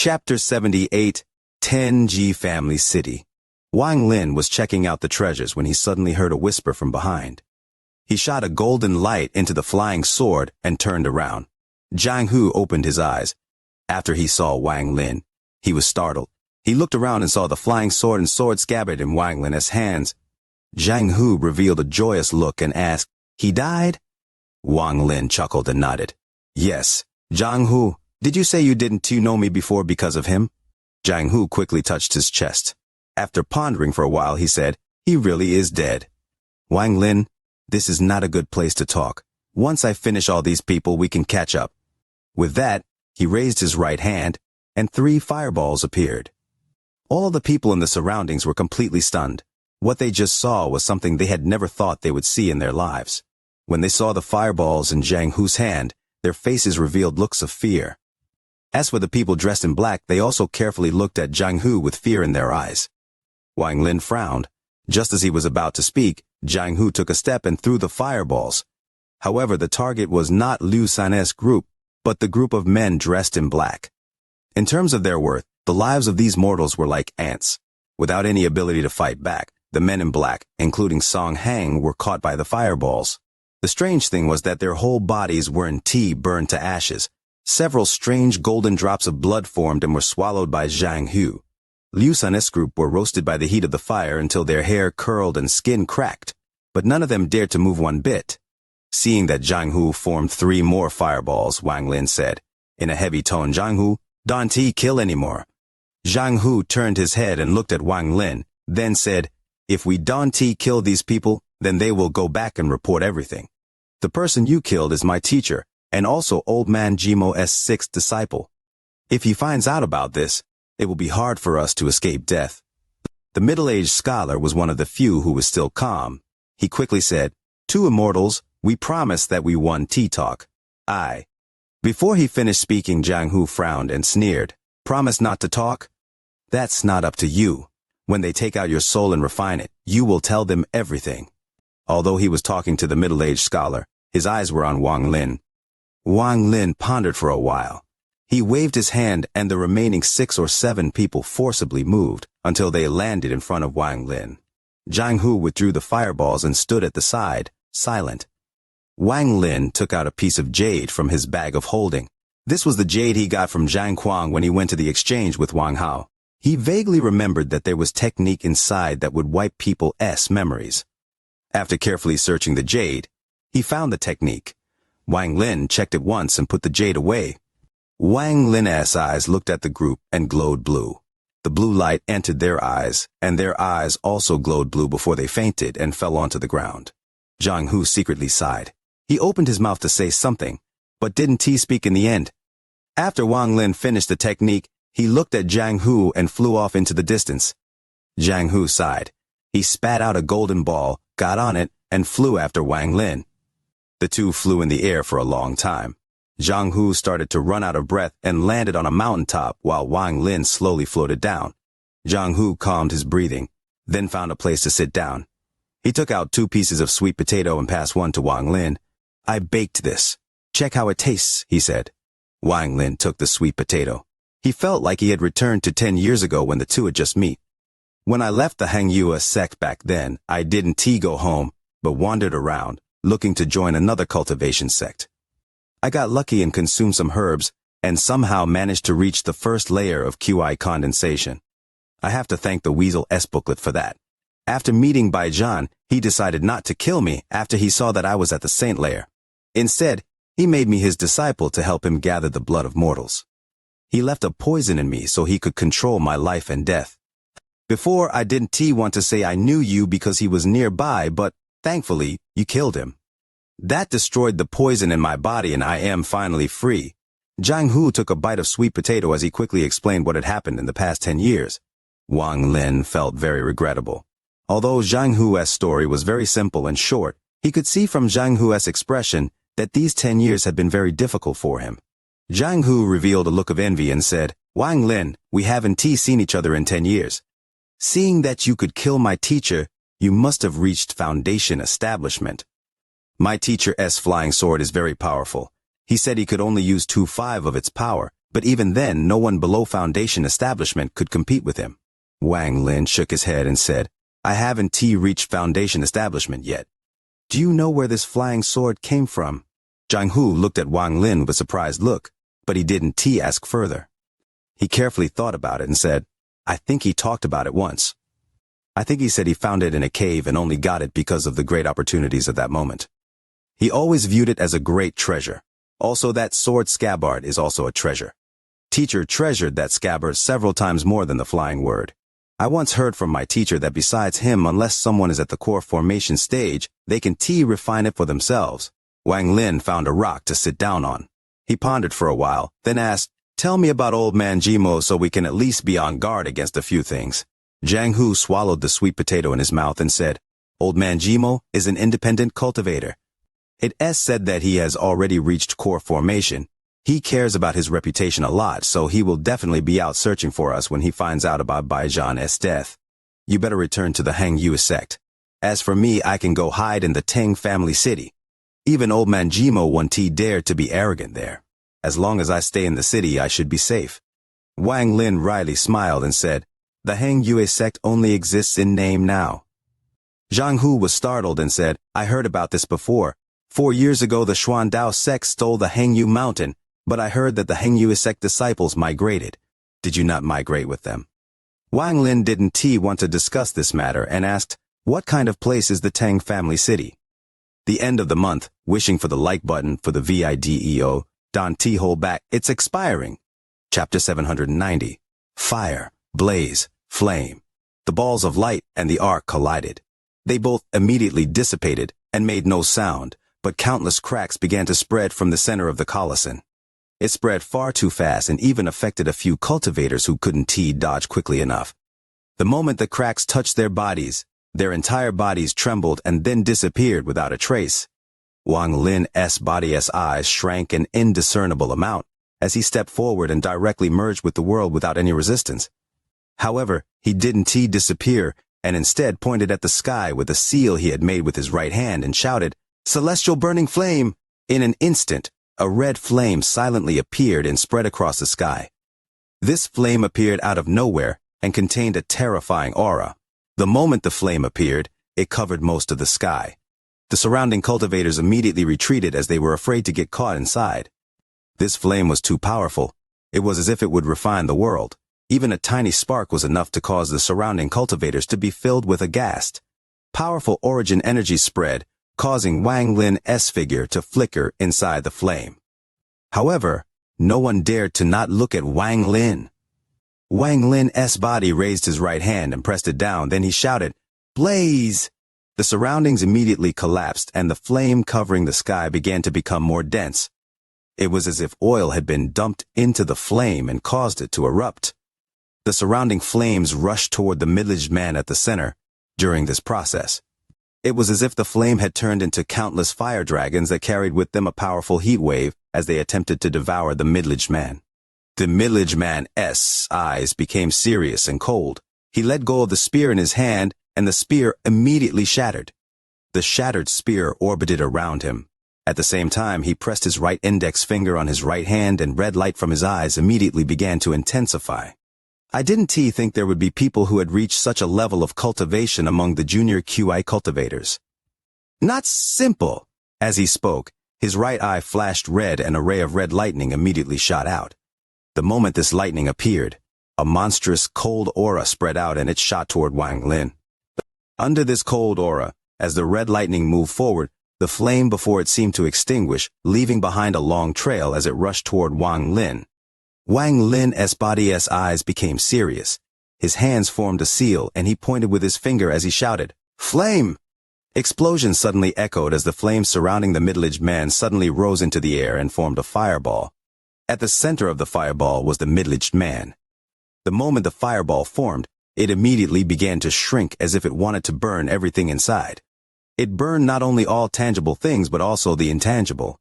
Chapter 78, 10G Family City. Wang Lin was checking out the treasures when he suddenly heard a whisper from behind. He shot a golden light into the flying sword and turned around. Jiang Hu opened his eyes. After he saw Wang Lin, he was startled. He looked around and saw the flying sword and sword scabbard in Wang Lin's hands. Jiang Hu revealed a joyous look and asked, "He died?" Wang Lin chuckled and nodded. "Yes. Jiang Hu, did you say you didn't know me before because of him?" Jiang Hu quickly touched his chest. After pondering for a while, he said, "He really is dead." "Wang Lin, this is not a good place to talk. Once I finish all these people, we can catch up." With that, he raised his right hand, and 3 fireballs appeared. All the people in the surroundings were completely stunned. What they just saw was something they had never thought they would see in their lives. When they saw the fireballs in Jiang Hu's hand, their faces revealed looks of fear. As for the people dressed in black, they also carefully looked at Jiang Hu with fear in their eyes. Wang Lin frowned. Just as he was about to speak, Jiang Hu took a step and threw the fireballs. However, the target was not Liu San's group, but the group of men dressed in black. In terms of their worth, the lives of these mortals were like ants. Without any ability to fight back, the men in black, including Song Hang, were caught by the fireballs. The strange thing was that their whole bodies were in tea burned to ashes. Several strange golden drops of blood formed and were swallowed by Jiang Hu. Liu San's group were roasted by the heat of the fire until their hair curled and skin cracked, but none of them dared to move one bit. Seeing that Jiang Hu formed 3 more fireballs, Wang Lin said, in a heavy tone, "Jiang Hu, don't kill anymore." Jiang Hu turned his head and looked at Wang Lin, then said, "If we don't kill these people, then they will go back and report everything. The person you killed is my teacher, and also Old Man Jimo's 6th disciple. If he finds out about this, it will be hard for us to escape death." The middle-aged scholar was one of the few who was still calm. He quickly said, "2 immortals, we promise that we won tea talk. Aye." Before he finished speaking, Jiang Hu frowned and sneered. "Promise not to talk? That's not up to you. When they take out your soul and refine it, you will tell them everything." Although he was talking to the middle-aged scholar, his eyes were on Wang Lin. Wang Lin pondered for a while. He waved his hand and the remaining 6 or 7 people forcibly moved until they landed in front of Wang Lin. Jiang Hu withdrew the fireballs and stood at the side, silent. Wang Lin took out a piece of jade from his bag of holding. This was the jade he got from Zhang Kuang when he went to the exchange with Wang Hao. He vaguely remembered that there was technique inside that would wipe people's memories. After carefully searching the jade, he found the technique. Wang Lin checked it once and put the jade away. Wang Lin's eyes looked at the group and glowed blue. The blue light entered their eyes, and their eyes also glowed blue before they fainted and fell onto the ground. Jiang Hu secretly sighed. He opened his mouth to say something, but didn't speak in the end. After Wang Lin finished the technique, he looked at Jiang Hu and flew off into the distance. Jiang Hu sighed. He spat out a golden ball, got on it, and flew after Wang Lin. The 2 flew in the air for a long time. Jiang Hu started to run out of breath and landed on a mountaintop while Wang Lin slowly floated down. Jiang Hu calmed his breathing, then found a place to sit down. He took out 2 pieces of sweet potato and passed one to Wang Lin. "I baked this. Check how it tastes," he said. Wang Lin took the sweet potato. He felt like he had returned to 10 years ago when the 2 had just met. "When I left the Hangyua sect back then, I didn't go home, but wandered around, looking to join another cultivation sect. I got lucky and consumed some herbs, and somehow managed to reach the first layer of QI condensation. I have to thank the Weasel S booklet for that. After meeting Baijan, he decided not to kill me after he saw that I was at the saint layer. Instead, he made me his disciple to help him gather the blood of mortals. He left a poison in me so he could control my life and death. Before, I didn't want to say I knew you because he was nearby, but thankfully, you killed him. That destroyed the poison in my body and I am finally free." Jiang Hu took a bite of sweet potato as he quickly explained what had happened in the past 10 years. Wang Lin felt very regrettable. Although Jiang Hu's story was very simple and short, he could see from Jiang Hu's expression that these 10 years had been very difficult for him. Jiang Hu revealed a look of envy and said, "Wang Lin, we haven't seen each other in 10 years. Seeing that you could kill my teacher, you must have reached foundation establishment. My teacher's flying sword is very powerful. He said he could only use 2/5 of its power, But even then, no one below Foundation Establishment could compete with him. Wang Lin shook his head and said, I haven't reached Foundation Establishment yet. Do you know where this flying sword came from? Zhang Hu looked at Wang Lin with a surprised look, but he didn't ask further. He carefully thought about it and said, I think he talked about it once. I think he said he found it in a cave and only got it because of the great opportunities of that moment. He always viewed it as a great treasure. Also, that sword scabbard is also a treasure. Teacher treasured that scabbard several times more than the flying word. I once heard from my teacher that besides him, unless someone is at the core formation stage, they can refine it for themselves. Wang Lin found a rock to sit down on. He pondered for a while, then asked, Tell me about old man Jimo so we can at least be on guard against a few things. Zhang Hu swallowed the sweet potato in his mouth and said, Old man Jimo is an independent cultivator. It's said that he has already reached core formation. He cares about his reputation a lot, so he will definitely be out searching for us when he finds out about Baijian's death. You better return to the Hang Yue sect. As for me, I can go hide in the Tang family city. Even old man Jimo won't dare to be arrogant there. As long as I stay in the city, I should be safe. Wang Lin wryly smiled and said, The Hang Yue sect only exists in name now. Zhang Hu was startled and said, I heard about this before. 4 years ago, the Xuan Dao sect stole the Hang Yue mountain, but I heard that the Hang Yue sect disciples migrated. Did you not migrate with them? Wang Lin didn't want to discuss this matter and asked, What kind of place is the Tang family city? The end of the month, wishing for the like button for the video. Don't hold back, it's expiring. Chapter 790. Fire, blaze, flame. The balls of light and the arc collided. They both immediately dissipated and made no sound, but countless cracks began to spread from the center of the Colosseum. It spread far too fast and even affected a few cultivators who couldn't dodge quickly enough. The moment the cracks touched their bodies, their entire bodies trembled and then disappeared without a trace. Wang Lin's body's eyes shrank an indiscernible amount as he stepped forward and directly merged with the world without any resistance. However, he didn't disappear and instead pointed at the sky with a seal he had made with his right hand and shouted, Celestial burning flame! In an instant, a red flame silently appeared and spread across the sky. This flame appeared out of nowhere and contained a terrifying aura. The moment the flame appeared, it covered most of the sky. The surrounding cultivators immediately retreated as they were afraid to get caught inside. This flame was too powerful. It was as if it would refine the world. Even a tiny spark was enough to cause the surrounding cultivators to be filled with aghast. Powerful origin energy spread, causing Wang Lin's figure to flicker inside the flame. However, no one dared to not look at Wang Lin. Wang Lin's body raised his right hand and pressed it down, then he shouted, Blaze! The surroundings immediately collapsed and the flame covering the sky began to become more dense. It was as if oil had been dumped into the flame and caused it to erupt. The surrounding flames rushed toward the middle-aged man at the center. During this process, it was as if the flame had turned into countless fire dragons that carried with them a powerful heat wave as they attempted to devour the middle-aged man. The middle-aged man's eyes became serious and cold. He let go of the spear in his hand, and the spear immediately shattered. The shattered spear orbited around him. At the same time, he pressed his right index finger on his right hand, and red light from his eyes immediately began to intensify. I didn't think there would be people who had reached such a level of cultivation among the junior QI cultivators. Not simple. As he spoke, his right eye flashed red and a ray of red lightning immediately shot out. The moment this lightning appeared, a monstrous cold aura spread out and it shot toward Wang Lin. Under this cold aura, as the red lightning moved forward, the flame before it seemed to extinguish, leaving behind a long trail as it rushed toward Wang Lin. Wang Lin's body's eyes became serious. His hands formed a seal and he pointed with his finger as he shouted, Flame! Explosions suddenly echoed as the flames surrounding the middle-aged man suddenly rose into the air and formed a fireball. At the center of the fireball was the middle-aged man. The moment the fireball formed, it immediately began to shrink as if it wanted to burn everything inside. It burned not only all tangible things but also the intangible.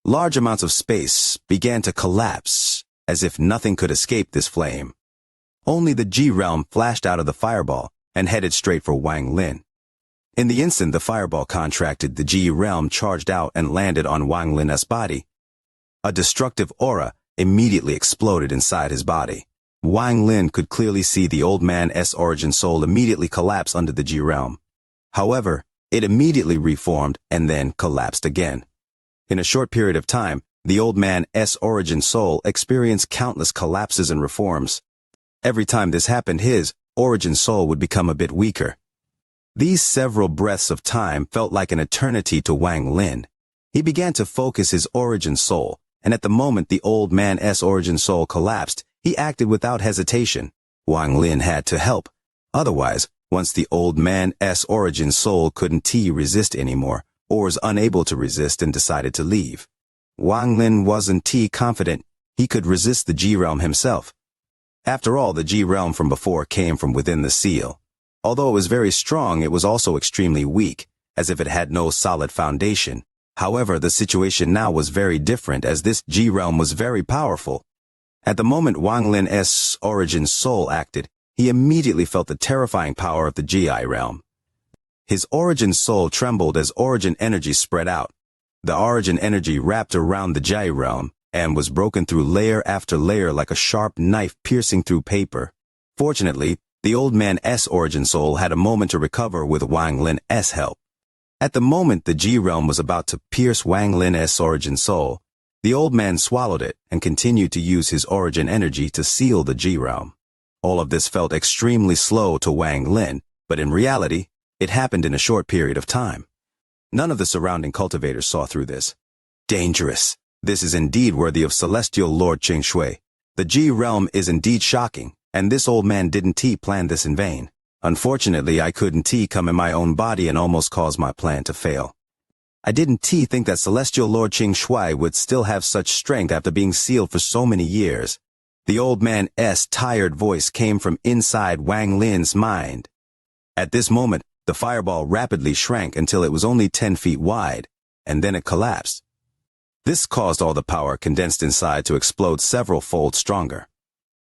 Large amounts of space began to collapse as if nothing could escape this flame. Only the G realm flashed out of the fireball and headed straight for Wang Lin. In the instant the fireball contracted, the G realm charged out and landed on Wang Lin's body. A destructive aura immediately exploded inside his body. Wang Lin could clearly see the old man's origin soul immediately collapse under the Ji realm. However, it immediately reformed and then collapsed again. In a short period of time, the old man's origin soul experienced countless collapses and reforms. Every time this happened, his origin soul would become a bit weaker. These several breaths of time felt like an eternity to Wang Lin. He began to focus his origin soul, and at the moment the old man's origin soul collapsed, he acted without hesitation. Wang Lin had to help. Otherwise, once the old man's origin soul couldn't resist anymore, or was unable to resist and decided to leave. Wang Lin wasn't confident he could resist the Ji realm himself. After all, the Ji realm from before came from within the seal. Although it was very strong, it was also extremely weak, as if it had no solid foundation. However, the situation now was very different, as this Ji realm was very powerful. At the moment Wang Lin's origin soul acted, he immediately felt the terrifying power of the Ji realm. His origin soul trembled as origin energy spread out. The origin energy wrapped around the Ji realm and was broken through layer after layer like a sharp knife piercing through paper. Fortunately, the old man's origin soul had a moment to recover with Wang Lin's help. At the moment the Ji realm was about to pierce Wang Lin's origin soul, the old man swallowed it and continued to use his origin energy to seal the Ji realm. All of this felt extremely slow to Wang Lin, but in reality, it happened in a short period of time. None of the surrounding cultivators saw through this. Dangerous. This is indeed worthy of Celestial Lord Xianxia. The Ji realm is indeed shocking, and this old man didn't plan this in vain. Unfortunately, I couldn't come in my own body and almost caused my plan to fail. I didn't think that Celestial Lord Xianxia would still have such strength after being sealed for so many years. The old man's tired voice came from inside Wang Lin's mind. At this moment, the fireball rapidly shrank until it was only 10 feet wide, and then it collapsed. This caused all the power condensed inside to explode several-fold stronger.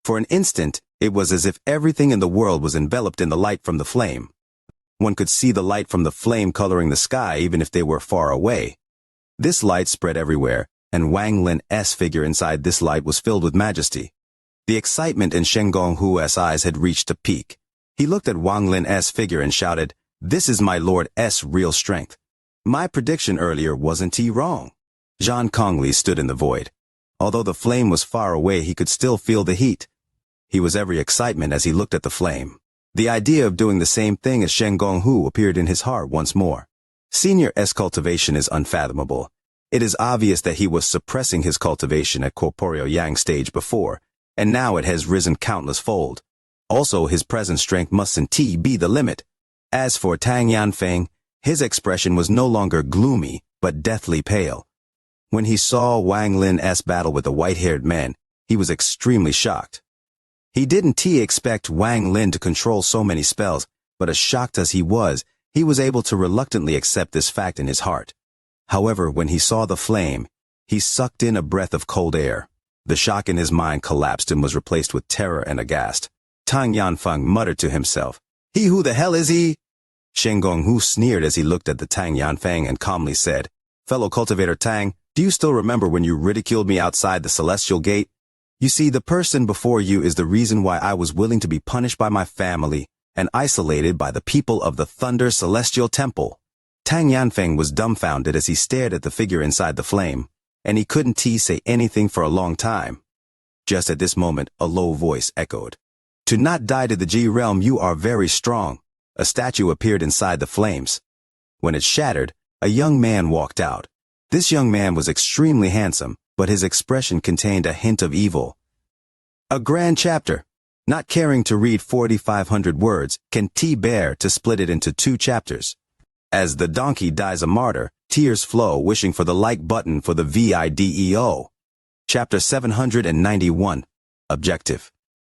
For an instant, it was as if everything in the world was enveloped in the light from the flame. One could see the light from the flame coloring the sky even if they were far away. This light spread everywhere, and Wang Lin's figure inside this light was filled with majesty. The excitement in Shen Gonghu's eyes had reached a peak. He looked at Wang Lin's figure and shouted, "This is my lord's real strength. My prediction earlier wasn't wrong." Zhang Kongli stood in the void. Although the flame was far away, he could still feel the heat. He was every excitement as he looked at the flame. The idea of doing the same thing as Shen Gonghu appeared in his heart once more. Senior's cultivation is unfathomable. It is obvious that he was suppressing his cultivation at corporeal yang stage before, and now it has risen countless fold. Also, his present strength mustn't be the limit. As for Tang Yanfeng, his expression was no longer gloomy, but deathly pale. When he saw Wang Lin's battle with the white-haired man, he was extremely shocked. He didn't expect Wang Lin to control so many spells, but as shocked as he was able to reluctantly accept this fact in his heart. However, when he saw the flame, he sucked in a breath of cold air. The shock in his mind collapsed and was replaced with terror and aghast. Tang Yanfeng muttered to himself, "He who the hell is he?" Shen Gonghu sneered as he looked at the Tang Yanfeng and calmly said, "Fellow cultivator Tang, do you still remember when you ridiculed me outside the celestial gate? You see, the person before you is the reason why I was willing to be punished by my family and isolated by the people of the Thunder Celestial Temple." Tang Yanfeng was dumbfounded as he stared at the figure inside the flame, and he couldn't say anything for a long time. Just at this moment, a low voice echoed, "To not die to the Ji realm, you are very strong." A statue appeared inside the flames. When it shattered, a young man walked out. This young man was extremely handsome, but his expression contained a hint of evil. A grand chapter. Not caring to read 4,500 words, can bear to split it into 2 chapters. As the donkey dies a martyr, tears flow wishing for the like button for the video. Chapter 791. Objective.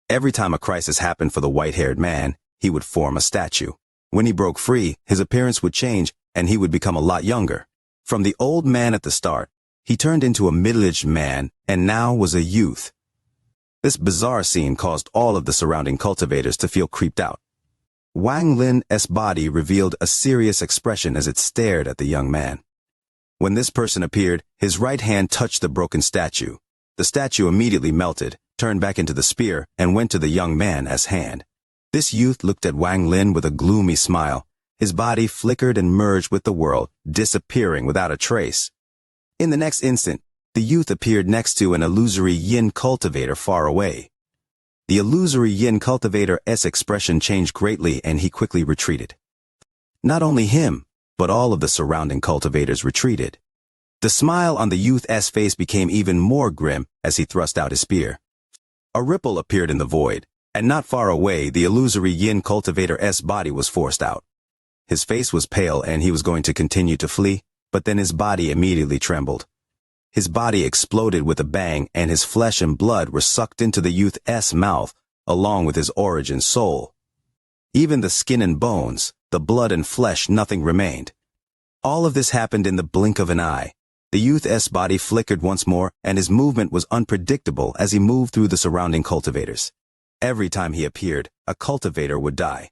Every time a crisis happened for the white-haired man, he would form a statue. When he broke free, his appearance would change, and he would become a lot younger. From the old man at the start, he turned into a middle-aged man, and now was a youth. This bizarre scene caused all of the surrounding cultivators to feel creeped out. Wang Lin's body revealed a serious expression as it stared at the young man. When this person appeared, his right hand touched the broken statue. The statue immediately melted, turned back into the spear, and went to the young man's hand. This youth looked at Wang Lin with a gloomy smile. His body flickered and merged with the world, disappearing without a trace. In the next instant, the youth appeared next to an illusory yin cultivator far away. The illusory yin cultivator's expression changed greatly and he quickly retreated. Not only him, but all of the surrounding cultivators retreated. The smile on the youth's face became even more grim as he thrust out his spear. A ripple appeared in the void, and not far away the illusory yin cultivator's body was forced out. His face was pale and he was going to continue to flee, but then his body immediately trembled. His body exploded with a bang and his flesh and blood were sucked into the youth's mouth, along with his origin soul. Even the skin and bones, the blood and flesh, nothing remained. All of this happened in the blink of an eye. The youth's body flickered once more and his movement was unpredictable as he moved through the surrounding cultivators. Every time he appeared, a cultivator would die.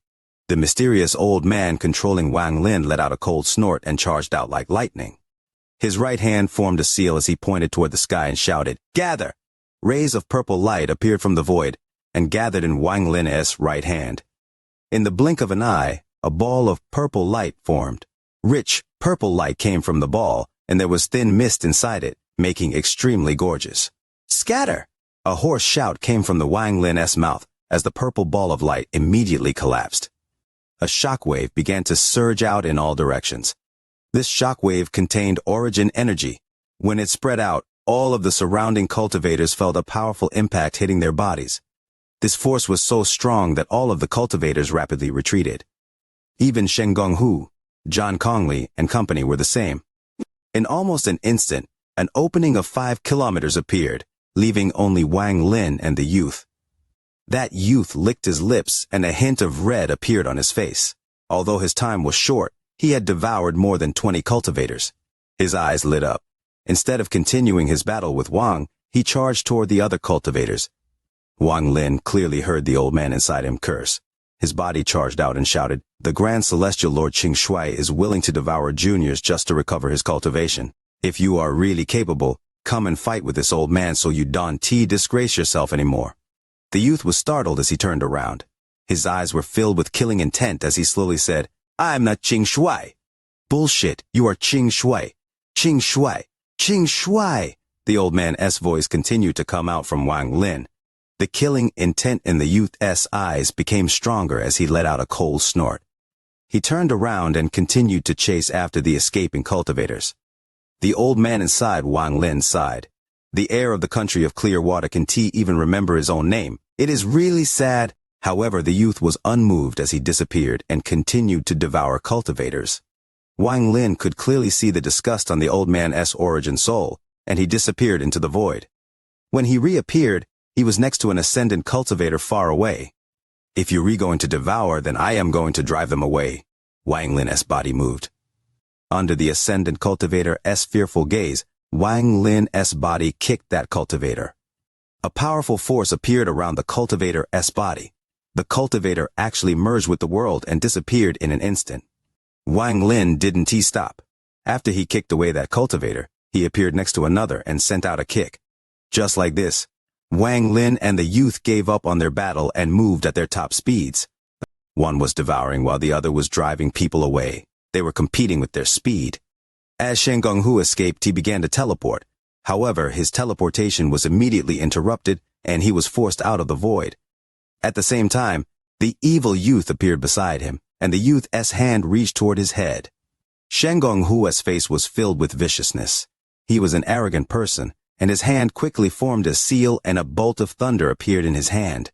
The mysterious old man controlling Wang Lin let out a cold snort and charged out like lightning. His right hand formed a seal as he pointed toward the sky and shouted, "Gather!" Rays of purple light appeared from the void and gathered in Wang Lin's right hand. In the blink of an eye, a ball of purple light formed. Rich, purple light came from the ball, and there was thin mist inside it, making extremely gorgeous. "Scatter!" A hoarse shout came from the Wang Lin's mouth as the purple ball of light immediately collapsed. A shockwave began to surge out in all directions. This shockwave contained origin energy. When it spread out, all of the surrounding cultivators felt a powerful impact hitting their bodies. This force was so strong that all of the cultivators rapidly retreated. Even Shen Gonghu, John Congley, and company were the same. In almost an instant, an opening of 5 kilometers appeared, leaving only Wang Lin and the youth. That youth licked his lips and a hint of red appeared on his face. Although his time was short, he had devoured more than 20 cultivators. His eyes lit up. Instead of continuing his battle with Wang, he charged toward the other cultivators. Wang Lin clearly heard the old man inside him curse. His body charged out and shouted, "The Grand Celestial Lord Xianxia is willing to devour juniors just to recover his cultivation. If you are really capable, come and fight with this old man so you don't disgrace yourself anymore." The youth was startled as he turned around. His eyes were filled with killing intent as he slowly said, "I'm not Xianxia." "Bullshit, you are Xianxia. Xianxia. Xianxia." The old man's voice continued to come out from Wang Lin. The killing intent in the youth's eyes became stronger as he let out a cold snort. He turned around and continued to chase after the escaping cultivators. The old man inside Wang Lin sighed. The heir of the country of clear water can even remember his own name. It is really sad. However, the youth was unmoved as he disappeared and continued to devour cultivators. Wang Lin could clearly see the disgust on the old man's origin soul, and he disappeared into the void. When he reappeared, he was next to an ascendant cultivator far away. "If you're going to devour, then I am going to drive them away." Wang Lin's body moved. Under the ascendant cultivator's fearful gaze, Wang Lin's body kicked that cultivator. A powerful force appeared around the cultivator's body. The cultivator actually merged with the world and disappeared in an instant. Wang Lin didn't stop. After he kicked away that cultivator, he appeared next to another and sent out a kick. Just like this, Wang Lin and the youth gave up on their battle and moved at their top speeds. One was devouring while the other was driving people away. They were competing with their speed. As Shen Gonghu escaped, he began to teleport. However, his teleportation was immediately interrupted and he was forced out of the void. At the same time, the evil youth appeared beside him, and the youth's hand reached toward his head. Shen Gonghu's face was filled with viciousness. He was an arrogant person, and his hand quickly formed a seal and a bolt of thunder appeared in his hand.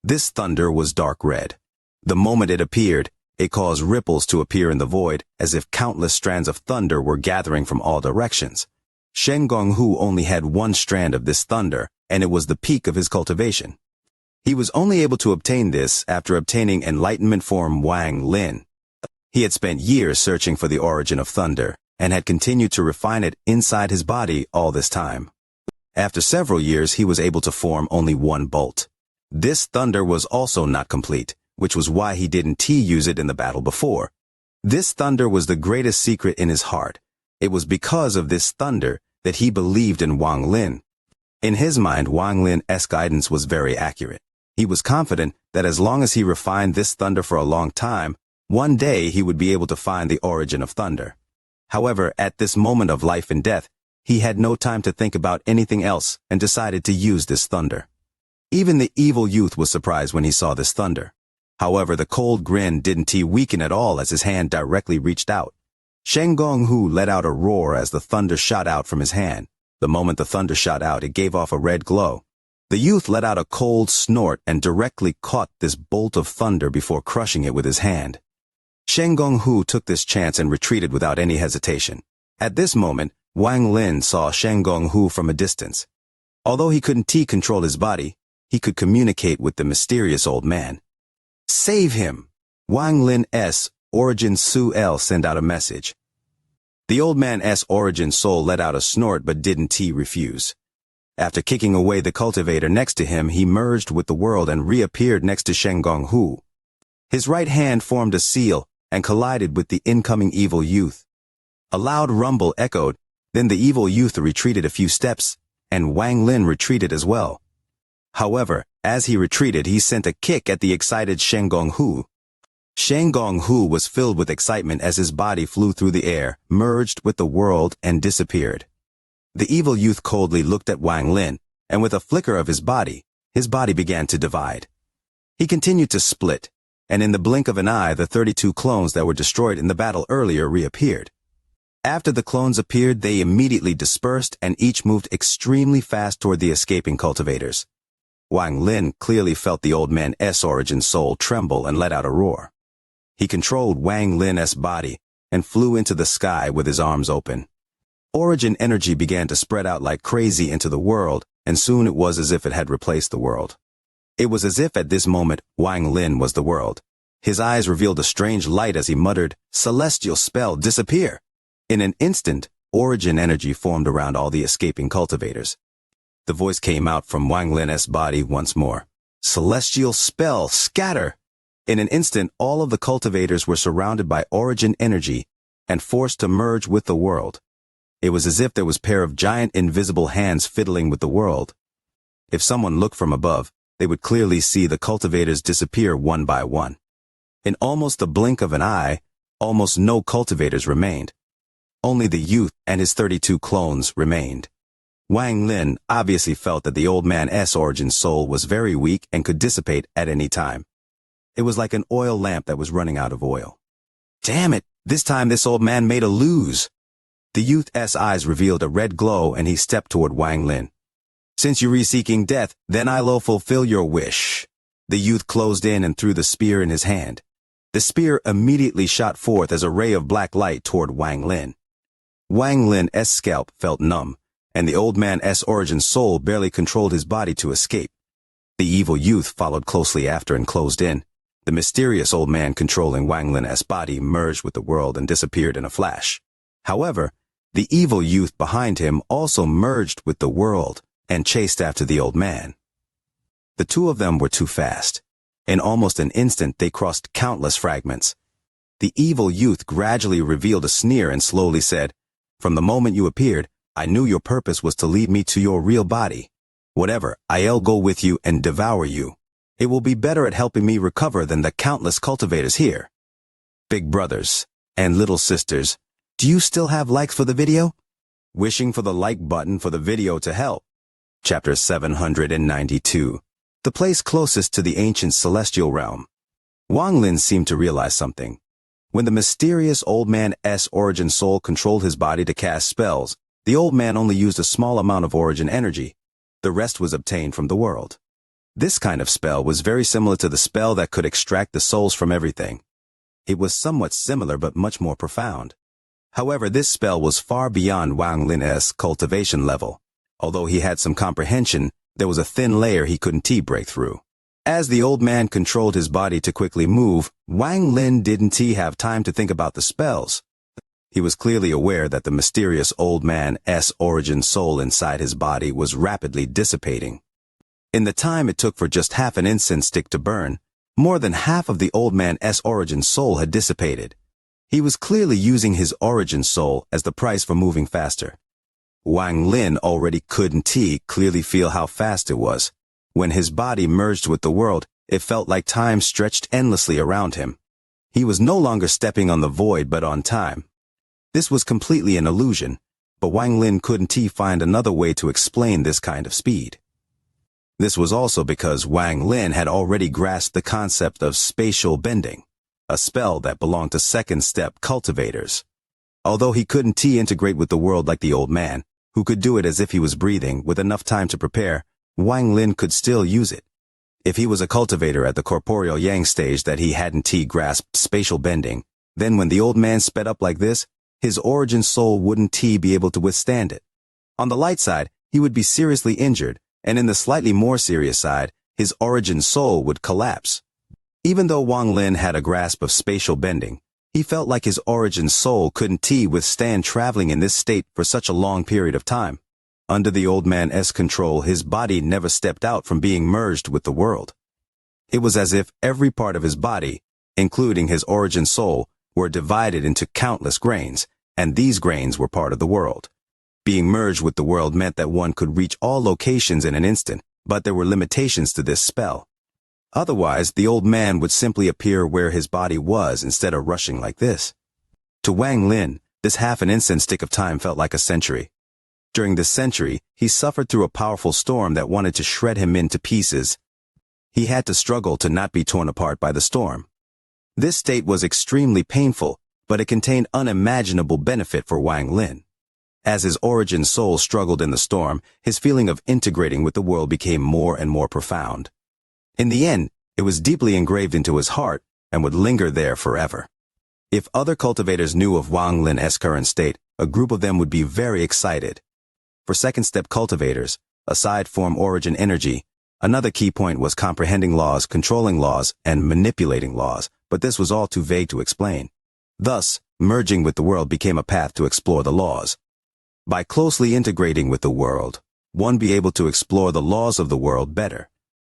This thunder was dark red. The moment it appeared, it caused ripples to appear in the void, as if countless strands of thunder were gathering from all directions. Shen Gonghu only had one strand of this thunder, and it was the peak of his cultivation. He was only able to obtain this after obtaining enlightenment form Wang Lin. He had spent years searching for the origin of thunder, and had continued to refine it inside his body all this time. After several years, he was able to form only one bolt. This thunder was also not complete, which was why he didn't use it in the battle before. This thunder was the greatest secret in his heart. It was because of this thunder that he believed in Wang Lin. In his mind, Wang Lin's guidance was very accurate. He was confident that as long as he refined this thunder for a long time, one day he would be able to find the origin of thunder. However, at this moment of life and death, he had no time to think about anything else and decided to use this thunder. Even the evil youth was surprised when he saw this thunder. However, the cold grin didn't weaken at all as his hand directly reached out. Shen Gonghu let out a roar as the thunder shot out from his hand. The moment the thunder shot out, it gave off a red glow. The youth let out a cold snort and directly caught this bolt of thunder before crushing it with his hand. Shen Gonghu took this chance and retreated without any hesitation. At this moment, Wang Lin saw Shen Gonghu from a distance. Although he couldn't control his body, he could communicate with the mysterious old man. Save him! Wang Lin's origin Su-El sent out a message. The old man's origin soul let out a snort but didn't refuse. After kicking away the cultivator next to him, he merged with the world and reappeared next to Shen Gonghu. His right hand formed a seal and collided with the incoming evil youth. A loud rumble echoed, then the evil youth retreated a few steps, and Wang Lin retreated as well. However, as he retreated, he sent a kick at the excited Shen Gonghu. Shen Gonghu was filled with excitement as his body flew through the air, merged with the world, and disappeared. The evil youth coldly looked at Wang Lin, and with a flicker of his body began to divide. He continued to split, and in the blink of an eye, the 32 clones that were destroyed in the battle earlier reappeared. After the clones appeared, they immediately dispersed and each moved extremely fast toward the escaping cultivators. Wang Lin clearly felt the old man's origin soul tremble and let out a roar. He controlled Wang Lin's body and flew into the sky with his arms open. Origin energy began to spread out like crazy into the world, and soon it was as if it had replaced the world. It was as if at this moment, Wang Lin was the world. His eyes revealed a strange light as he muttered, "Celestial spell, disappear!" In an instant, origin energy formed around all the escaping cultivators. The voice came out from Wang Lin's body once more. "Celestial spell, scatter!" In an instant, all of the cultivators were surrounded by origin energy and forced to merge with the world. It was as if there was a pair of giant invisible hands fiddling with the world. If someone looked from above, they would clearly see the cultivators disappear one by one. In almost the blink of an eye, almost no cultivators remained. Only the youth and his 32 clones remained. Wang Lin obviously felt that the old man's origin soul was very weak and could dissipate at any time. It was like an oil lamp that was running out of oil. Damn it, this time this old man made a lose. The youth's eyes revealed a red glow and he stepped toward Wang Lin. Since you're seeking death, then I'll fulfill your wish. The youth closed in and threw the spear in his hand. The spear immediately shot forth as a ray of black light toward Wang Lin. Wang Lin's scalp felt numb, and the old man's origin soul barely controlled his body to escape. The evil youth followed closely after and closed in. The mysterious old man controlling Wang Lin's body merged with the world and disappeared in a flash. However, the evil youth behind him also merged with the world and chased after the old man. The two of them were too fast. In almost an instant, they crossed countless fragments. The evil youth gradually revealed a sneer and slowly said, "From the moment you appeared, I knew your purpose was to lead me to your real body. Whatever, I'll go with you and devour you. It will be better at helping me recover than the countless cultivators here." Big brothers and little sisters, do you still have likes for the video? Wishing for the like button for the video to help. Chapter 792. The place closest to the ancient celestial realm. Wang Lin seemed to realize something. When the mysterious old man's origin soul controlled his body to cast spells, the old man only used a small amount of origin energy. The rest was obtained from the world. This kind of spell was very similar to the spell that could extract the souls from everything. It was somewhat similar but much more profound. However, this spell was far beyond Wang Lin's cultivation level. Although he had some comprehension, there was a thin layer he couldn't break through. As the old man controlled his body to quickly move, Wang Lin didn't have time to think about the spells. He was clearly aware that the mysterious old man's origin soul inside his body was rapidly dissipating. In the time it took for just half an incense stick to burn, more than half of the old man's origin soul had dissipated. He was clearly using his origin soul as the price for moving faster. Wang Lin already couldn't clearly feel how fast it was. When his body merged with the world, it felt like time stretched endlessly around him. He was no longer stepping on the void but on time. This was completely an illusion, but Wang Lin couldn't find another way to explain this kind of speed. This was also because Wang Lin had already grasped the concept of spatial bending, a spell that belonged to second-step cultivators. Although he couldn't integrate with the world like the old man, who could do it as if he was breathing with enough time to prepare, Wang Lin could still use it. If he was a cultivator at the corporeal yang stage that he hadn't grasped spatial bending, then when the old man sped up like this, his origin soul wouldn't be able to withstand it. On the light side, he would be seriously injured, and in the slightly more serious side, his origin soul would collapse. Even though Wang Lin had a grasp of spatial bending, he felt like his origin soul couldn't withstand traveling in this state for such a long period of time. Under the old man's control, his body never stepped out from being merged with the world. It was as if every part of his body, including his origin soul, were divided into countless grains, and these grains were part of the world. Being merged with the world meant that one could reach all locations in an instant, but there were limitations to this spell. Otherwise, the old man would simply appear where his body was instead of rushing like this. To Wang Lin, this half an instant stick of time felt like a century. During this century, he suffered through a powerful storm that wanted to shred him into pieces. He had to struggle to not be torn apart by the storm. This state was extremely painful, but it contained unimaginable benefit for Wang Lin. As his origin soul struggled in the storm, his feeling of integrating with the world became more and more profound. In the end, it was deeply engraved into his heart and would linger there forever. If other cultivators knew of Wang Lin's current state, a group of them would be very excited. For second-step cultivators, aside from origin energy, another key point was comprehending laws, controlling laws, and manipulating laws, but this was all too vague to explain. Thus, merging with the world became a path to explore the laws. By closely integrating with the world, one be able to explore the laws of the world better.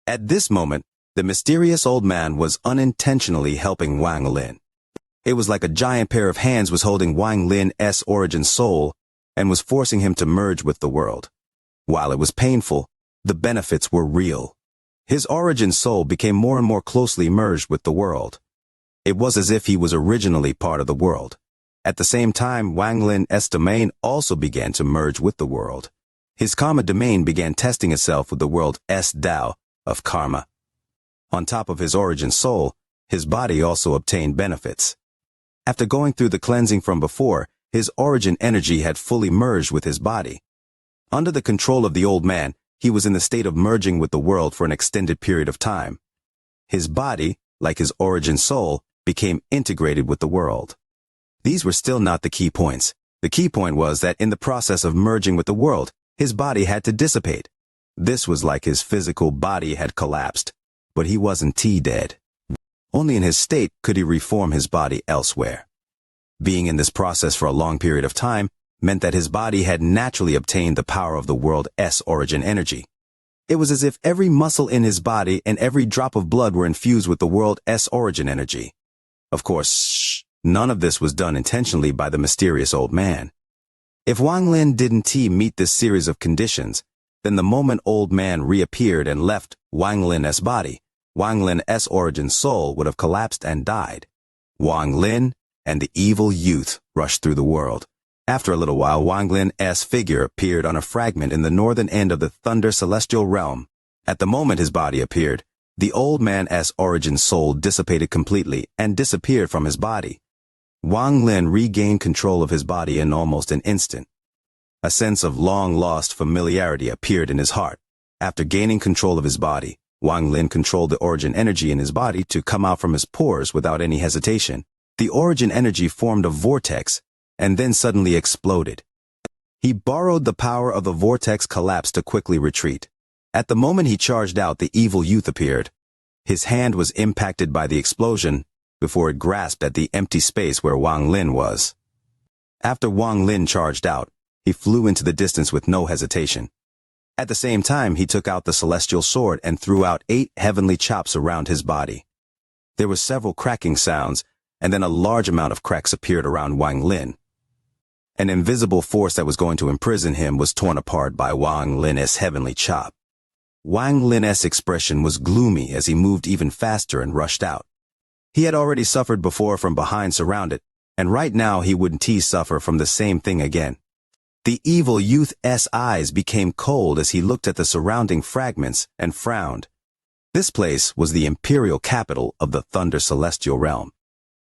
At this moment, the mysterious old man was unintentionally helping Wang Lin. It was like a giant pair of hands was holding Wang Lin's origin soul and was forcing him to merge with the world. While it was painful, the benefits were real. His origin soul became more and more closely merged with the world. It was as if he was originally part of the world. At the same time, Wang Lin's domain also began to merge with the world. His karma domain began testing itself with the world's Tao of karma. On top of his origin soul, his body also obtained benefits. After going through the cleansing from before, his origin energy had fully merged with his body. Under the control of the old man, he was in the state of merging with the world for an extended period of time. His body, like his origin soul, became integrated with the world. These were still not the key points. The key point was that in the process of merging with the world, his body had to dissipate. This was like his physical body had collapsed, but he wasn't dead. Only in his state could he reform his body elsewhere. Being in this process for a long period of time meant that his body had naturally obtained the power of the world's origin energy. It was as if every muscle in his body and every drop of blood were infused with the world's origin energy. Of course, none of this was done intentionally by the mysterious old man. If Wang Lin didn't meet this series of conditions, then the moment old man reappeared and left Wang Lin's body, Wang Lin's origin soul would have collapsed and died. Wang Lin and the evil youth rushed through the world. After a little while, Wang Lin's figure appeared on a fragment in the northern end of the Thunder Celestial Realm. At the moment his body appeared, the old man's origin soul dissipated completely and disappeared from his body. Wang Lin regained control of his body in almost an instant. A sense of long-lost familiarity appeared in his heart. After gaining control of his body, Wang Lin controlled the origin energy in his body to come out from his pores without any hesitation. The origin energy formed a vortex and then suddenly exploded. He borrowed the power of the vortex collapse to quickly retreat. At the moment he charged out, the evil youth appeared. His hand was impacted by the explosion before it grasped at the empty space where Wang Lin was. After Wang Lin charged out, he flew into the distance with no hesitation. At the same time, he took out the celestial sword and threw out 8 heavenly chops around his body. There were several cracking sounds, and then a large amount of cracks appeared around Wang Lin. An invisible force that was going to imprison him was torn apart by Wang Lin's heavenly chop. Wang Lin's expression was gloomy as he moved even faster and rushed out. He had already suffered before from behind surrounded, and right now he wouldn't suffer from the same thing again. The evil youth's eyes became cold as he looked at the surrounding fragments and frowned. This place was the imperial capital of the Thunder Celestial Realm.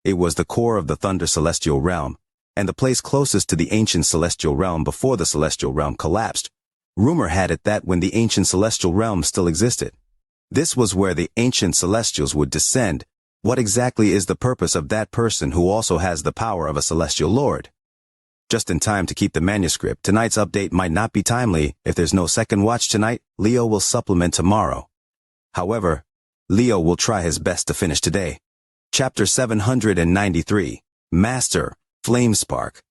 It was the core of the Thunder Celestial Realm, and the place closest to the ancient Celestial Realm before the Celestial Realm collapsed. Rumor had it that when the ancient Celestial Realm still existed, this was where the ancient Celestials would descend. What exactly is the purpose of that person who also has the power of a Celestial Lord? Just in time to keep the manuscript, tonight's update might not be timely. If there's no second watch tonight, Leo will supplement tomorrow. However, Leo will try his best to finish today. Chapter 793, Master, Flamespark.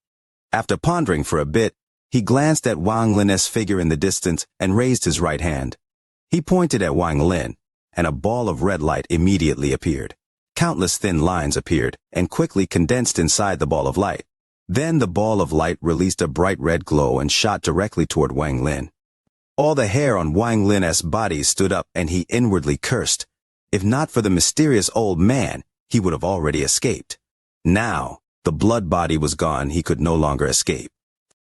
After pondering for a bit, he glanced at Wang Lin's figure in the distance and raised his right hand. He pointed at Wang Lin, and a ball of red light immediately appeared. Countless thin lines appeared and quickly condensed inside the ball of light. Then the ball of light released a bright red glow and shot directly toward Wang Lin. All the hair on Wang Lin's body stood up and he inwardly cursed. If not for the mysterious old man, he would have already escaped. Now, the blood body was gone, he could no longer escape.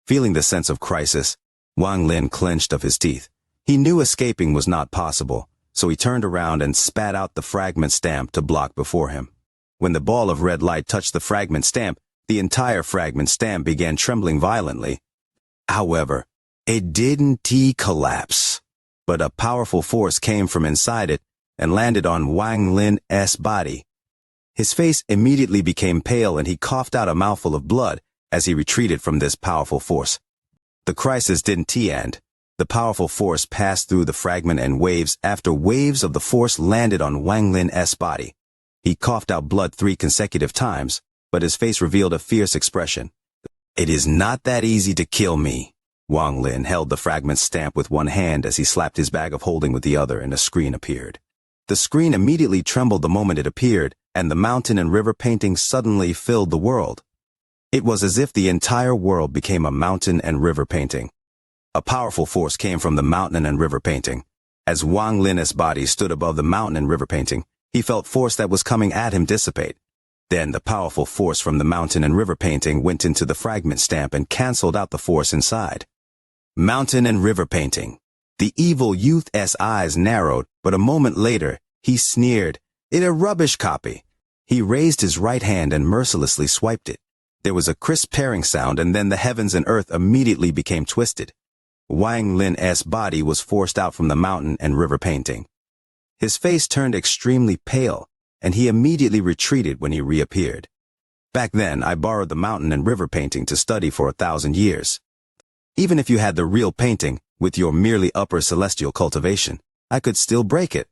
Feeling the sense of crisis, Wang Lin clenched of his teeth. He knew escaping was not possible, so he turned around and spat out the fragment stamp to block before him. When the ball of red light touched the fragment stamp, the entire fragment stamp began trembling violently. However, it didn't collapse, but a powerful force came from inside it and landed on Wang Lin's body. His face immediately became pale and he coughed out a mouthful of blood as he retreated from this powerful force. The crisis didn't end. The powerful force passed through the fragment and waves after waves of the force landed on Wang Lin's body. He coughed out blood 3 consecutive times, but his face revealed a fierce expression. It is not that easy to kill me. Wang Lin held the fragment stamp with one hand as he slapped his bag of holding with the other and a screen appeared. The screen immediately trembled the moment it appeared, and the mountain and river painting suddenly filled the world. It was as if the entire world became a mountain and river painting. A powerful force came from the mountain and river painting. As Wang Lin's body stood above the mountain and river painting, he felt force that was coming at him dissipate. Then the powerful force from the mountain and river painting went into the fragment stamp and canceled out the force inside. Mountain and river painting. The evil youth's eyes narrowed, but a moment later, he sneered, "It a rubbish copy." He raised his right hand and mercilessly swiped it. There was a crisp tearing sound and then the heavens and earth immediately became twisted. Wang Lin's body was forced out from the mountain and river painting. His face turned extremely pale, and he immediately retreated when he reappeared. Back then, I borrowed the mountain and river painting to study for 1,000 years. Even if you had the real painting, with your merely upper celestial cultivation, I could still break it.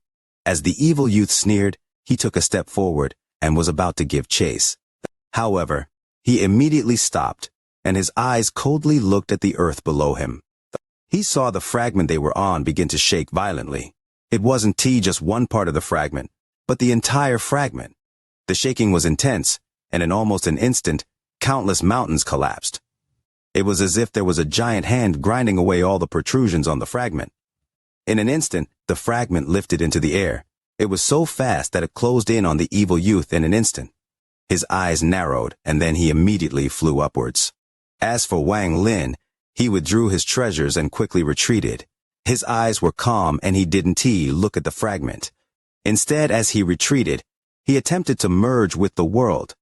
As the evil youth sneered, he took a step forward and was about to give chase. However, he immediately stopped, and his eyes coldly looked at the earth below him. He saw the fragment they were on begin to shake violently. It wasn't just one part of the fragment, but the entire fragment. The shaking was intense, and in almost an instant, countless mountains collapsed. It was as if there was a giant hand grinding away all the protrusions on the fragment. In an instant, the fragment lifted into the air. It was so fast that it closed in on the evil youth in an instant. His eyes narrowed, and then he immediately flew upwards. As for Wang Lin, he withdrew his treasures and quickly retreated. His eyes were calm and he didn't look at the fragment. Instead, as he retreated, he attempted to merge with the world.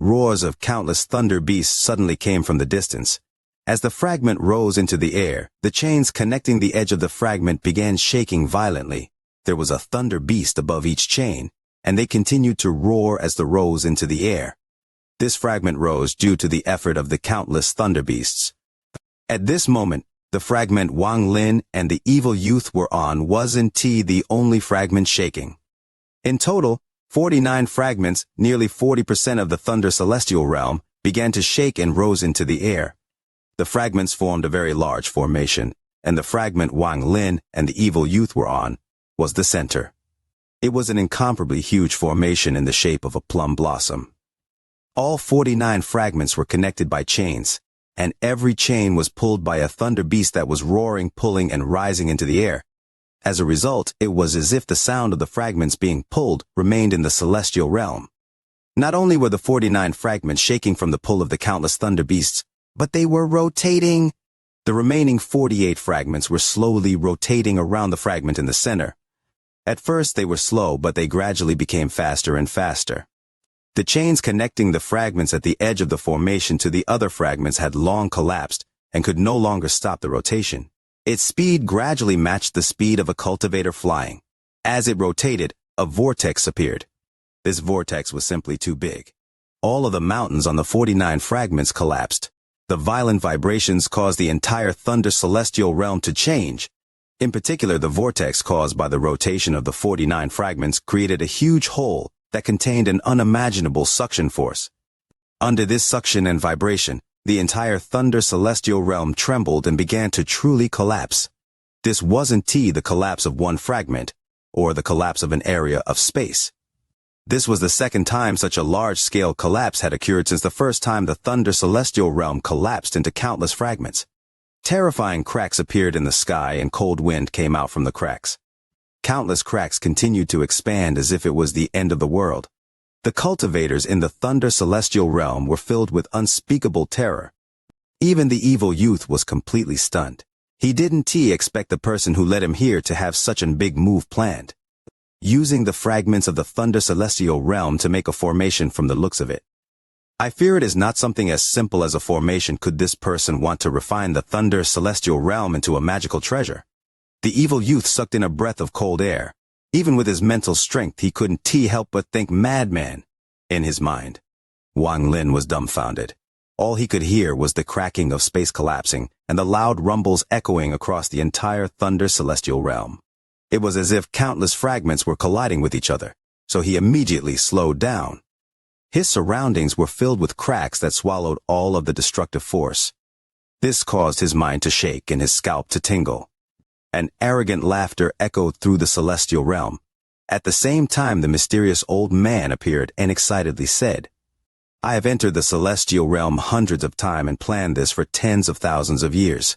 Roars of countless thunder beasts suddenly came from the distance. As the fragment rose into the air, the chains connecting the edge of the fragment began shaking violently. There was a thunder beast above each chain, and they continued to roar as they rose into the air. This fragment rose due to the effort of the countless thunder beasts. At this moment, the fragment Wang Lin and the evil youth were on wasn't the only fragment shaking. In total, 49 fragments, nearly 40% of the Thunder Celestial Realm, began to shake and rose into the air. The fragments formed a very large formation, and the fragment Wang Lin and the evil youth were on was the center. It was an incomparably huge formation in the shape of a plum blossom. All 49 fragments were connected by chains, and every chain was pulled by a thunder beast that was roaring, pulling, and rising into the air. As a result, it was as if the sound of the fragments being pulled remained in the celestial realm. Not only were the 49 fragments shaking from the pull of the countless thunder beasts, but they were rotating. The remaining 48 fragments were slowly rotating around the fragment in the center. At first they were slow, but they gradually became faster and faster. The chains connecting the fragments at the edge of the formation to the other fragments had long collapsed and could no longer stop the rotation. Its speed gradually matched the speed of a cultivator flying. As it rotated, a vortex appeared. This vortex was simply too big. All of the mountains on the 49 fragments collapsed. The violent vibrations caused the entire thunder celestial realm to change. In particular, the vortex caused by the rotation of the 49 fragments created a huge hole that contained an unimaginable suction force. Under this suction and vibration, the entire thunder celestial realm trembled and began to truly collapse. This wasn't the collapse of one fragment, or the collapse of an area of space. This was the second time such a large-scale collapse had occurred since the first time the thunder celestial realm collapsed into countless fragments. Terrifying cracks appeared in the sky and cold wind came out from the cracks. Countless cracks continued to expand as if it was the end of the world. The cultivators in the thunder celestial realm were filled with unspeakable terror. Even the evil youth was completely stunned. He didn't expect the person who led him here to have such a big move planned. Using the fragments of the thunder celestial realm to make a formation from the looks of it. I fear it is not something as simple as a formation. Could this person want to refine the thunder celestial realm into a magical treasure? The evil youth sucked in a breath of cold air. Even with his mental strength, he couldn't help but think madman. In his mind, Wang Lin was dumbfounded. All he could hear was the cracking of space collapsing and the loud rumbles echoing across the entire thunder celestial realm. It was as if countless fragments were colliding with each other, so he immediately slowed down. His surroundings were filled with cracks that swallowed all of the destructive force. This caused his mind to shake and his scalp to tingle. An arrogant laughter echoed through the celestial realm. At the same time, the mysterious old man appeared and excitedly said, "I have entered the celestial realm hundreds of times and planned this for tens of thousands of years.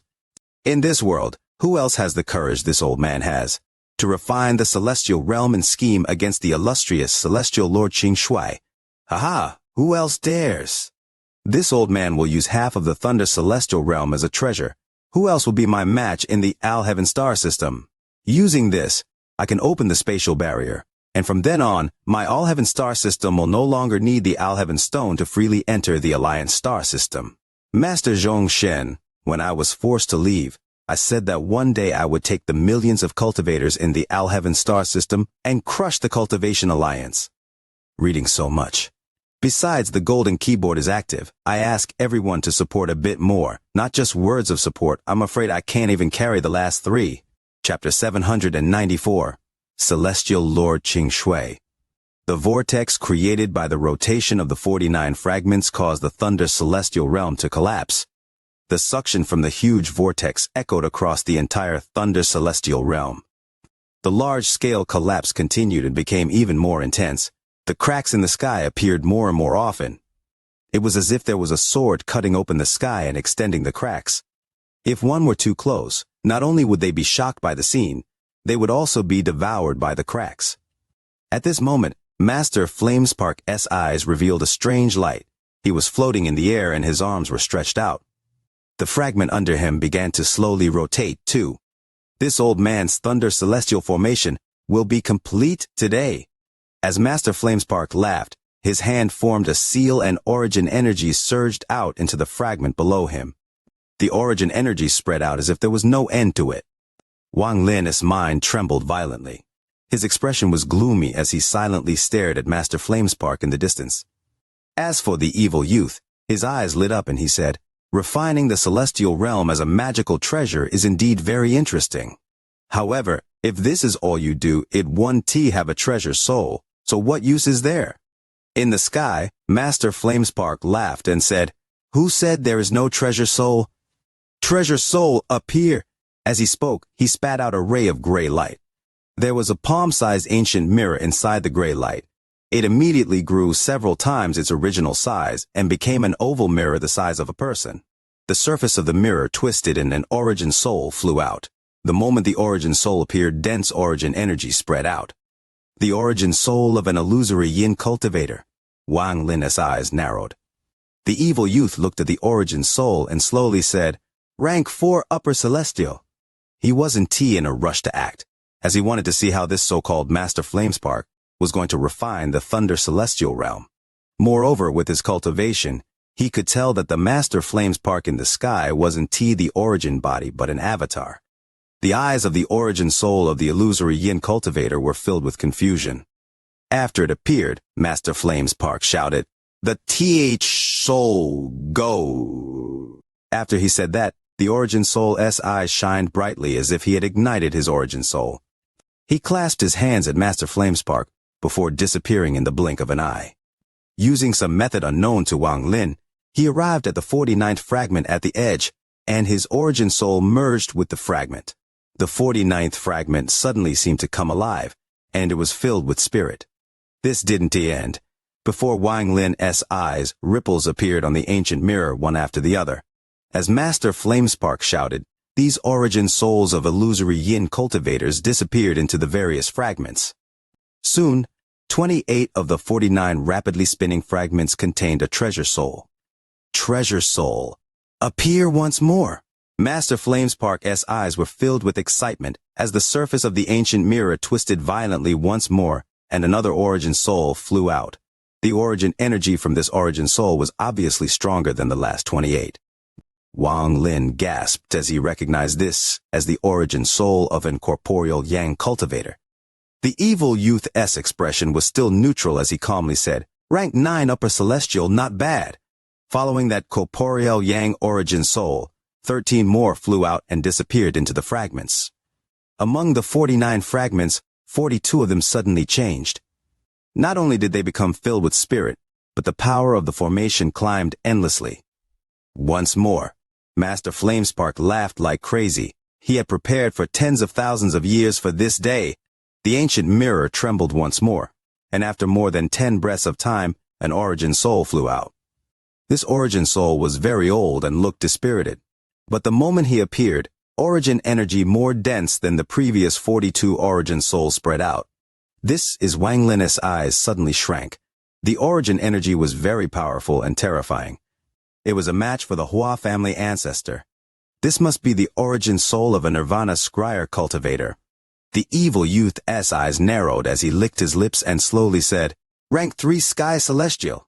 In this world, who else has the courage this old man has to refine the celestial realm and scheme against the illustrious celestial Lord Xianxia? Haha, who else dares? This old man will use half of the thunder celestial realm as a treasure. Who else will be my match in the Al-Heaven star system? Using this, I can open the spatial barrier, and from then on, my Al-Heaven star system will no longer need the Al-Heaven stone to freely enter the Alliance star system." Master Zhongshen, when I was forced to leave, I said that one day I would take the millions of cultivators in the Al-Heaven star system and crush the Cultivation Alliance. Reading so much. Besides, the golden keyboard is active. I ask everyone to support a bit more, not just words of support. I'm afraid I can't even carry the last three. Chapter 794. Celestial Lord Xianxia. The vortex created by the rotation of the 49 fragments caused the thunder celestial realm to collapse. The suction from the huge vortex echoed across the entire thunder celestial realm. The large-scale collapse continued and became even more intense. The cracks in the sky appeared more and more often. It was as if there was a sword cutting open the sky and extending the cracks. If one were too close, not only would they be shocked by the scene, they would also be devoured by the cracks. At this moment, Master Flamespark's eyes revealed a strange light. He was floating in the air and his arms were stretched out. The fragment under him began to slowly rotate too. This old man's thunder celestial formation will be complete today. As Master Flamespark laughed, his hand formed a seal and origin energy surged out into the fragment below him. The origin energy spread out as if there was no end to it. Wang Lin's mind trembled violently. His expression was gloomy as he silently stared at Master Flamespark in the distance. As for the evil youth, his eyes lit up and he said, "Refining the celestial realm as a magical treasure is indeed very interesting. However, if this is all you do, it won't have a treasure soul. So what use is there?" In the sky, Master Flamespark laughed and said, "Who said there is no treasure soul? Treasure soul up here." As he spoke, he spat out a ray of gray light. There was a palm-sized ancient mirror inside the gray light. It immediately grew several times its original size and became an oval mirror the size of a person. the surface of the mirror twisted and an origin soul flew out. The moment the origin soul appeared, dense origin energy spread out. The origin soul of an illusory yin cultivator. Wang Lin's eyes narrowed. The evil youth looked at the origin soul and slowly said, "Rank 4 upper celestial." He wasn't in a rush to act, as he wanted to see how this so-called Master Flamespark was going to refine the Thunder Celestial realm. Moreover, with his cultivation, he could tell that the Master Flamespark in the sky wasn't the origin body but an avatar. The eyes of the origin soul of the illusory yin cultivator were filled with confusion. After it appeared, Master Flamespark shouted, "The soul, go!" After he said that, the origin soul's eyes shined brightly as if he had ignited his origin soul. He clasped his hands at Master Flamespark before disappearing in the blink of an eye. Using some method unknown to Wang Lin, he arrived at the 49th fragment at the edge, and his origin soul merged with the fragment. The 49th fragment suddenly seemed to come alive, and it was filled with spirit. This didn't end. Before Wang Lin's eyes, ripples appeared on the ancient mirror one after the other. As Master Flamespark shouted, these origin souls of illusory yin cultivators disappeared into the various fragments. Soon, 28 of the 49 rapidly spinning fragments contained a treasure soul. Treasure soul. Appear once more. Master Flamespark's eyes were filled with excitement as the surface of the ancient mirror twisted violently once more and another origin soul flew out. The origin energy from this origin soul was obviously stronger than the last 28. Wang Lin gasped as he recognized this as the origin soul of an corporeal yang cultivator. The evil youth's expression was still neutral as he calmly said, "Rank 9 upper celestial, not bad." Following that corporeal yang origin soul, 13 more flew out and disappeared into the fragments. Among the 49 fragments, 42 of them suddenly changed. Not only did they become filled with spirit, but the power of the formation climbed endlessly. Once more, Master Flamespark laughed like crazy. He had prepared for tens of thousands of years for this day. The ancient mirror trembled once more, and after more than 10 breaths of time, an origin soul flew out. This origin soul was very old and looked dispirited. But the moment he appeared, origin energy more dense than the previous 42 origin souls spread out. This is Wang Lin's eyes suddenly shrank. The origin energy was very powerful and terrifying. It was a match for the Hua family ancestor. This must be the origin soul of a Nirvana scryer cultivator. The evil youth's eyes narrowed as he licked his lips and slowly said, "Rank 3 sky celestial."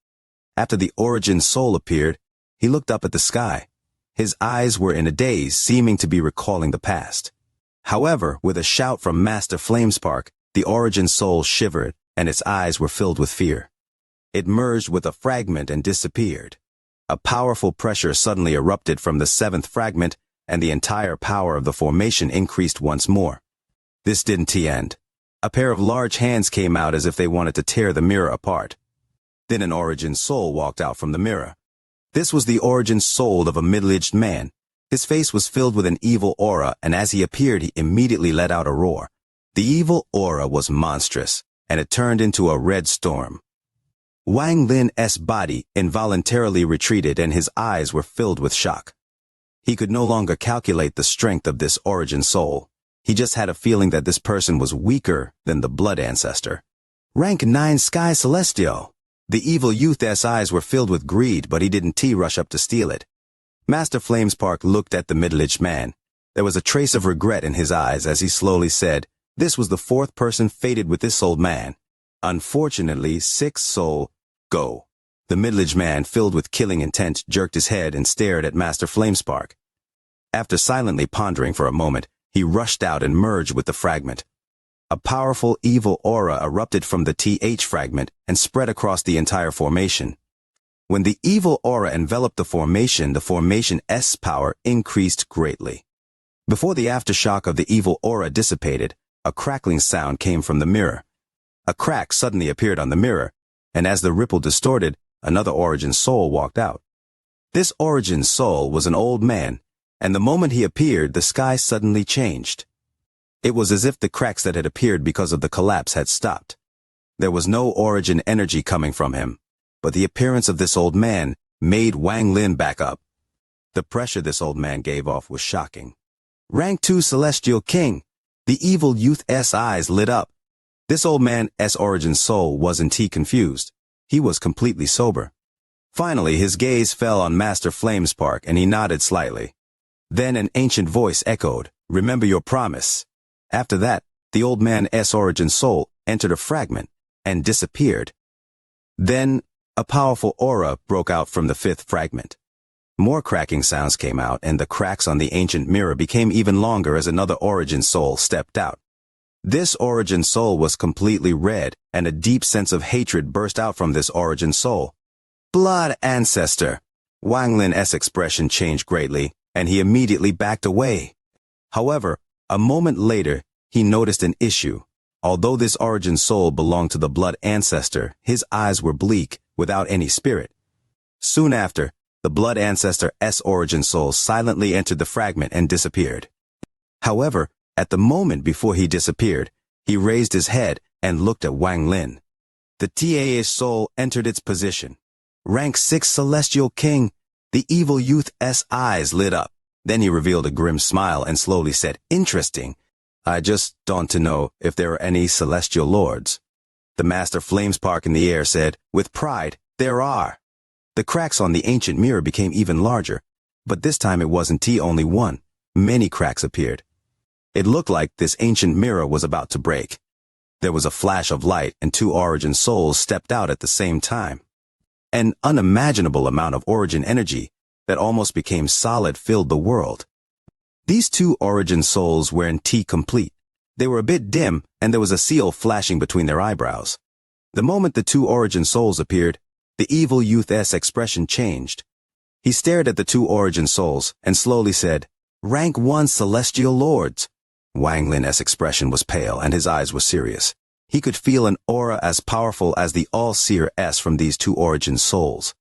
After the origin soul appeared, he looked up at the sky. His eyes were in a daze, seeming to be recalling the past. However, with a shout from Master Flamespark, the origin soul shivered, and its eyes were filled with fear. It merged with a fragment and disappeared. A powerful pressure suddenly erupted from the 7th fragment, and the entire power of the formation increased once more. This didn't end. A pair of large hands came out as if they wanted to tear the mirror apart. Then an origin soul walked out from the mirror. This was the origin soul of a middle-aged man. His face was filled with an evil aura, and as he appeared, he immediately let out a roar. The evil aura was monstrous, and it turned into a red storm. Wang Lin's body involuntarily retreated, and his eyes were filled with shock. He could no longer calculate the strength of this origin soul. He just had a feeling that this person was weaker than the blood ancestor. Rank 9 sky celestial. The evil youth's eyes were filled with greed, but he didn't rush up to steal it. Master Flamespark looked at the middle-aged man. There was a trace of regret in his eyes as he slowly said, "This was the 4th person fated with this old man. Unfortunately, 6th soul, go." The middle-aged man, filled with killing intent, jerked his head and stared at Master Flamespark. After silently pondering for a moment, he rushed out and merged with the fragment. A powerful evil aura erupted from the fragment and spread across the entire formation. When the evil aura enveloped the formation's power increased greatly. Before the aftershock of the evil aura dissipated, a crackling sound came from the mirror. A crack suddenly appeared on the mirror, and as the ripple distorted, another origin soul walked out. This origin soul was an old man, and the moment he appeared, the sky suddenly changed. It was as if the cracks that had appeared because of the collapse had stopped. There was no origin energy coming from him, but the appearance of this old man made Wang Lin back up. The pressure this old man gave off was shocking. Rank 2 Celestial King. The evil youth's eyes lit up. This old man's origin soul wasn't confused. He was completely sober. Finally, his gaze fell on Master Flamespark and he nodded slightly. Then an ancient voice echoed, "Remember your promise." After that, the old man's origin soul entered a fragment and disappeared. Then, a powerful aura broke out from the fifth fragment. More cracking sounds came out, and the cracks on the ancient mirror became even longer as another origin soul stepped out. This origin soul was completely red, and a deep sense of hatred burst out from this origin soul. Blood ancestor! Wang Lin's expression changed greatly, and he immediately backed away. However, a moment later, he noticed an issue. Although this origin soul belonged to the blood ancestor, his eyes were bleak, without any spirit. Soon after, the blood ancestor's origin soul silently entered the fragment and disappeared. However, at the moment before he disappeared, he raised his head and looked at Wang Lin. The TA's soul entered its position. Rank 6 Celestial King. The evil youth's eyes lit up. Then he revealed a grim smile and slowly said, "Interesting. I just want to know if there are any celestial lords." The Master Flamespark in the air said, with pride, "There are." The cracks on the ancient mirror became even larger, but this time it wasn't only one. Many cracks appeared. It looked like this ancient mirror was about to break. There was a flash of light and two origin souls stepped out at the same time. An unimaginable amount of origin energy that almost became solid filled the world. These two origin souls weren't complete. They were a bit dim, and there was a seal flashing between their eyebrows. The moment the two origin souls appeared, the evil youth's expression changed. He stared at the two origin souls and slowly said, "Rank 1 Celestial Lords." Wang Lin's expression was pale and his eyes were serious. He could feel an aura as powerful as the All-Seer's from these two origin souls.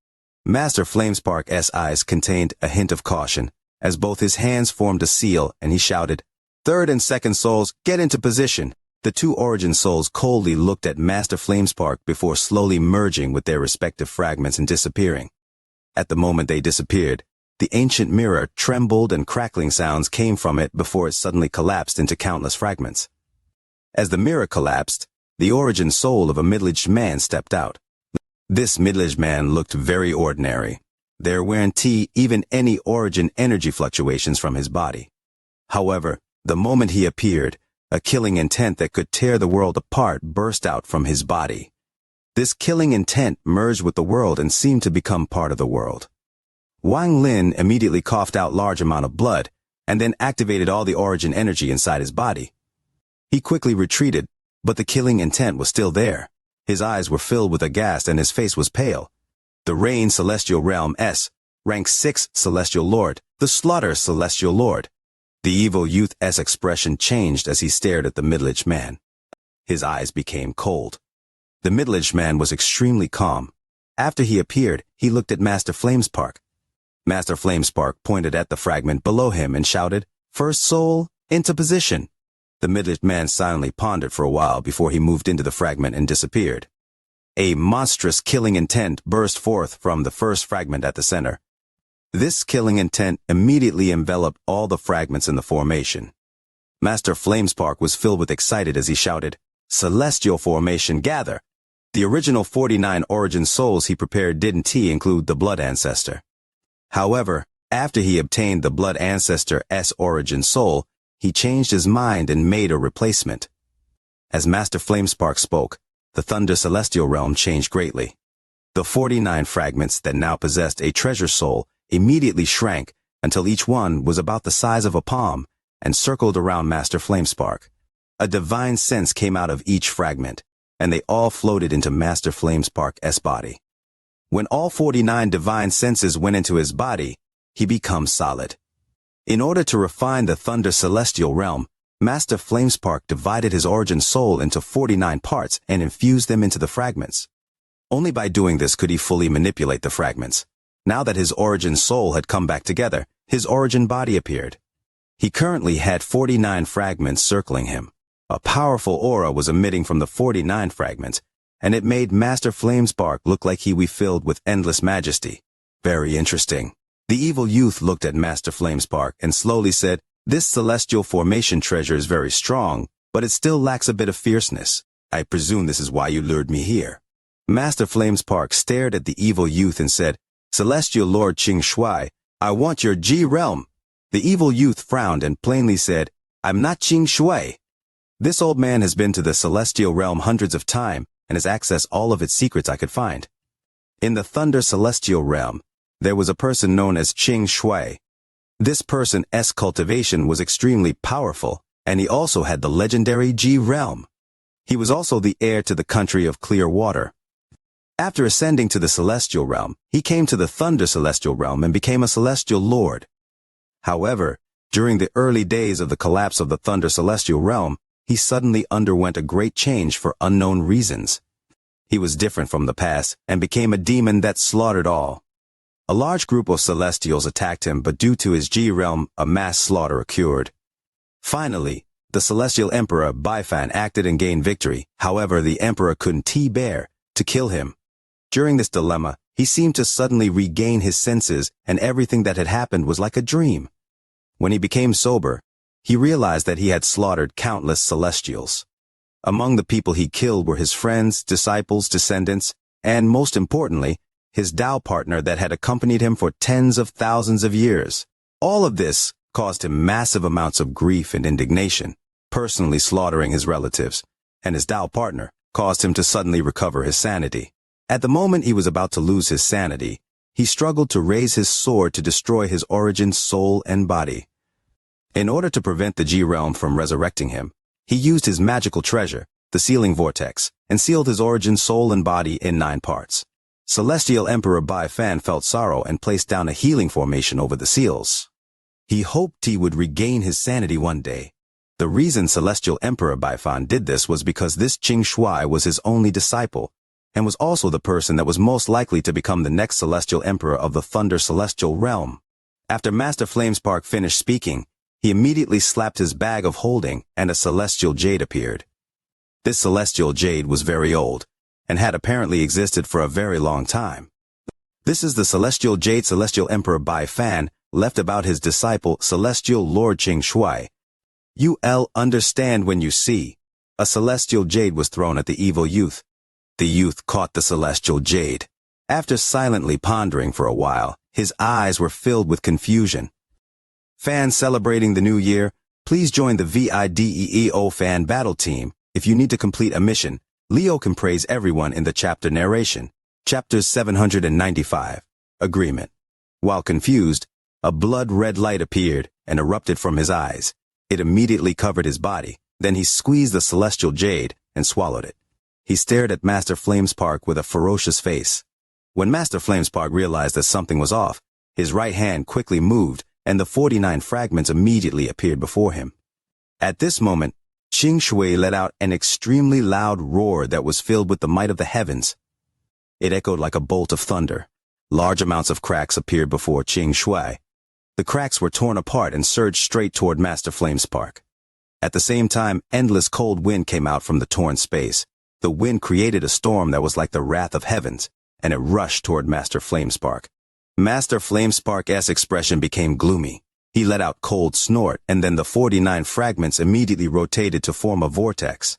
Master Flamespark's eyes contained a hint of caution, as both his hands formed a seal and he shouted, "Third and second souls, get into position." The two origin souls coldly looked at Master Flamespark before slowly merging with their respective fragments and disappearing. At the moment they disappeared, the ancient mirror trembled and crackling sounds came from it before it suddenly collapsed into countless fragments. As the mirror collapsed, the origin soul of a middle-aged man stepped out. This middle-aged man looked very ordinary. There weren't even any origin energy fluctuations from his body. However, the moment he appeared, a killing intent that could tear the world apart burst out from his body. This killing intent merged with the world and seemed to become part of the world. Wang Lin immediately coughed out large amount of blood, and then activated all the origin energy inside his body. He quickly retreated, but the killing intent was still there. His eyes were filled with aghast and his face was pale. The Reign Celestial Realm S, Rank 6 Celestial Lord, the Slaughter Celestial Lord. The evil youth's expression changed as he stared at the middle-aged man. His eyes became cold. The middle-aged man was extremely calm. After he appeared, he looked at Master Flamespark. Master Flamespark pointed at the fragment below him and shouted, "First soul, into position." The middle-aged man silently pondered for a while before he moved into the fragment and disappeared. A monstrous killing intent burst forth from the first fragment at the center. This killing intent immediately enveloped all the fragments in the formation. Master Flamespark was filled with excited as he shouted, "Celestial formation, gather!" The original 49 origin souls he prepared didn't include the blood ancestor. However, after he obtained the blood ancestor's origin soul, he changed his mind and made a replacement. As Master Flamespark spoke, the Thunder Celestial Realm changed greatly. The 49 fragments that now possessed a treasure soul immediately shrank until each one was about the size of a palm and circled around Master Flamespark. A divine sense came out of each fragment, and they all floated into Master Flamespark's body. When all 49 divine senses went into his body, he becomes solid. In order to refine the Thunder Celestial Realm, Master Flamespark divided his origin soul into 49 parts and infused them into the fragments. Only by doing this could he fully manipulate the fragments. Now that his origin soul had come back together, his origin body appeared. He currently had 49 fragments circling him. A powerful aura was emitting from the 49 fragments, and it made Master Flamespark look like he was filled with endless majesty. Very interesting. The evil youth looked at Master Flamespark and slowly said, "This celestial formation treasure is very strong, but it still lacks a bit of fierceness. I presume this is why you lured me here." Master Flamespark stared at the evil youth and said, "Celestial Lord Qing Shui, I want your G realm." The evil youth frowned and plainly said, "I'm not Qing Shui. This old man has been to the celestial realm hundreds of times and has accessed all of its secrets I could find." In the Thunder Celestial Realm, there was a person known as Qing Shui. This person's cultivation was extremely powerful, and he also had the legendary G realm. He was also the heir to the country of clear water. After ascending to the Celestial Realm, he came to the Thunder Celestial Realm and became a Celestial Lord. However, during the early days of the collapse of the Thunder Celestial Realm, he suddenly underwent a great change for unknown reasons. He was different from the past and became a demon that slaughtered all. A large group of Celestials attacked him, but due to his G realm, a mass slaughter occurred. Finally, the Celestial Emperor Baifan acted and gained victory. However, the Emperor couldn't bear to kill him. During this dilemma, he seemed to suddenly regain his senses, and everything that had happened was like a dream. When he became sober, he realized that he had slaughtered countless Celestials. Among the people he killed were his friends, disciples, descendants, and most importantly, his Tao partner that had accompanied him for tens of thousands of years. All of this caused him massive amounts of grief and indignation, personally slaughtering his relatives, and his Tao partner caused him to suddenly recover his sanity. At the moment he was about to lose his sanity, he struggled to raise his sword to destroy his origin, soul, and body. In order to prevent the G realm from resurrecting him, he used his magical treasure, the sealing vortex, and sealed his origin, soul, and body in 9 parts. Celestial Emperor Baifan felt sorrow and placed down a healing formation over the seals. He hoped he would regain his sanity one day. The reason Celestial Emperor Baifan did this was because this Qing Shui was his only disciple, and was also the person that was most likely to become the next Celestial Emperor of the Thunder Celestial Realm. After Master Flamespark finished speaking, he immediately slapped his bag of holding, and a Celestial Jade appeared. This Celestial Jade was very old, and had apparently existed for a very long time. This is the Celestial Jade Celestial Emperor Baifan left about his disciple Celestial Lord Qing Shui. You'll understand when you see. A Celestial Jade was thrown at the evil youth. The youth caught the Celestial Jade. After silently pondering for a while, his eyes were filled with confusion. Fans celebrating the new year, please join the VIDEEO fan battle team. If you need to complete a mission, Leo can praise everyone in the chapter narration. Chapter 795. Agreement. While confused, a blood-red light appeared and erupted from his eyes. It immediately covered his body. Then he squeezed the Celestial Jade and swallowed it. He stared at Master Flamespark with a ferocious face. When Master Flamespark realized that something was off, his right hand quickly moved, and the 49 fragments immediately appeared before him. At this moment, Qing Shui let out an extremely loud roar that was filled with the might of the heavens. It echoed like a bolt of thunder. Large amounts of cracks appeared before Qing Shui. The cracks were torn apart and surged straight toward Master Flamespark. At the same time, endless cold wind came out from the torn space. The wind created a storm that was like the wrath of heavens, and it rushed toward Master Flamespark. Master Flamespark's expression became gloomy. He let out cold snort, and then the 49 fragments immediately rotated to form a vortex.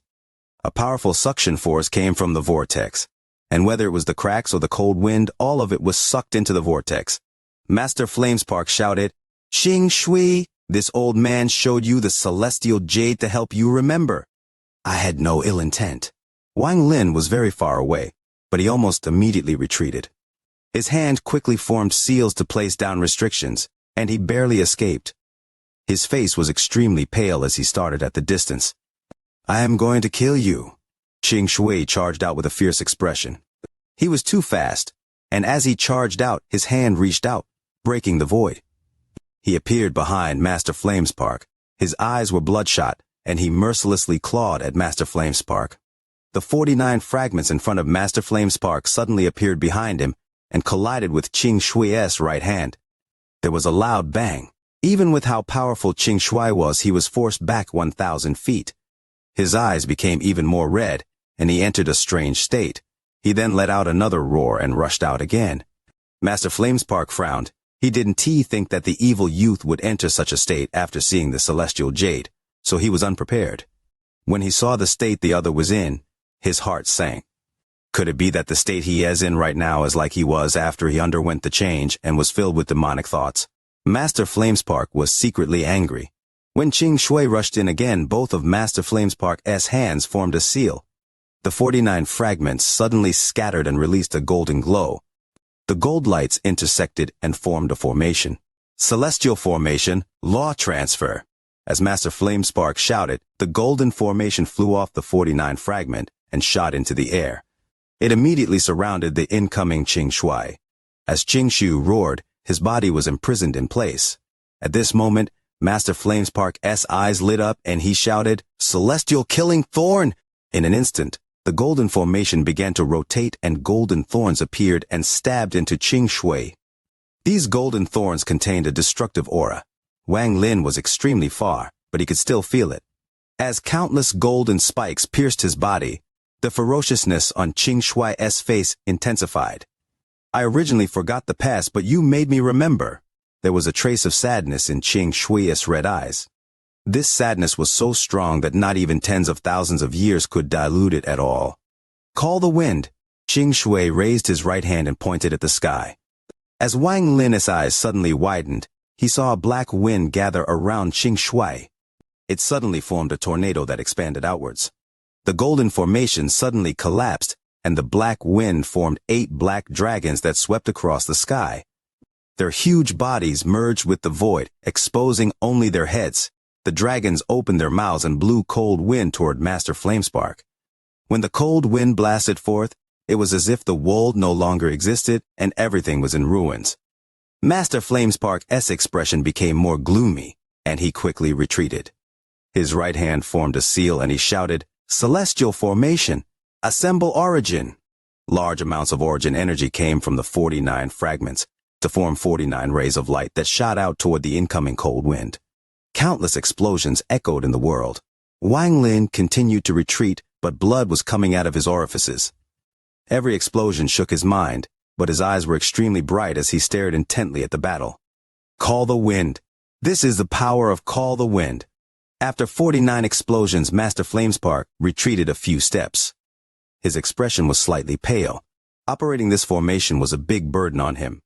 A powerful suction force came from the vortex, and whether it was the cracks or the cold wind, all of it was sucked into the vortex. Master Flamespark shouted, "Qing Shui, this old man showed you the Celestial Jade to help you remember." I had no ill intent. Wang Lin was very far away, but he almost immediately retreated. His hand quickly formed seals to place down restrictions, and he barely escaped. His face was extremely pale as he started at the distance. "I am going to kill you." Qing Shui charged out with a fierce expression. He was too fast, and as he charged out, his hand reached out, breaking the void. He appeared behind Master Flamespark. His eyes were bloodshot, and he mercilessly clawed at Master Flamespark. The 49 fragments in front of Master Flamespark suddenly appeared behind him and collided with Qing Shui's right hand. There was a loud bang. Even with how powerful Qing Shui was, he was forced back 1,000 feet. His eyes became even more red, and he entered a strange state. He then let out another roar and rushed out again. Master Flamespark frowned. He didn't think that the evil youth would enter such a state after seeing the celestial jade, so he was unprepared. When he saw the state the other was in, his heart sank. Could it be that the state he is in right now is like he was after he underwent the change and was filled with demonic thoughts? Master Flamespark was secretly angry. When Qing Shui rushed in again, both of Master Flamespark's hands formed a seal. The 49 fragments suddenly scattered and released a golden glow. The gold lights intersected and formed a formation. Celestial formation, law transfer. As Master Flamespark shouted, the golden formation flew off the 49 fragment and shot into the air. It immediately surrounded the incoming Qing Shui. As Qing Shu roared, his body was imprisoned in place. At this moment, Master Flamespark's eyes lit up and he shouted, "Celestial killing thorn!" In an instant, the golden formation began to rotate and golden thorns appeared and stabbed into Qing Shui. These golden thorns contained a destructive aura. Wang Lin was extremely far, but he could still feel it. As countless golden spikes pierced his body, the ferociousness on Qing Shui's face intensified. "I originally forgot the past, but you made me remember." There was a trace of sadness in Qing Shui's red eyes. This sadness was so strong that not even tens of thousands of years could dilute it at all. "Call the wind." Qing Shui raised his right hand and pointed at the sky. As Wang Lin's eyes suddenly widened, he saw a black wind gather around Qing Shui. It suddenly formed a tornado that expanded outwards. The golden formation suddenly collapsed, and the black wind formed 8 black dragons that swept across the sky. Their huge bodies merged with the void, exposing only their heads. The dragons opened their mouths and blew cold wind toward Master Flamespark. When the cold wind blasted forth, it was as if the world no longer existed and everything was in ruins. Master Flamespark's expression became more gloomy, and he quickly retreated. His right hand formed a seal and he shouted, "Celestial formation, assemble origin." Large amounts of origin energy came from the 49 fragments to form 49 rays of light that shot out toward the incoming cold wind. Countless explosions echoed in the world. Wang Lin continued to retreat, but blood was coming out of his orifices. Every explosion shook his mind, but his eyes were extremely bright as he stared intently at the battle. "Call the wind." This is the power of call the wind. After 49 explosions, Master Flamespark retreated a few steps. His expression was slightly pale. Operating this formation was a big burden on him.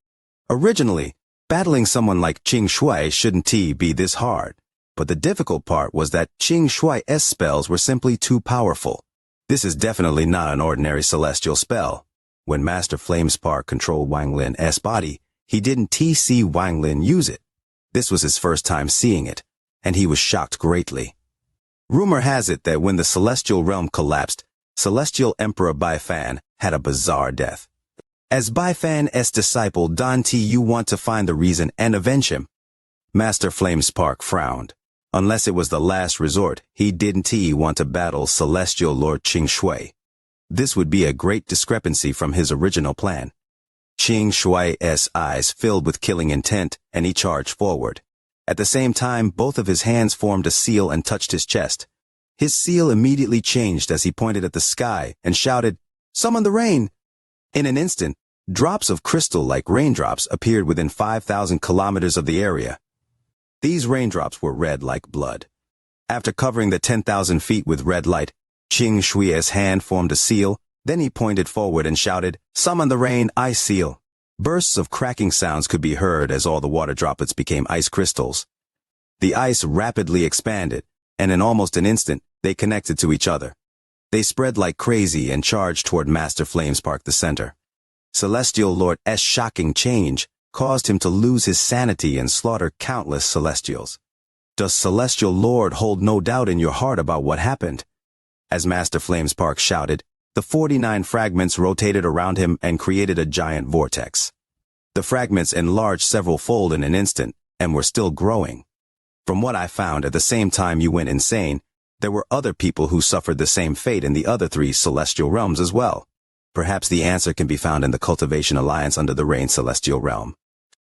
Originally, battling someone like Qing Shui shouldn't be this hard, but the difficult part was that Qing Shui's spells were simply too powerful. This is definitely not an ordinary celestial spell. When Master Flamespark controlled Wang Lin's body, he didn't see Wang Lin use it. This was his first time seeing it, and he was shocked greatly. Rumor has it that when the celestial realm collapsed, Celestial Emperor Baifan had a bizarre death. As Baifan's disciple Danti, you want to find the reason and avenge him. Master Flamespark frowned. Unless it was the last resort, he didn't want to battle Celestial Lord Qing Shui. This would be a great discrepancy from his original plan. Qing Shui's eyes filled with killing intent, and he charged forward. At the same time, both of his hands formed a seal and touched his chest. His seal immediately changed as he pointed at the sky and shouted, "Summon the rain!" In an instant, drops of crystal like raindrops appeared within 5,000 kilometers of the area. These raindrops were red like blood. After covering the 10,000 feet with red light, Qing Shui's hand formed a seal, then he pointed forward and shouted, "Summon the rain, ice seal." Bursts of cracking sounds could be heard as all the water droplets became ice crystals. The ice rapidly expanded, and in almost an instant, they connected to each other. They spread like crazy and charged toward Master Flamespark, the center. Celestial Lord's shocking change caused him to lose his sanity and slaughter countless Celestials. Does Celestial Lord hold no doubt in your heart about what happened? As Master Flamespark shouted, the 49 fragments rotated around him and created a giant vortex. The fragments enlarged several-fold in an instant and were still growing. From what I found, at the same time you went insane, there were other people who suffered the same fate in the other 3 celestial realms as well. Perhaps the answer can be found in the Cultivation Alliance under the Rain Celestial Realm.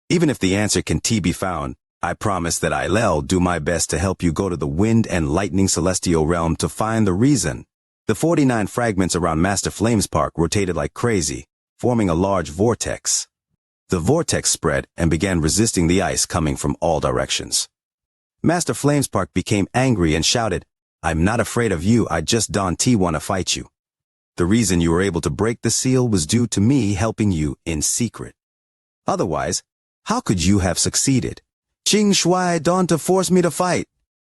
Even if the answer can be found, I promise that I'll do my best to help you go to the Wind and Lightning Celestial Realm to find the reason. The 49 fragments around Master Flamespark rotated like crazy, forming a large vortex. The vortex spread and began resisting the ice coming from all directions. Master Flamespark became angry and shouted, "I'm not afraid of you, I just don't want to fight you. The reason you were able to break the seal was due to me helping you in secret. Otherwise, how could you have succeeded? Qing Shui, don't force me to fight."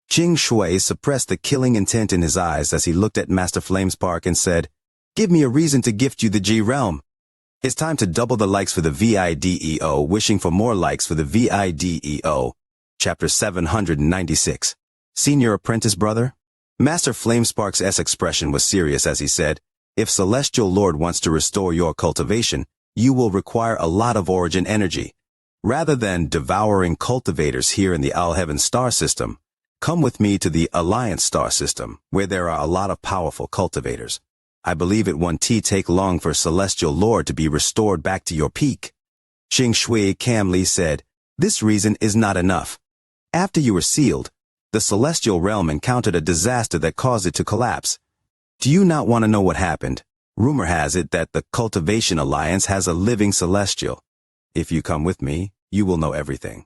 Qing Shui suppressed the killing intent in his eyes as he looked at Master Flamespark and said, "Give me a reason to gift you the G realm. It's time to double the likes for the VIDEO, wishing for more likes for the VIDEO. Chapter 796. Senior Apprentice Brother? Master Flamespark's expression was serious as he said, "If Celestial Lord wants to restore your cultivation, you will require a lot of origin energy. Rather than devouring cultivators here in the Alheaven star system, come with me to the Alliance star system, where there are a lot of powerful cultivators. I believe it won't take long for Celestial Lord to be restored back to your peak." Qing Shui calmly said, "This reason is not enough. After you were sealed, the Celestial Realm encountered a disaster that caused it to collapse. Do you not want to know what happened? Rumor has it that the Cultivation Alliance has a living Celestial. If you come with me, you will know everything."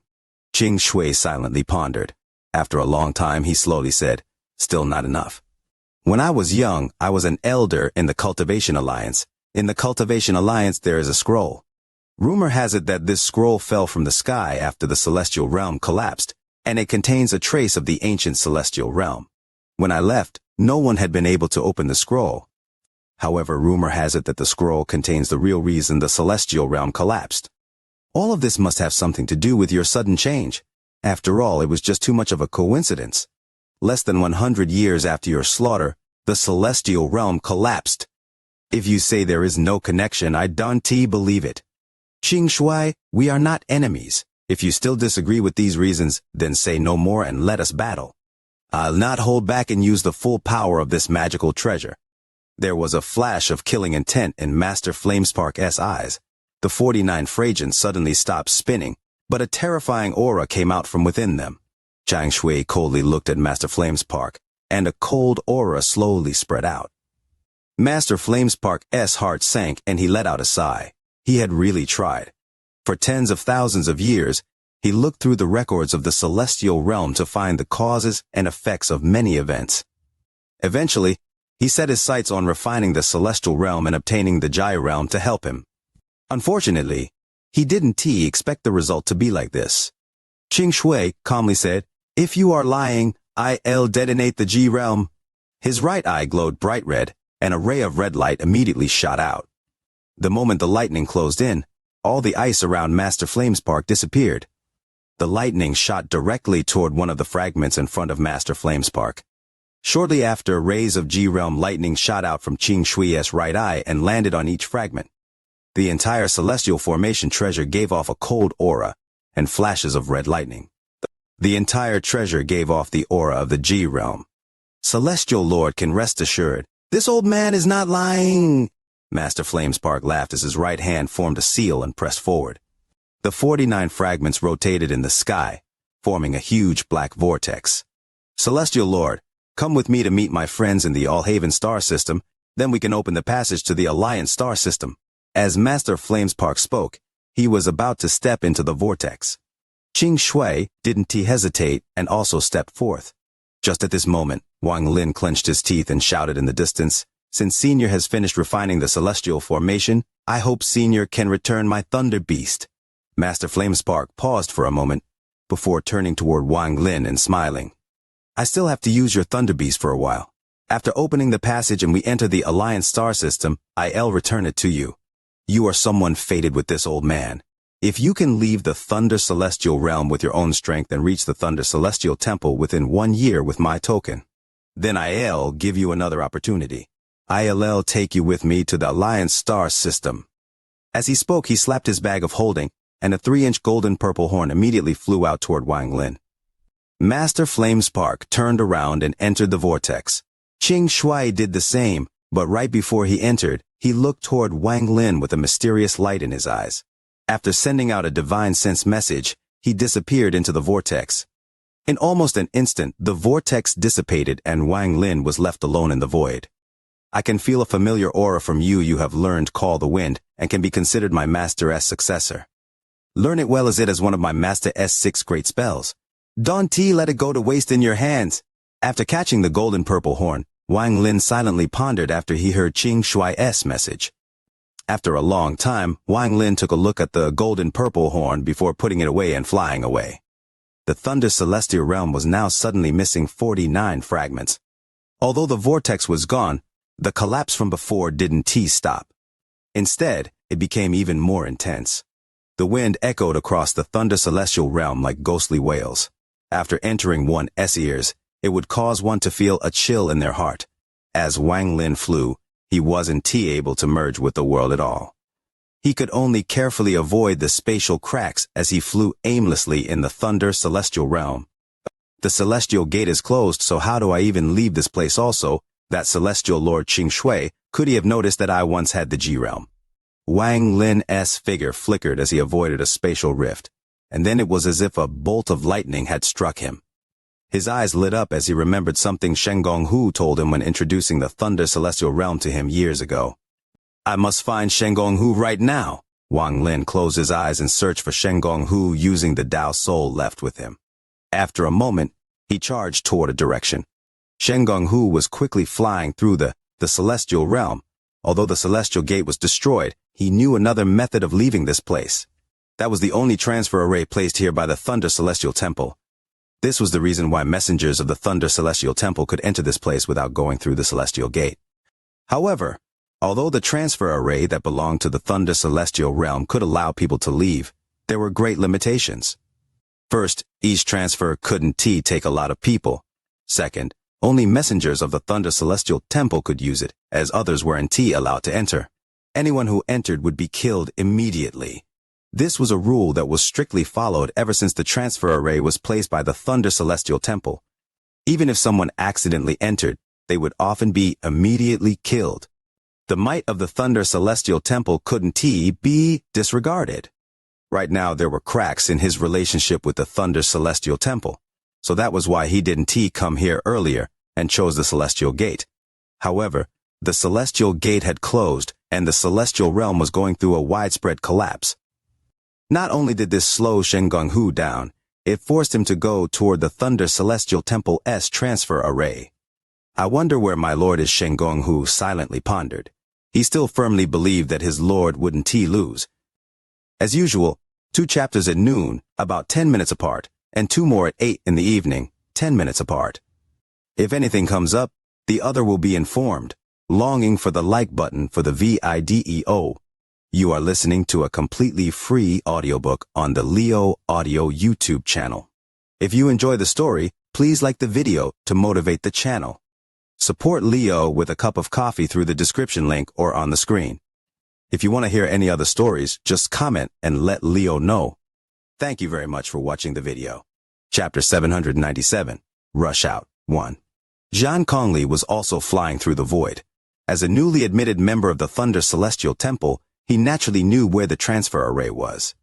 Qing Shui silently pondered. After a long time, he slowly said, "Still not enough. When I was young, I was an elder in the Cultivation Alliance. In the Cultivation Alliance, there is a scroll. Rumor has it that this scroll fell from the sky after the Celestial Realm collapsed, and it contains a trace of the ancient Celestial Realm. When I left, no one had been able to open the scroll. However, rumor has it that the scroll contains the real reason the Celestial Realm collapsed. All of this must have something to do with your sudden change. After all, it was just too much of a coincidence. Less than 100 years after your slaughter, the Celestial Realm collapsed. If you say there is no connection, I don't believe it. Qing Shui, we are not enemies. If you still disagree with these reasons, then say no more and let us battle. I'll not hold back and use the full power of this magical treasure." There was a flash of killing intent in Master Flamespark's eyes. The 49 Fragents suddenly stopped spinning, but a terrifying aura came out from within them. Qing Shui coldly looked at Master Flamespark, and a cold aura slowly spread out. Master Flamespark's heart sank and he let out a sigh. He had really tried. For tens of thousands of years, he looked through the records of the Celestial Realm to find the causes and effects of many events. Eventually, he set his sights on refining the Celestial Realm and obtaining the Jai Realm to help him. Unfortunately, he didn't expect the result to be like this. Qing Shui calmly said, "If you are lying, I'll detonate the G Realm." His right eye glowed bright red, and a ray of red light immediately shot out. The moment the lightning closed in, all the ice around Master Flamespark disappeared. The lightning shot directly toward one of the fragments in front of Master Flamespark. Shortly after, rays of G-Realm lightning shot out from Qing Shui's right eye and landed on each fragment. The entire celestial formation treasure gave off a cold aura and flashes of red lightning. The entire treasure gave off the aura of the G-Realm. Celestial Lord can rest assured, this old man is not lying. Master Flamespark laughed as his right hand formed a seal and pressed forward. The 49 fragments rotated in the sky, forming a huge black vortex. Celestial Lord, come with me to meet my friends in the Alhaven star system, then we can open the passage to the Alliance star system. As Master Flamespark spoke, he was about to step into the vortex. Qing Shui didn't hesitate and also stepped forth. Just at this moment, Wang Lin clenched his teeth and shouted in the distance, "Since Senior has finished refining the celestial formation, I hope Senior can return my Thunder Beast." Master Flamespark paused for a moment, before turning toward Wang Lin and smiling. "I still have to use your Thunder Beast for a while. After opening the passage and we enter the Alliance star system, I'll return it to you. You are someone fated with this old man. If you can leave the Thunder Celestial Realm with your own strength and reach the Thunder Celestial Temple within 1 year with my token, then I'll give you another opportunity. I'll take you with me to the Alliance star system." As he spoke, he slapped his bag of holding, and a 3-inch golden purple horn immediately flew out toward Wang Lin. Master Flamespark turned around and entered the vortex. Qing Shui did the same, but right before he entered, he looked toward Wang Lin with a mysterious light in his eyes. After sending out a divine sense message, he disappeared into the vortex. In almost an instant, the vortex dissipated and Wang Lin was left alone in the void. "I can feel a familiar aura from you. You have learned Call the Wind and can be considered my master as successor. Learn it well as it is one of my Master S6 great spells. Don't let it go to waste in your hands. After catching the golden purple horn, Wang Lin silently pondered after he heard Xianxia's message. After a long time, Wang Lin took a look at the golden purple horn before putting it away and flying away. The Thunder Celestial Realm was now suddenly missing 49 fragments. Although the vortex was gone, the collapse from before didn't stop. Instead, it became even more intense. The wind echoed across the Thunder Celestial Realm like ghostly wails. After entering one's ears, it would cause one to feel a chill in their heart. As Wang Lin flew, he wasn't able to merge with the world at all. He could only carefully avoid the spatial cracks as he flew aimlessly in the Thunder Celestial Realm. The Celestial Gate is closed, so how do I even leave this place also? That Celestial Lord Xianxia, could he have noticed that I once had the G-Realm? Wang Lin's figure flickered as he avoided a spatial rift, and then it was as if a bolt of lightning had struck him. His eyes lit up as he remembered something Shen Gonghu told him when introducing the Thunder Celestial Realm to him years ago. I must find Shen Gonghu right now. Wang Lin closed his eyes and searched for Shen Gonghu using the Tao soul left with him. After a moment, he charged toward a direction. Shen Gonghu was quickly flying through the Celestial Realm. Although the Celestial Gate was destroyed, he knew another method of leaving this place. That was the only transfer array placed here by the Thunder Celestial Temple. This was the reason why messengers of the Thunder Celestial Temple could enter this place without going through the Celestial Gate. However, although the transfer array that belonged to the Thunder Celestial Realm could allow people to leave, there were great limitations. First, each transfer couldn't take a lot of people. Second, only messengers of the Thunder Celestial Temple could use it, as others weren't allowed to enter. Anyone who entered would be killed immediately. This was a rule that was strictly followed ever since the transfer array was placed by the Thunder Celestial Temple. Even if someone accidentally entered, they would often be immediately killed. The might of the Thunder Celestial Temple couldn't be disregarded. Right now there were cracks in his relationship with the Thunder Celestial Temple, so that was why he didn't come here earlier and chose the Celestial Gate. However, the Celestial Gate had closed, and the Celestial Realm was going through a widespread collapse. Not only did this slow Shen Gonghu down, it forced him to go toward the Thunder Celestial Temple's transfer array. I wonder where my lord is, Shen Gonghu silently pondered. He still firmly believed that his lord wouldn't lose. As usual, 2 chapters at noon, about 10 minutes apart, and 2 more at 8 in the evening, 10 minutes apart. If anything comes up, the other will be informed. Longing for the like button for the video. You are listening to a completely free audiobook on the Leo Audio YouTube channel. If you enjoy the story, please like the video to motivate the channel. Support Leo with a cup of coffee through the description link or on the screen. If you want to hear any other stories, just comment and let Leo know. Thank you very much for watching the video. Chapter 797, Rush Out, 1. Zhan Kongli was also flying through the void. As a newly admitted member of the Thunder Celestial Temple, he naturally knew where the transfer array was.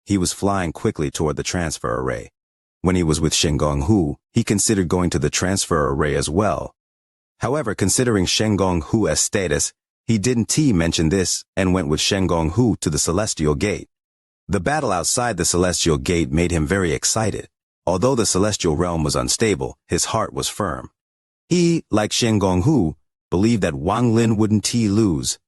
He was flying quickly toward the transfer array. When he was with Shen Gonghu, he considered going to the transfer array as well. However, considering Shen Gonghu's status, he didn't mention this and went with Shen Gonghu to the Celestial Gate. The battle outside the Celestial Gate made him very excited. Although the Celestial Realm was unstable, his heart was firm. He, like Shen Gonghu, believed that Wang Lin wouldn't lose.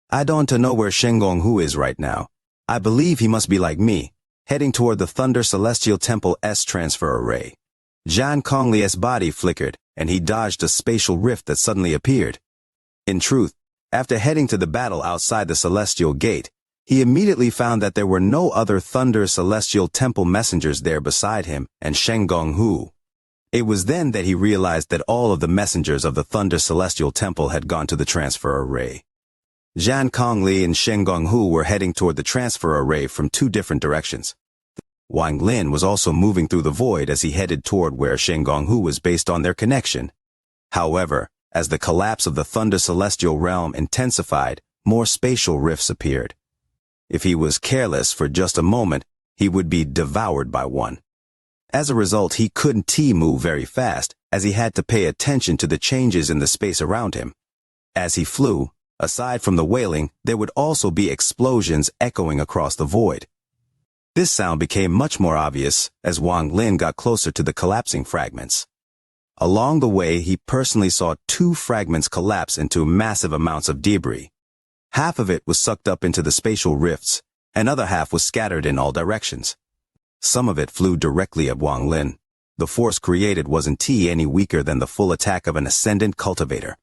I don't know where Shen Gonghu is right now. I believe he must be like me, heading toward the Thunder Celestial Temple's transfer array. Zhan Kongli's body flickered, and he dodged a spatial rift that suddenly appeared. In truth, after heading to the battle outside the Celestial Gate, he immediately found that there were no other Thunder Celestial Temple messengers there beside him and Shen Gonghu. It was then that he realized that all of the messengers of the Thunder Celestial Temple had gone to the transfer array. Zhan Kongli and Shen Gonghu were heading toward the transfer array from 2 different directions. Wang Lin was also moving through the void as he headed toward where Shen Gonghu was based on their connection. However, as the collapse of the Thunder Celestial Realm intensified, more spatial rifts appeared. If he was careless for just a moment, he would be devoured by one. As a result, he couldn't move very fast, as he had to pay attention to the changes in the space around him. As he flew, aside from the wailing, there would also be explosions echoing across the void. This sound became much more obvious as Wang Lin got closer to the collapsing fragments. Along the way, he personally saw 2 fragments collapse into massive amounts of debris. Half of it was sucked up into the spatial rifts, and other half was scattered in all directions. Some of it flew directly at Wang Lin. The force created wasn't any weaker than the full attack of an ascendant cultivator.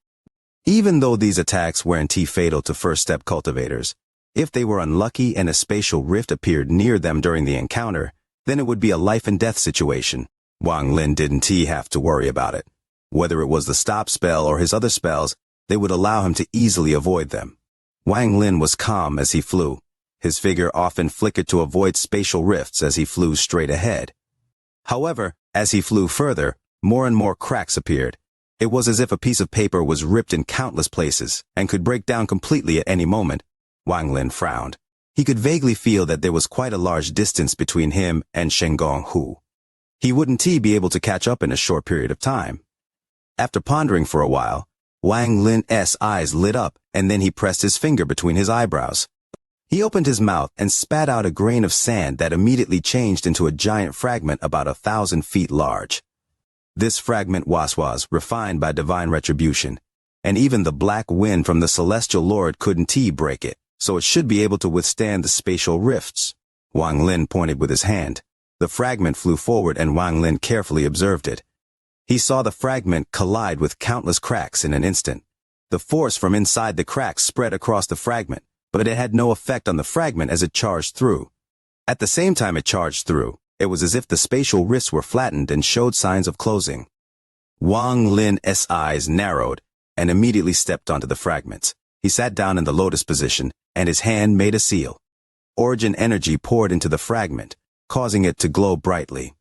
Even though these attacks weren't fatal to first-step cultivators, if they were unlucky and a spatial rift appeared near them during the encounter, then it would be a life-and-death situation. Wang Lin didn't have to worry about it. Whether it was the stop spell or his other spells, they would allow him to easily avoid them. Wang Lin was calm as he flew. His figure often flickered to avoid spatial rifts as he flew straight ahead. However, as he flew further, more and more cracks appeared. It was as if a piece of paper was ripped in countless places and could break down completely at any moment. Wang Lin frowned. He could vaguely feel that there was quite a large distance between him and Shenggong Hu. He wouldn't be able to catch up in a short period of time. After pondering for a while, Wang Lin's eyes lit up, and then he pressed his finger between his eyebrows. He opened his mouth and spat out a grain of sand that immediately changed into a giant fragment about 1,000 feet large. This fragment was refined by divine retribution, and even the black wind from the celestial lord couldn't break it, so it should be able to withstand the spatial rifts. Wang Lin pointed with his hand. The fragment flew forward and Wang Lin carefully observed it. He saw the fragment collide with countless cracks in an instant. The force from inside the cracks spread across the fragment, but it had no effect on the fragment as it charged through. At the same time it charged through, it was as if the spatial rifts were flattened and showed signs of closing. Wang Lin's eyes narrowed and immediately stepped onto the fragments. He sat down in the lotus position, and his hand made a seal. Origin energy poured into the fragment, causing it to glow brightly.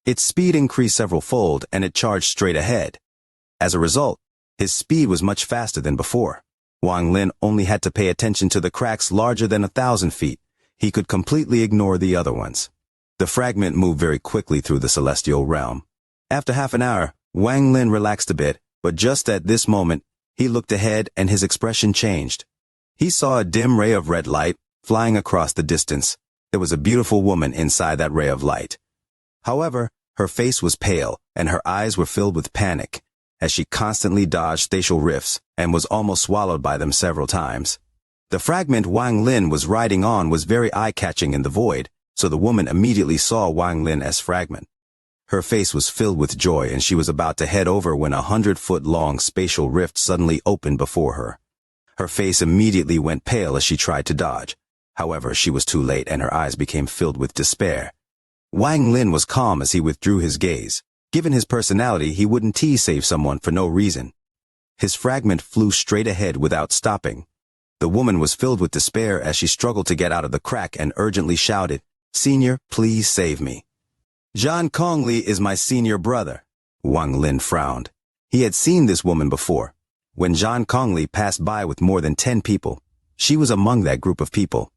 Its speed increased several-fold, and it charged straight ahead. As a result, his speed was much faster than before. Wang Lin only had to pay attention to the cracks larger than 1,000 feet. He could completely ignore the other ones. The fragment moved very quickly through the celestial realm. After half an hour, Wang Lin relaxed a bit, but just at this moment, he looked ahead and his expression changed. He saw a dim ray of red light flying across the distance. There was a beautiful woman inside that ray of light. However, her face was pale, and her eyes were filled with panic, as she constantly dodged spatial rifts and was almost swallowed by them several times. The fragment Wang Lin was riding on was very eye-catching in the void, so the woman immediately saw Wang Lin's fragment. Her face was filled with joy, and she was about to head over when a 100-foot-long spatial rift suddenly opened before her. Her face immediately went pale as she tried to dodge. However, she was too late, and her eyes became filled with despair. Wang Lin was calm as he withdrew his gaze. Given his personality, he wouldn't save someone for no reason. His fragment flew straight ahead without stopping. The woman was filled with despair as she struggled to get out of the crack and urgently shouted, "Senior, please save me." "Zhan Kongli is my senior brother." Wang Lin frowned. He had seen this woman before. When Zhan Kongli passed by with more than 10 people, she was among that group of people.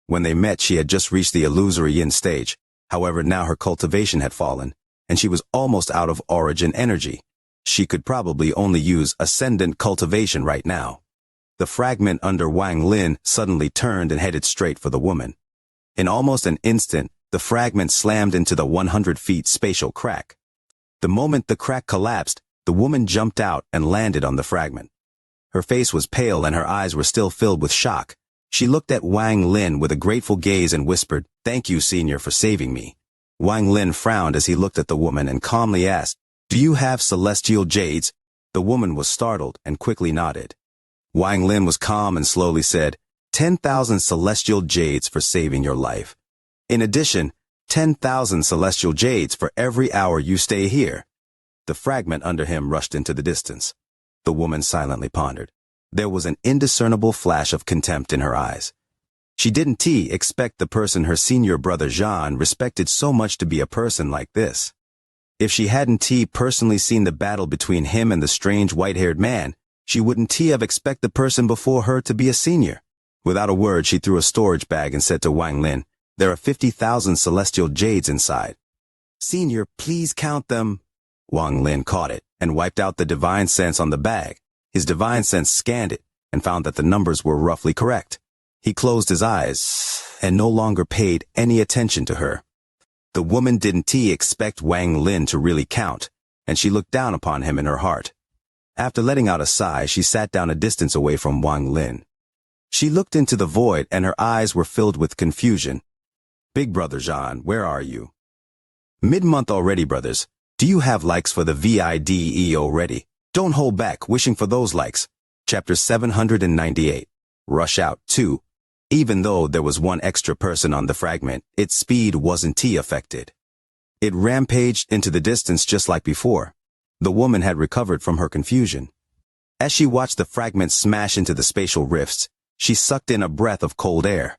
When they met, she had just reached the illusory yin stage. However, now her cultivation had fallen, and she was almost out of origin energy. She could probably only use ascendant cultivation right now. The fragment under Wang Lin suddenly turned and headed straight for the woman. In almost an instant, the fragment slammed into the 100 feet spatial crack. The moment the crack collapsed, the woman jumped out and landed on the fragment. Her face was pale and her eyes were still filled with shock. She looked at Wang Lin with a grateful gaze and whispered, "Thank you, Senior, for saving me." Wang Lin frowned as he looked at the woman and calmly asked, "Do you have celestial jades?" The woman was startled and quickly nodded. Wang Lin was calm and slowly said, 10,000 celestial jades for saving your life. In addition, 10,000 celestial jades for every hour you stay here." The fragment under him rushed into the distance. The woman silently pondered. There was an indiscernible flash of contempt in her eyes. She didn't expect the person her senior brother Zhan respected so much to be a person like this. If she hadn't personally seen the battle between him and the strange white-haired man, she wouldn't have expected the person before her to be a senior. Without a word, she threw a storage bag and said to Wang Lin, "There are 50,000 celestial jades inside." "Senior, please count them." Wang Lin caught it and wiped out the divine sense on the bag. His divine sense scanned it and found that the numbers were roughly correct. He closed his eyes. and no longer paid any attention to her. The woman didn't expect Wang Lin to really count, and she looked down upon him in her heart. After letting out a sigh, she sat down a distance away from Wang Lin. She looked into the void, and her eyes were filled with confusion. "Big brother Jean, where are you?" "Mid-month already, brothers. Do you have likes for the VIDE already? Don't hold back, wishing for those likes." Chapter 798. Rush Out 2. Even though there was one extra person on the fragment, its speed wasn't affected. It rampaged into the distance just like before. The woman had recovered from her confusion. As she watched the fragment smash into the spatial rifts, she sucked in a breath of cold air.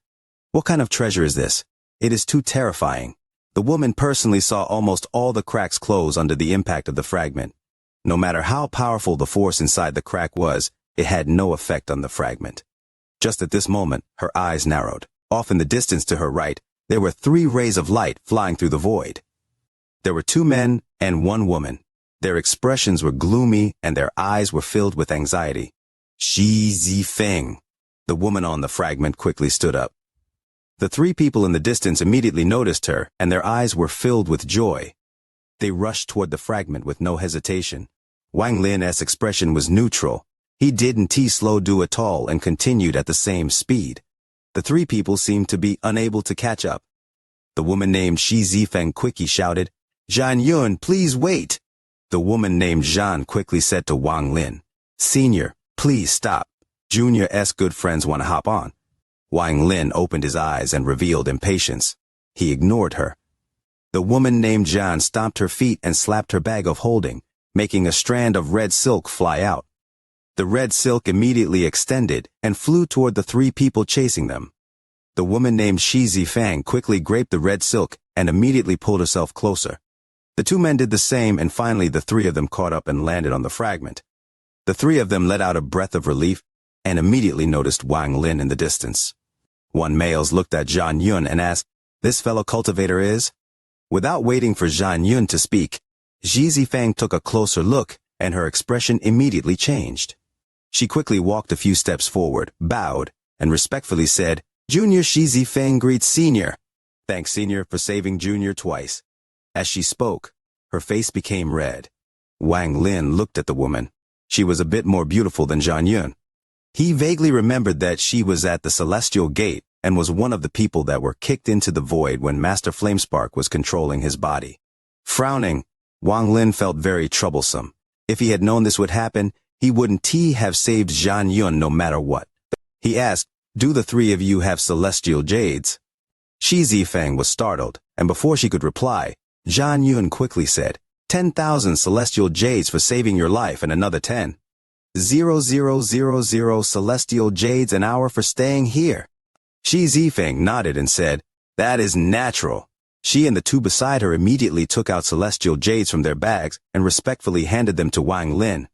What kind of treasure is this? It is too terrifying. The woman personally saw almost all the cracks close under the impact of the fragment. No matter how powerful the force inside the crack was, it had no effect on the fragment. Just at this moment, her eyes narrowed. Off in the distance to her right, there were 3 rays of light flying through the void. There were 2 men and 1 woman. Their expressions were gloomy and their eyes were filled with anxiety. "Xi Zifeng." The woman on the fragment quickly stood up. The 3 people in the distance immediately noticed her, and their eyes were filled with joy. They rushed toward the fragment with no hesitation. Wang Lin's expression was neutral. He didn't slow do at all and continued at the same speed. The 3 people seemed to be unable to catch up. The woman named Xi Zifeng quickly shouted, "Zhan Yun, please wait." The woman named Zhan quickly said to Wang Lin, "Senior, please stop. Junior's good friends want to hop on." Wang Lin opened his eyes and revealed impatience. He ignored her. The woman named Zhan stomped her feet and slapped her bag of holding, making a strand of red silk fly out. The red silk immediately extended and flew toward the 3 people chasing them. The woman named Xi Zifeng quickly grasped the red silk and immediately pulled herself closer. The 2 men did the same, and finally the 3 of them caught up and landed on the fragment. The 3 of them let out a breath of relief and immediately noticed Wang Lin in the distance. One male looked at Zhan Yun and asked, "This fellow cultivator is?" Without waiting for Zhan Yun to speak, Xi Zifeng took a closer look, and her expression immediately changed. She quickly walked a few steps forward, bowed, and respectfully said, "Junior Xi Zifeng greets Senior." "Thanks, Senior, for saving Junior twice." As she spoke, her face became red. Wang Lin looked at the woman. She was a bit more beautiful than Zhan Yun. He vaguely remembered that she was at the Celestial Gate and was one of the people that were kicked into the void when Master Flamespark was controlling his body. Frowning, Wang Lin felt very troublesome. If he had known this would happen, he wouldn't have saved Zhan Yun no matter what. He asked, "Do the 3 of you have celestial jades?" Xi Zifeng was startled, and before she could reply, Zhan Yun quickly said, 10,000 celestial jades for saving your life and another 10. 0,000 celestial jades an hour for staying here. Xi Zifeng nodded and said, "That is natural." She and the 2 beside her immediately took out celestial jades from their bags and respectfully handed them to Wang Lin.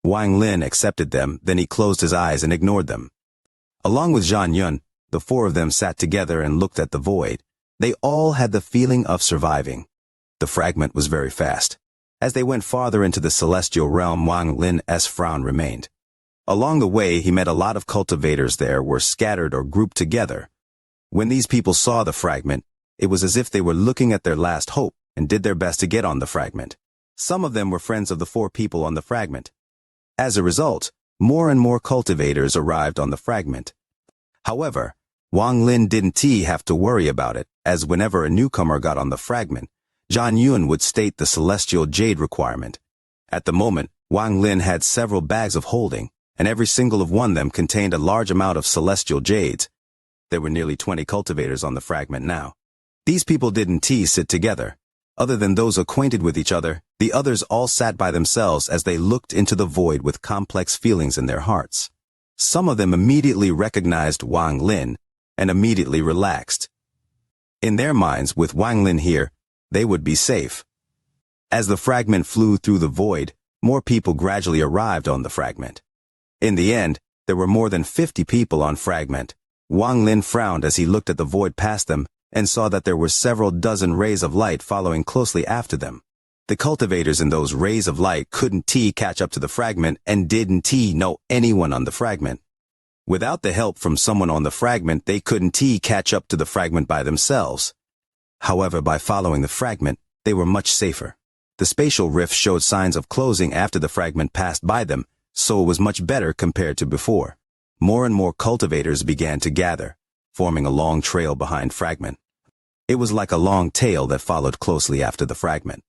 Wang Lin accepted them, then he closed his eyes and ignored them. Along with Zhan Yun, the 4 of them sat together and looked at the void. They all had the feeling of surviving. The fragment was very fast. As they went farther into the celestial realm, Wang Lin's frown remained. Along the way, he met a lot of cultivators there were scattered or grouped together. When these people saw the fragment, it was as if they were looking at their last hope and did their best to get on the fragment. Some of them were friends of the 4 people on the fragment. As a result, more and more cultivators arrived on the fragment. However, Wang Lin didn't have to worry about it, as whenever a newcomer got on the fragment, Zhan Yun would state the celestial jade requirement. At the moment, Wang Lin had several bags of holding, and every single of one of them contained a large amount of celestial jades. There were nearly 20 cultivators on the fragment now. These people didn't sit together. Other than those acquainted with each other, the others all sat by themselves as they looked into the void with complex feelings in their hearts. Some of them immediately recognized Wang Lin and immediately relaxed. In their minds, with Wang Lin here, they would be safe. As the fragment flew through the void, more people gradually arrived on the fragment. In the end, there were more than 50 people on fragment. Wang Lin frowned as he looked at the void past them and saw that there were several dozen rays of light following closely after them. The cultivators in those rays of light couldn't catch up to the fragment and didn't know anyone on the fragment. Without the help from someone on the fragment, they couldn't catch up to the fragment by themselves. However, by following the fragment, they were much safer. The spatial rift showed signs of closing after the fragment passed by them, so it was much better compared to before. More and more cultivators began to gather, forming a long trail behind fragment. It was like a long tail that followed closely after the fragment.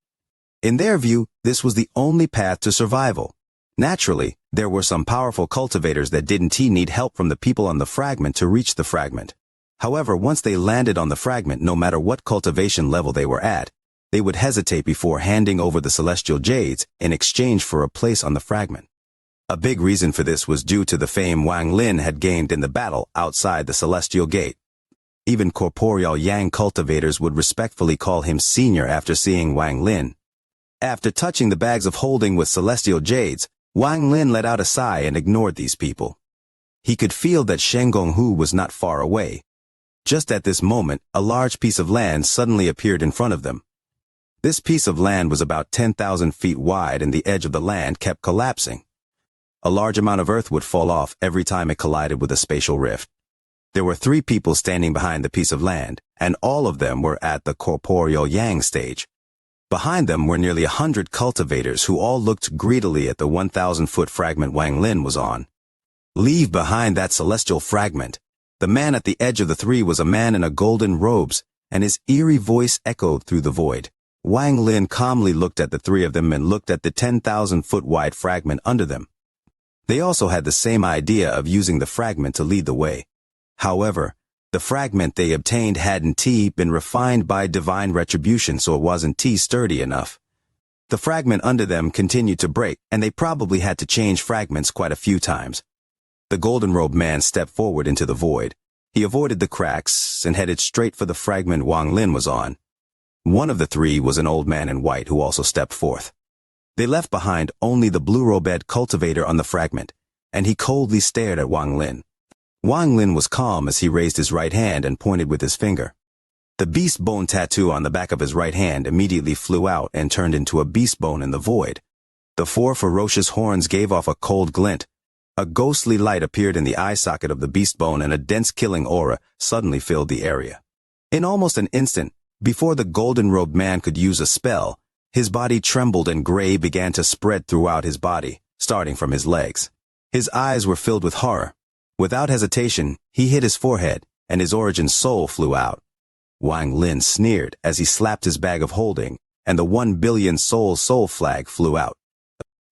In their view, this was the only path to survival. Naturally, there were some powerful cultivators that didn't need help from the people on the fragment to reach the fragment. However, once they landed on the fragment, no matter what cultivation level they were at, they would hesitate before handing over the celestial jades in exchange for a place on the fragment. A big reason for this was due to the fame Wang Lin had gained in the battle outside the celestial gate. Even corporeal Yang cultivators would respectfully call him senior after seeing Wang Lin. After touching the bags of holding with celestial jades, Wang Lin let out a sigh and ignored these people. He could feel that Shen Gonghu was not far away. Just at this moment, a large piece of land suddenly appeared in front of them. This piece of land was about 10,000 feet wide, and the edge of the land kept collapsing. A large amount of earth would fall off every time it collided with a spatial rift. There were 3 people standing behind the piece of land, and all of them were at the corporeal Yang stage. Behind them were nearly 100 cultivators who all looked greedily at the 1,000-foot fragment Wang Lin was on. Leave behind that celestial fragment. The man at the edge of the 3 was a man in a golden robes, and his eerie voice echoed through the void. Wang Lin calmly looked at the 3 of them and looked at the 10,000-foot wide fragment under them. They also had the same idea of using the fragment to lead the way. However, the fragment they obtained hadn't been refined by divine retribution, so it wasn't sturdy enough. The fragment under them continued to break, and they probably had to change fragments quite a few times. The golden-robed man stepped forward into the void. He avoided the cracks and headed straight for the fragment Wang Lin was on. One of the 3 was an old man in white who also stepped forth. They left behind only the blue-robed cultivator on the fragment, and he coldly stared at Wang Lin. Wang Lin was calm as he raised his right hand and pointed with his finger. The beast bone tattoo on the back of his right hand immediately flew out and turned into a beast bone in the void. The 4 ferocious horns gave off a cold glint. A ghostly light appeared in the eye socket of the beast bone, and a dense killing aura suddenly filled the area. In almost an instant, before the golden-robed man could use a spell, his body trembled and gray began to spread throughout his body, starting from his legs. His eyes were filled with horror. Without hesitation, he hit his forehead, and his origin soul flew out. Wang Lin sneered as he slapped his bag of holding, and the 1 billion soul flag flew out.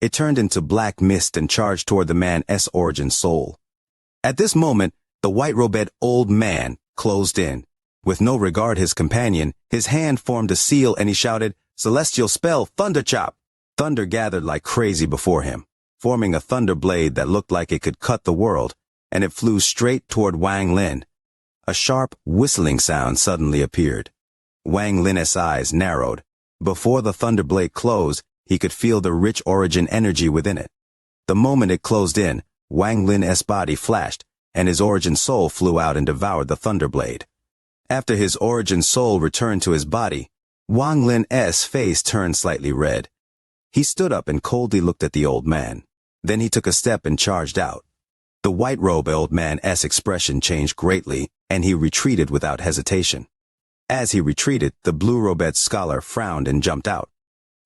It turned into black mist and charged toward the man's origin soul. At this moment, the white-robed old man closed in. With no regard his companion, his hand formed a seal and he shouted, "Celestial spell, Thunder Chop!" Thunder gathered like crazy before him, forming a thunder blade that looked like it could cut the world, and it flew straight toward Wang Lin. A sharp, whistling sound suddenly appeared. Wang Lin's eyes narrowed. Before the thunder blade closed, he could feel the rich origin energy within it. The moment it closed in, Wang Lin's body flashed, and his origin soul flew out and devoured the thunder blade. After his origin soul returned to his body, Wang Lin's face turned slightly red. He stood up and coldly looked at the old man. Then he took a step and charged out. The white-robed old man's expression changed greatly, and he retreated without hesitation. As he retreated, the blue-robed scholar frowned and jumped out.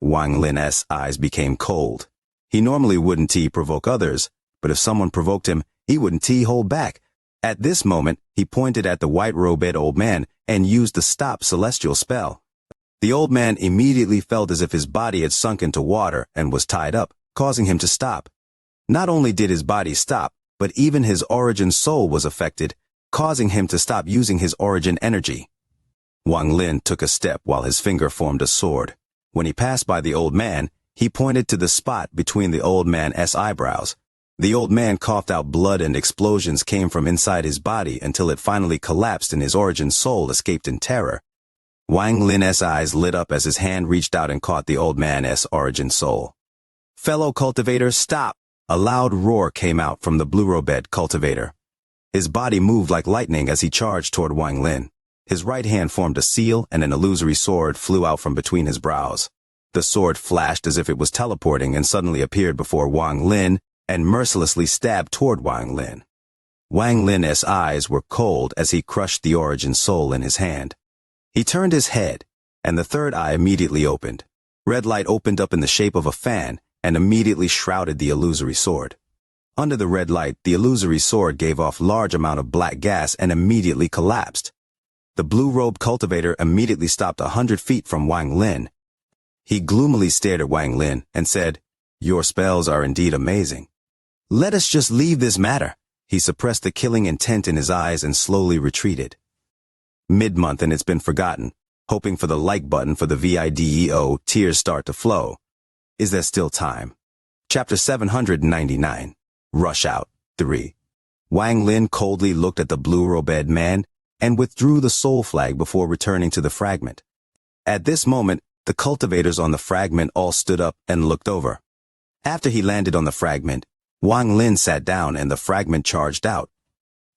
Wang Lin's eyes became cold. He normally wouldn't provoke others, but if someone provoked him, he wouldn't hold back. At this moment, he pointed at the white-robed old man and used the stop celestial spell. The old man immediately felt as if his body had sunk into water and was tied up, causing him to stop. Not only did his body stop, but even his origin soul was affected, causing him to stop using his origin energy. Wang Lin took a step while his finger formed a sword. When he passed by the old man, he pointed to the spot between the old man's eyebrows. The old man coughed out blood and explosions came from inside his body until it finally collapsed and his origin soul escaped in terror. Wang Lin's eyes lit up as his hand reached out and caught the old man's origin soul. "Fellow cultivator, stop!" A loud roar came out from the blue-robed cultivator. His body moved like lightning as he charged toward Wang Lin. His right hand formed a seal and an illusory sword flew out from between his brows. The sword flashed as if it was teleporting and suddenly appeared before Wang Lin and mercilessly stabbed toward Wang Lin. Wang Lin's eyes were cold as he crushed the origin soul in his hand. He turned his head, and the third eye immediately opened. Red light opened up in the shape of a fan and immediately shrouded the illusory sword. Under the red light, the illusory sword gave off large amount of black gas and immediately collapsed. The blue-robed cultivator immediately stopped 100 feet from Wang Lin. He gloomily stared at Wang Lin and said, "Your spells are indeed amazing. Let us just leave this matter." He suppressed the killing intent in his eyes and slowly retreated. Mid-month and it's been forgotten. Hoping for the like button for the video, tears start to flow. Is there still time? Chapter 799. Rush Out 3. Wang Lin coldly looked at the blue-robed man and withdrew the soul flag before returning to the fragment. At this moment, the cultivators on the fragment all stood up and looked over. After he landed on the fragment, Wang Lin sat down and the fragment charged out.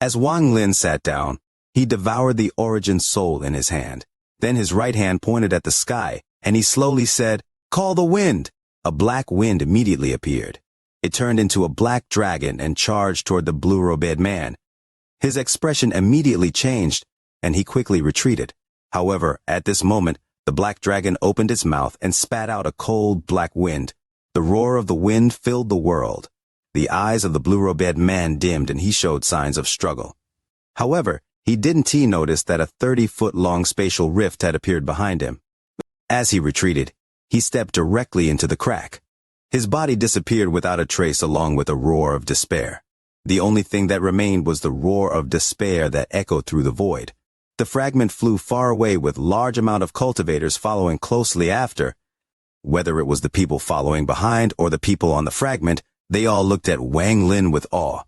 As Wang Lin sat down, he devoured the origin soul in his hand. Then his right hand pointed at the sky, and he slowly said, "Call the wind." A black wind immediately appeared. It turned into a black dragon and charged toward the blue-robed man. His expression immediately changed, and he quickly retreated. However, at this moment, the black dragon opened its mouth and spat out a cold black wind. The roar of the wind filled the world. The eyes of the blue-robed man dimmed and he showed signs of struggle. However, he didn't notice that a 30-foot-long spatial rift had appeared behind him. As he retreated, he stepped directly into the crack. His body disappeared without a trace along with a roar of despair. The only thing that remained was the roar of despair that echoed through the void. The fragment flew far away with large amount of cultivators following closely after. Whether it was the people following behind or the people on the fragment, they all looked at Wang Lin with awe.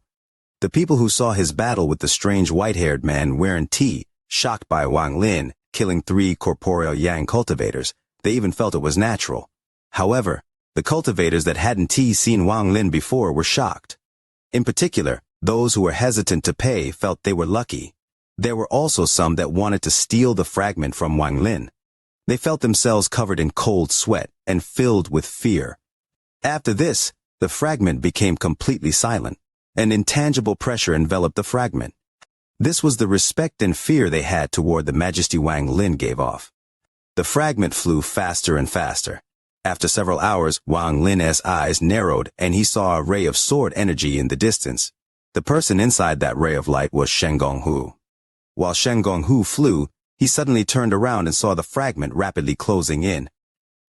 The people who saw his battle with the strange white-haired man wearing tea, shocked by Wang Lin killing 3 corporeal yang cultivators, they even felt it was natural. However, the cultivators that hadn't seen Wang Lin before were shocked. In particular, those who were hesitant to pay felt they were lucky. There were also some that wanted to steal the fragment from Wang Lin. They felt themselves covered in cold sweat and filled with fear. After this, the fragment became completely silent. An intangible pressure enveloped the fragment. This was the respect and fear they had toward the majesty Wang Lin gave off. The fragment flew faster and faster. After several hours, Wang Lin's eyes narrowed and he saw a ray of sword energy in the distance. The person inside that ray of light was Shen Gonghu. While Shen Gonghu flew, he suddenly turned around and saw the fragment rapidly closing in.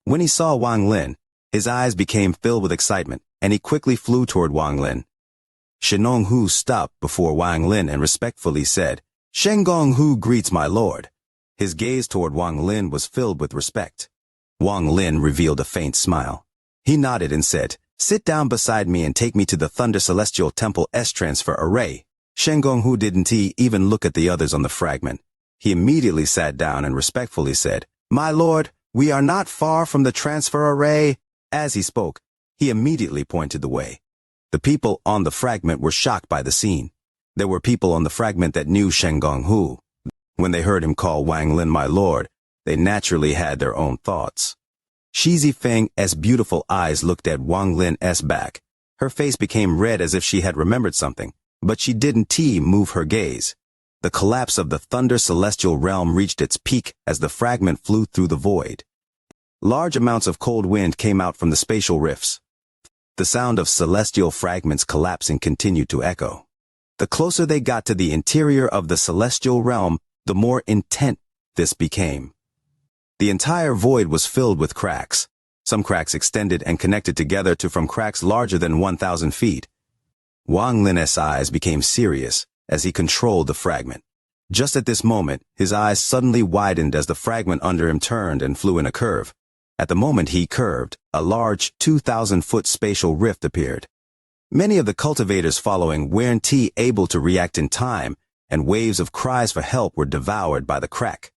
When he saw Wang Lin, his eyes became filled with excitement, and he quickly flew toward Wang Lin. Shen Gonghu stopped before Wang Lin and respectfully said, "Shen Gonghu greets my lord." His gaze toward Wang Lin was filled with respect. Wang Lin revealed a faint smile. He nodded and said, "Sit down beside me and take me to the Thunder Celestial Temple S-Transfer Array." Shen Gonghu didn't even look at the others on the fragment. He immediately sat down and respectfully said, "My lord, we are not far from the transfer array." As he spoke, he immediately pointed the way. The people on the fragment were shocked by the scene. There were people on the fragment that knew Shen Gonghu. When they heard him call Wang Lin my lord, they naturally had their own thoughts. Shi Zifeng's beautiful eyes looked at Wang Lin's back. Her face became red as if she had remembered something, but she didn't move her gaze. The collapse of the Thunder Celestial Realm reached its peak as the fragment flew through the void. Large amounts of cold wind came out from the spatial rifts. The sound of celestial fragments collapsing continued to echo. The closer they got to the interior of the celestial realm, the more intense this became. The entire void was filled with cracks. Some cracks extended and connected together to from cracks larger than 1,000 feet. Wang Lin's eyes became serious as he controlled the fragment. Just at this moment, his eyes suddenly widened as the fragment under him turned and flew in a curve. At the moment he curved, a large 2,000-foot spatial rift appeared. Many of the cultivators following weren't able to react in time, and waves of cries for help were devoured by the crack.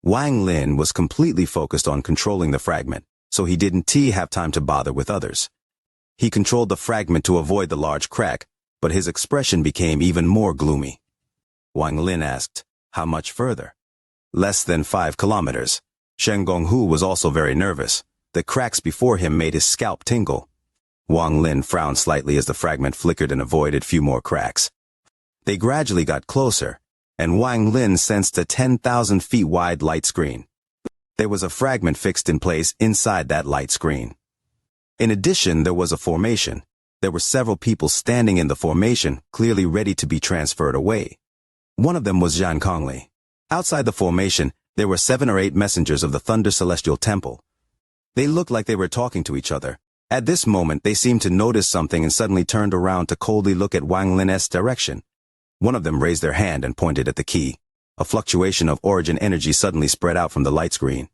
Wang Lin was completely focused on controlling the fragment, so he didn't have time to bother with others. He controlled the fragment to avoid the large crack, but his expression became even more gloomy. Wang Lin asked, "How much further?" "Less than 5 kilometers. Shen Gonghu was also very nervous. The cracks before him made his scalp tingle. Wang Lin frowned slightly as the fragment flickered and avoided few more cracks. They gradually got closer, and Wang Lin sensed a 10,000 feet wide light screen. There was a fragment fixed in place inside that light screen. In addition, there was a formation. There were several people standing in the formation, clearly ready to be transferred away. One of them was Xianxia. Outside the formation, there were 7 or 8 messengers of the Thunder Celestial Temple. They looked like they were talking to each other. At this moment, they seemed to notice something and suddenly turned around to coldly look at Wang Lin's direction. One of them raised their hand and pointed at the key. A fluctuation of origin energy suddenly spread out from the light screen.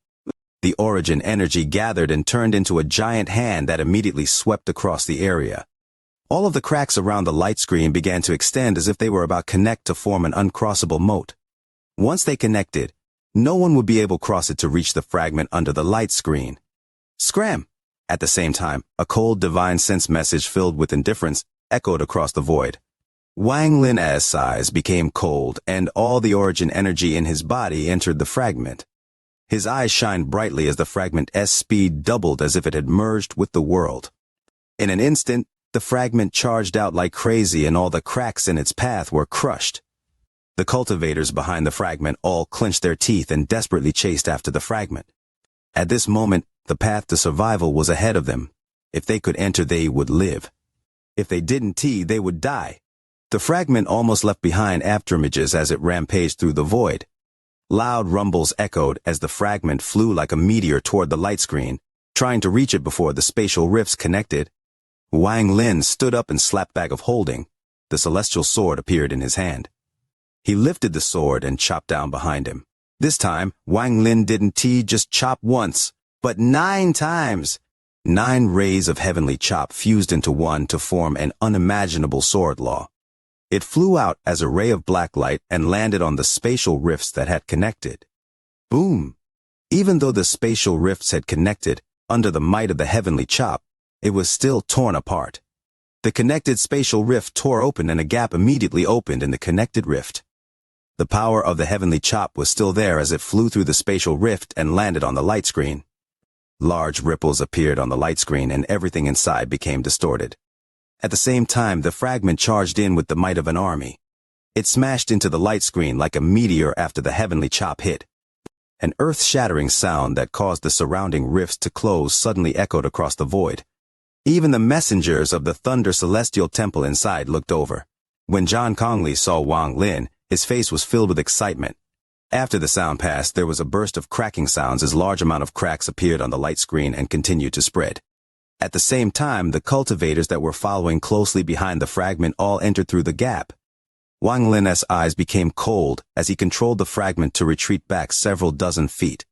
The origin energy gathered and turned into a giant hand that immediately swept across the area. All of the cracks around the light screen began to extend as if they were about to connect to form an uncrossable moat. Once they connected, no one would be able to cross it to reach the fragment under the light screen. Scram! At the same time, a cold divine sense message filled with indifference echoed across the void. Wang Lin's eyes became cold, and all the origin energy in his body entered the fragment. His eyes shined brightly as the fragment's speed doubled as if it had merged with the world. In an instant, the fragment charged out like crazy and all the cracks in its path were crushed. The cultivators behind the fragment all clenched their teeth and desperately chased after the fragment. At this moment, the path to survival was ahead of them. If they could enter, they would live. If they didn't, they would die. The fragment almost left behind afterimages as it rampaged through the void. Loud rumbles echoed as the fragment flew like a meteor toward the light screen, trying to reach it before the spatial rifts connected. Wang Lin stood up and slapped bag of holding. The celestial sword appeared in his hand. He lifted the sword and chopped down behind him. This time, Wang Lin didn't just chop once, but 9 times. 9 rays of heavenly chop fused into one to form an unimaginable sword law. It flew out as a ray of black light and landed on the spatial rifts that had connected. Boom! Even though the spatial rifts had connected, under the might of the heavenly chop, it was still torn apart. The connected spatial rift tore open and a gap immediately opened in the connected rift. The power of the heavenly chop was still there as it flew through the spatial rift and landed on the light screen. Large ripples appeared on the light screen and everything inside became distorted. At the same time, the fragment charged in with the might of an army. It smashed into the light screen like a meteor after the heavenly chop hit. An earth-shattering sound that caused the surrounding rifts to close suddenly echoed across the void. Even the messengers of the Thunder Celestial Temple inside looked over. When Xianxia saw Wang Lin, his face was filled with excitement. After the sound passed, there was a burst of cracking sounds as large amount of cracks appeared on the light screen and continued to spread. At the same time, the cultivators that were following closely behind the fragment all entered through the gap. Wang Lin's eyes became cold as he controlled the fragment to retreat back several dozen feet.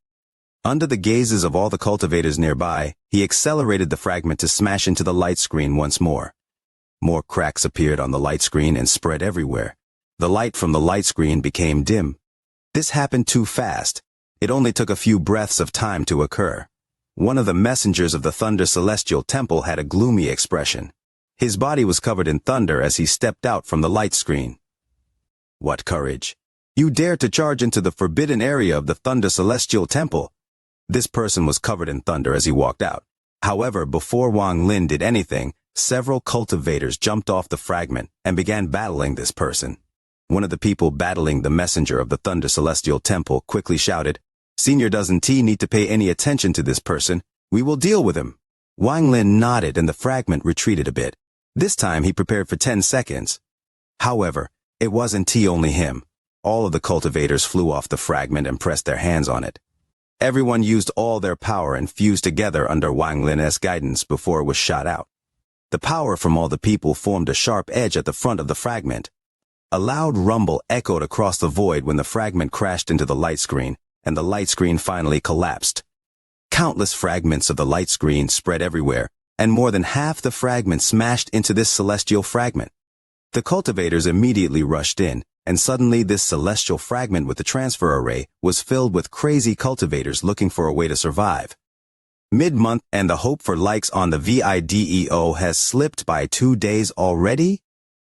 Under the gazes of all the cultivators nearby, he accelerated the fragment to smash into the light screen once more. More cracks appeared on the light screen and spread everywhere. The light from the light screen became dim. This happened too fast. It only took a few breaths of time to occur. One of the messengers of the Thunder Celestial Temple had a gloomy expression. His body was covered in thunder as he stepped out from the light screen. What courage! You dared to charge into the forbidden area of the Thunder Celestial Temple. This person was covered in thunder as he walked out. However, before Wang Lin did anything, several cultivators jumped off the fragment and began battling this person. One of the people battling the messenger of the Thunder Celestial Temple quickly shouted, "Senior doesn't need to pay any attention to this person. We will deal with him." Wang Lin nodded and the fragment retreated a bit. This time he prepared for 10 seconds. However, it wasn't only him. All of the cultivators flew off the fragment and pressed their hands on it. Everyone used all their power and fused together under Wang Lin's guidance before it was shot out. The power from all the people formed a sharp edge at the front of the fragment. A loud rumble echoed across the void when the fragment crashed into the light screen, and the light screen finally collapsed. Countless fragments of the light screen spread everywhere, and more than half the fragments smashed into this celestial fragment. The cultivators immediately rushed in, and suddenly this celestial fragment with the transfer array was filled with crazy cultivators looking for a way to survive. Mid-month and the hope for likes on the video has slipped by 2 days already?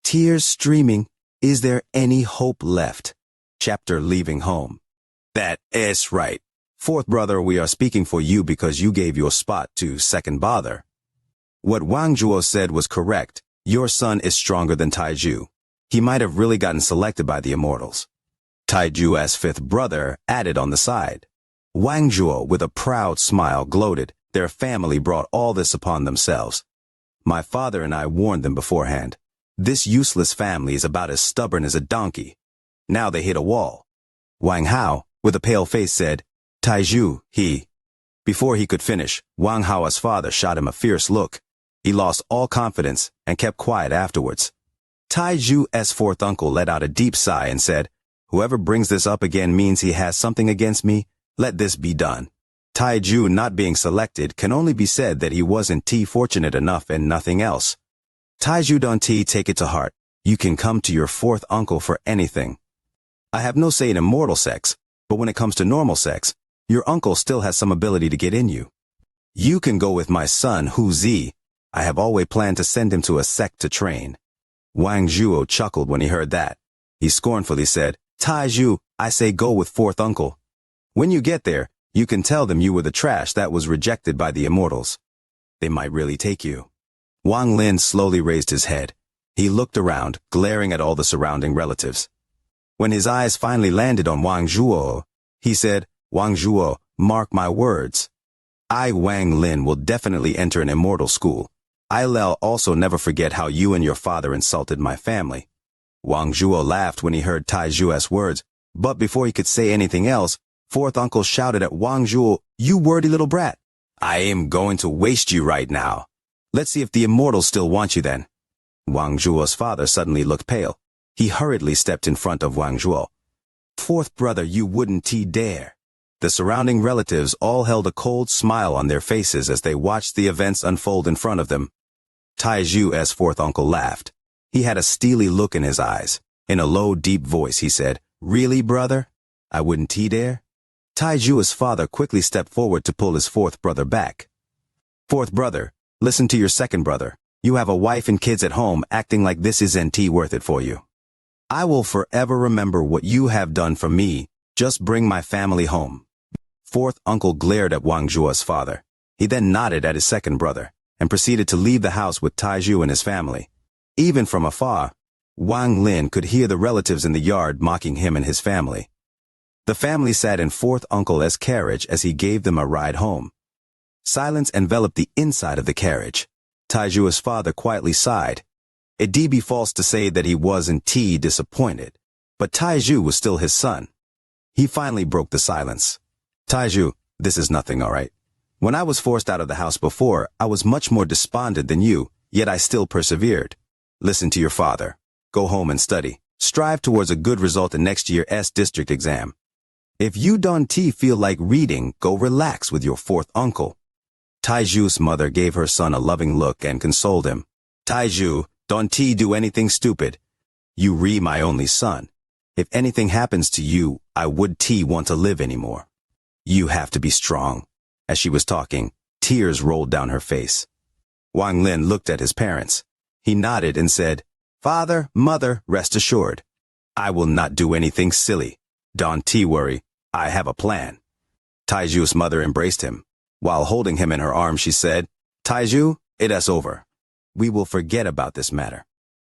Tears streaming. Is there any hope left? Chapter Leaving Home. That is right. Fourth brother, we are speaking for you because you gave your spot to second bother. What Wang Zhuo said was correct. Your son is stronger than Taiju. He might have really gotten selected by the immortals. Taiju's fifth brother added on the side. Wang Zhuo, with a proud smile, gloated, "Their family brought all this upon themselves. My father and I warned them beforehand. This useless family is about as stubborn as a donkey. Now they hit a wall." Wang Hao, with a pale face, said, "Taiju, he." Before he could finish, Wang Hao's father shot him a fierce look. He lost all confidence and kept quiet afterwards. Taiju's fourth uncle let out a deep sigh and said, "Whoever brings this up again means he has something against me. Let this be done." Taiju not being selected can only be said that he wasn't fortunate enough and nothing else. Taiju don't take it to heart. You can come to your fourth uncle for anything. I have no say in immortal sex, but when it comes to normal sex, your uncle still has some ability to get in you. You can go with my son, Hu Zi. I have always planned to send him to a sect to train. Wang Zhuo chuckled when he heard that. He scornfully said, "Taiju, I say go with fourth uncle. When you get there, you can tell them you were the trash that was rejected by the immortals. They might really take you." Wang Lin slowly raised his head. He looked around, glaring at all the surrounding relatives. When his eyes finally landed on Wang Zhuo, he said, "Wang Zhuo, mark my words. I, Wang Lin, will definitely enter an immortal school. I'll also never forget how you and your father insulted my family." Wang Zhuo laughed when he heard Taiju's words, but before he could say anything else, fourth uncle shouted at Wang Zhuo, "You wordy little brat. I am going to waste you right now. Let's see if the immortals still want you then." Wang Zhuo's father suddenly looked pale. He hurriedly stepped in front of Wang Zhuo. "Fourth brother, you wouldn't dare." The surrounding relatives all held a cold smile on their faces as they watched the events unfold in front of them. Taiju's fourth uncle laughed. He had a steely look in his eyes. In a low, deep voice, he said, "Really, brother? I wouldn't dare?" Taiju's father quickly stepped forward to pull his fourth brother back. "Fourth brother, listen to your second brother. You have a wife and kids at home. Acting like this isn't worth it for you. I will forever remember what you have done for me. Just bring my family home." Fourth uncle glared at Wang Zhuo's father. He then nodded at his second brother and proceeded to leave the house with Taiju and his family. Even from afar, Wang Lin could hear the relatives in the yard mocking him and his family. The family sat in fourth uncle's carriage as he gave them a ride home. Silence enveloped the inside of the carriage. Taiju's father quietly sighed. It'd be false to say that he wasn't disappointed, but Taiju was still his son. He finally broke the silence. "Taiju, this is nothing, all right? When I was forced out of the house before, I was much more despondent than you, yet I still persevered. Listen to your father. Go home and study. Strive towards a good result in next year's district exam. If you don't feel like reading, go relax with your fourth uncle." Taiju's mother gave her son a loving look and consoled him. "Taiju, don't do anything stupid. You my only son. If anything happens to you, I would want to live anymore. You have to be strong." As she was talking, tears rolled down her face. Wang Lin looked at his parents. He nodded and said, "Father, mother, rest assured. I will not do anything silly. Don't worry, I have a plan." Taiju's mother embraced him. While holding him in her arms, she said, "Taiju, it is over. We will forget about this matter."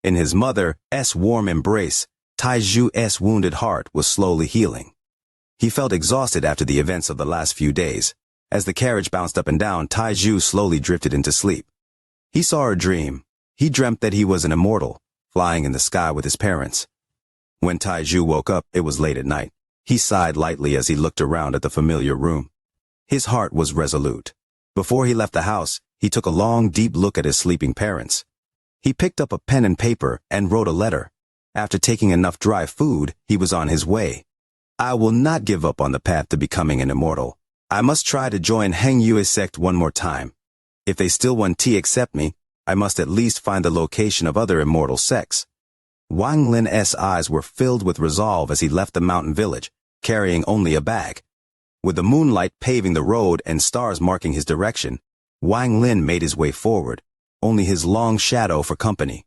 In his mother's warm embrace, Taiju's wounded heart was slowly healing. He felt exhausted after the events of the last few days. As the carriage bounced up and down, Taiju slowly drifted into sleep. He saw a dream. He dreamt that he was an immortal, flying in the sky with his parents. When Taiju woke up, it was late at night. He sighed lightly as he looked around at the familiar room. His heart was resolute. Before he left the house, he took a long, deep look at his sleeping parents. He picked up a pen and paper and wrote a letter. After taking enough dry food, he was on his way. "I will not give up on the path to becoming an immortal. I must try to join Heng Yue's sect one more time. If they still want to accept me, I must at least find the location of other immortal sects." Wang Lin's eyes were filled with resolve as he left the mountain village, carrying only a bag. With the moonlight paving the road and stars marking his direction, Wang Lin made his way forward, only his long shadow for company.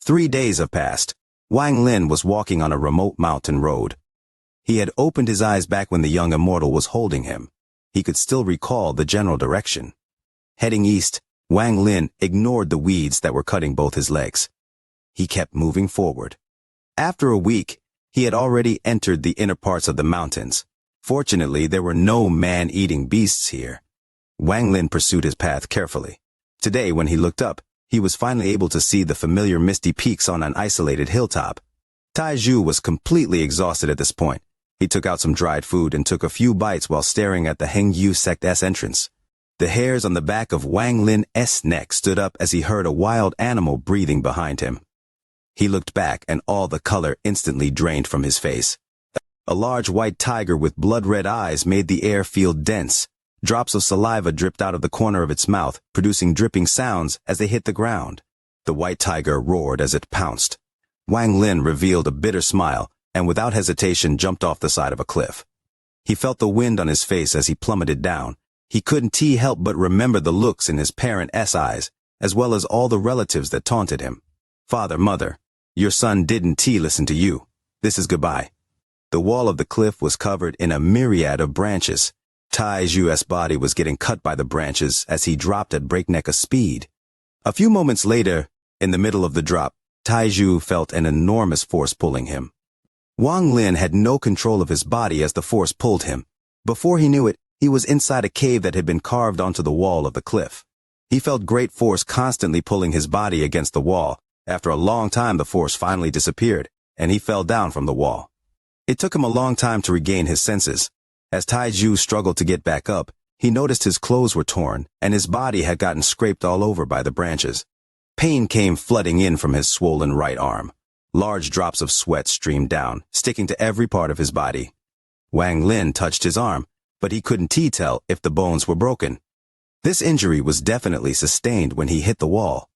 3 days have passed. Wang Lin was walking on a remote mountain road. He had opened his eyes back when the young immortal was holding him. He could still recall the general direction. Heading east, Wang Lin ignored the weeds that were cutting both his legs. he kept moving forward. After a week, he had already entered the inner parts of the mountains. Fortunately, there were no man-eating beasts here. Wang Lin pursued his path carefully. Today, when he looked up, he was finally able to see the familiar misty peaks on an isolated hilltop. Taizhu was completely exhausted at this point. He took out some dried food and took a few bites while staring at the Hengyu sect's entrance. The hairs on the back of Wang Lin's neck stood up as he heard a wild animal breathing behind him. He looked back and all the color instantly drained from his face. A large white tiger with blood-red eyes made the air feel dense. Drops of saliva dripped out of the corner of its mouth, producing dripping sounds as they hit the ground. The white tiger roared as it pounced. Wang Lin revealed a bitter smile and without hesitation jumped off the side of a cliff. He felt the wind on his face as he plummeted down. He couldn't help but remember the looks in his parents' eyes, as well as all the relatives that taunted him. Father, mother, your son didn't listen to you. This is goodbye. The wall of the cliff was covered in a myriad of branches. Taizhu's body was getting cut by the branches as he dropped at breakneck speed. A few moments later, in the middle of the drop, Taizhu felt an enormous force pulling him. Wang Lin had no control of his body as the force pulled him. Before he knew it, he was inside a cave that had been carved onto the wall of the cliff. He felt great force constantly pulling his body against the wall. After a long time, the force finally disappeared, and he fell down from the wall. It took him a long time to regain his senses. As Taizhu struggled to get back up, he noticed his clothes were torn, and his body had gotten scraped all over by the branches. Pain came flooding in from his swollen right arm. Large drops of sweat streamed down, sticking to every part of his body. Wang Lin touched his arm, but he couldn't tell if the bones were broken. This injury was definitely sustained when he hit the wall.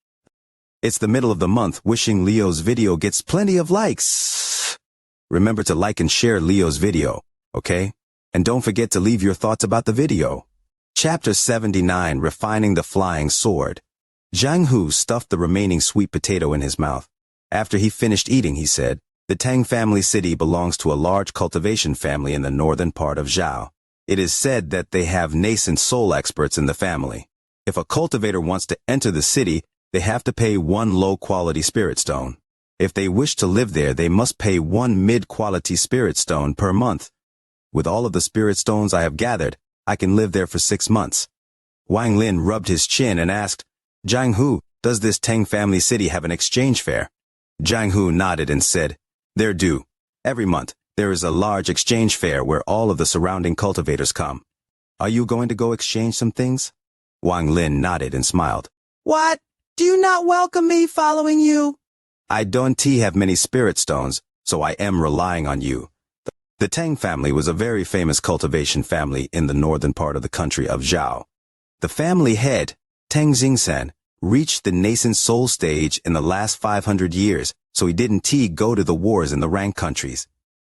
It's the middle of the month. Wishing Leo's video gets plenty of likes. Remember to like and share Leo's video, okay? And don't forget to leave your thoughts about the video. Chapter 79, Refining the Flying Sword. Zhang Hu stuffed the remaining sweet potato in his mouth. After he finished eating, he said, "The Tang family city belongs to a large cultivation family in the northern part of Zhao. It is said that they have nascent soul experts in the family. If a cultivator wants to enter the city, they have to pay 1 low-quality spirit stone. If they wish to live there, they must pay 1 mid-quality spirit stone per month. With all of the spirit stones I have gathered, I can live there for 6 months." Wang Lin rubbed his chin and asked, "Zhang Hu, does this Tang family city have an exchange fair?" Zhang Hu nodded and said, "They're due. Every month, there is a large exchange fair where all of the surrounding cultivators come. Are you going to go exchange some things?" Wang Lin nodded and smiled. "What? Do you not welcome me following you?" "I don't have many spirit stones, so I am relying on you." The Tang family was a very famous cultivation family in the northern part of the country of Zhao. The family head, Tang Xingsan, reached the nascent soul stage in the last 500 years, so he didn't go to the wars in the rank countries.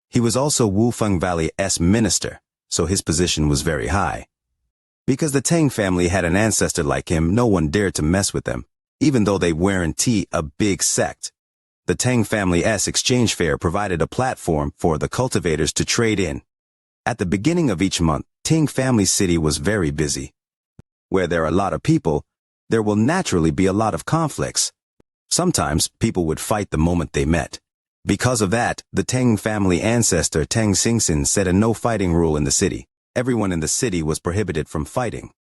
He was also Wufeng Valley's minister, so his position was very high. Because the Tang family had an ancestor like him, no one dared to mess with them, even though they weren't a big sect. The Tang family's exchange fair provided a platform for the cultivators to trade in. At the beginning of each month, Tang family city was very busy. Where there are a lot of people, there will naturally be a lot of conflicts. Sometimes people would fight the moment they met. Because of that, the Tang family ancestor Tang Xingsan set a no-fighting rule in the city. Everyone in the city was prohibited from fighting.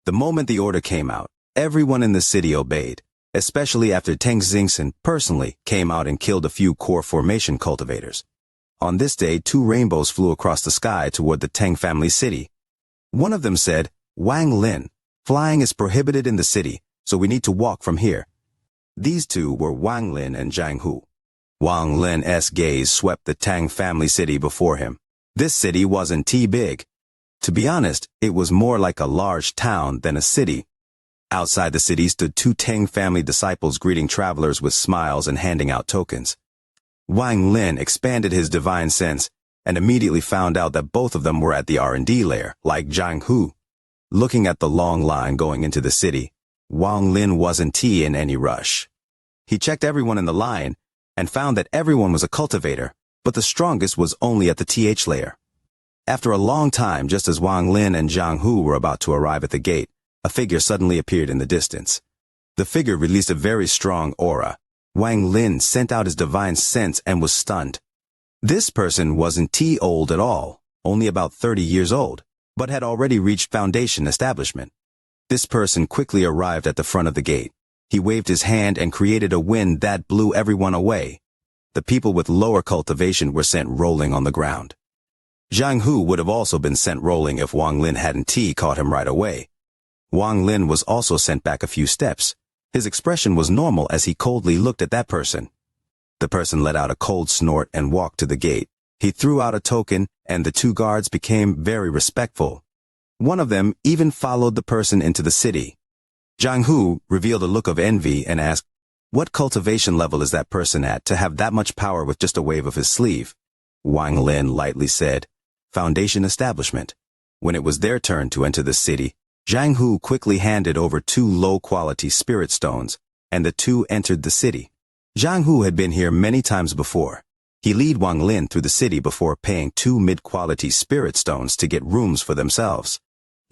The moment the order came out, everyone in the city obeyed, especially after Tang Xingsan personally came out and killed a few core formation cultivators. On this day, 2 rainbows flew across the sky toward the Tang family city. One of them said, "Wang Lin, flying is prohibited in the city, so we need to walk from here." These 2 were Wang Lin and Zhang Hu. Wang Lin's gaze swept the Tang family city before him. This city wasn't big. To be honest, it was more like a large town than a city. Outside the city stood 2 Tang family disciples greeting travelers with smiles and handing out tokens. Wang Lin expanded his divine sense and immediately found out that both of them were at the R&D layer, like Zhang Hu. Looking at the long line going into the city, Wang Lin wasn't in any rush. He checked everyone in the line and found that everyone was a cultivator, but the strongest was only at the TH layer. After a long time, just as Wang Lin and Zhang Hu were about to arrive at the gate, a figure suddenly appeared in the distance. The figure released a very strong aura. Wang Lin sent out his divine sense and was stunned. This person wasn't old at all, only about 30 years old, but had already reached foundation establishment. This person quickly arrived at the front of the gate. He waved his hand and created a wind that blew everyone away. The people with lower cultivation were sent rolling on the ground. Zhang Hu would have also been sent rolling if Wang Lin hadn't caught him right away. Wang Lin was also sent back a few steps. His expression was normal as he coldly looked at that person. The person let out a cold snort and walked to the gate. He threw out a token, and the two guards became very respectful. One of them even followed the person into the city. Zhang Hu revealed a look of envy and asked, "What cultivation level is that person at to have that much power with just a wave of his sleeve?" Wang Lin lightly said, "Foundation establishment." When it was their turn to enter the city, Zhang Hu quickly handed over 2 low-quality spirit stones, and the two entered the city. Zhang Hu had been here many times before. He led Wang Lin through the city before paying 2 mid-quality spirit stones to get rooms for themselves.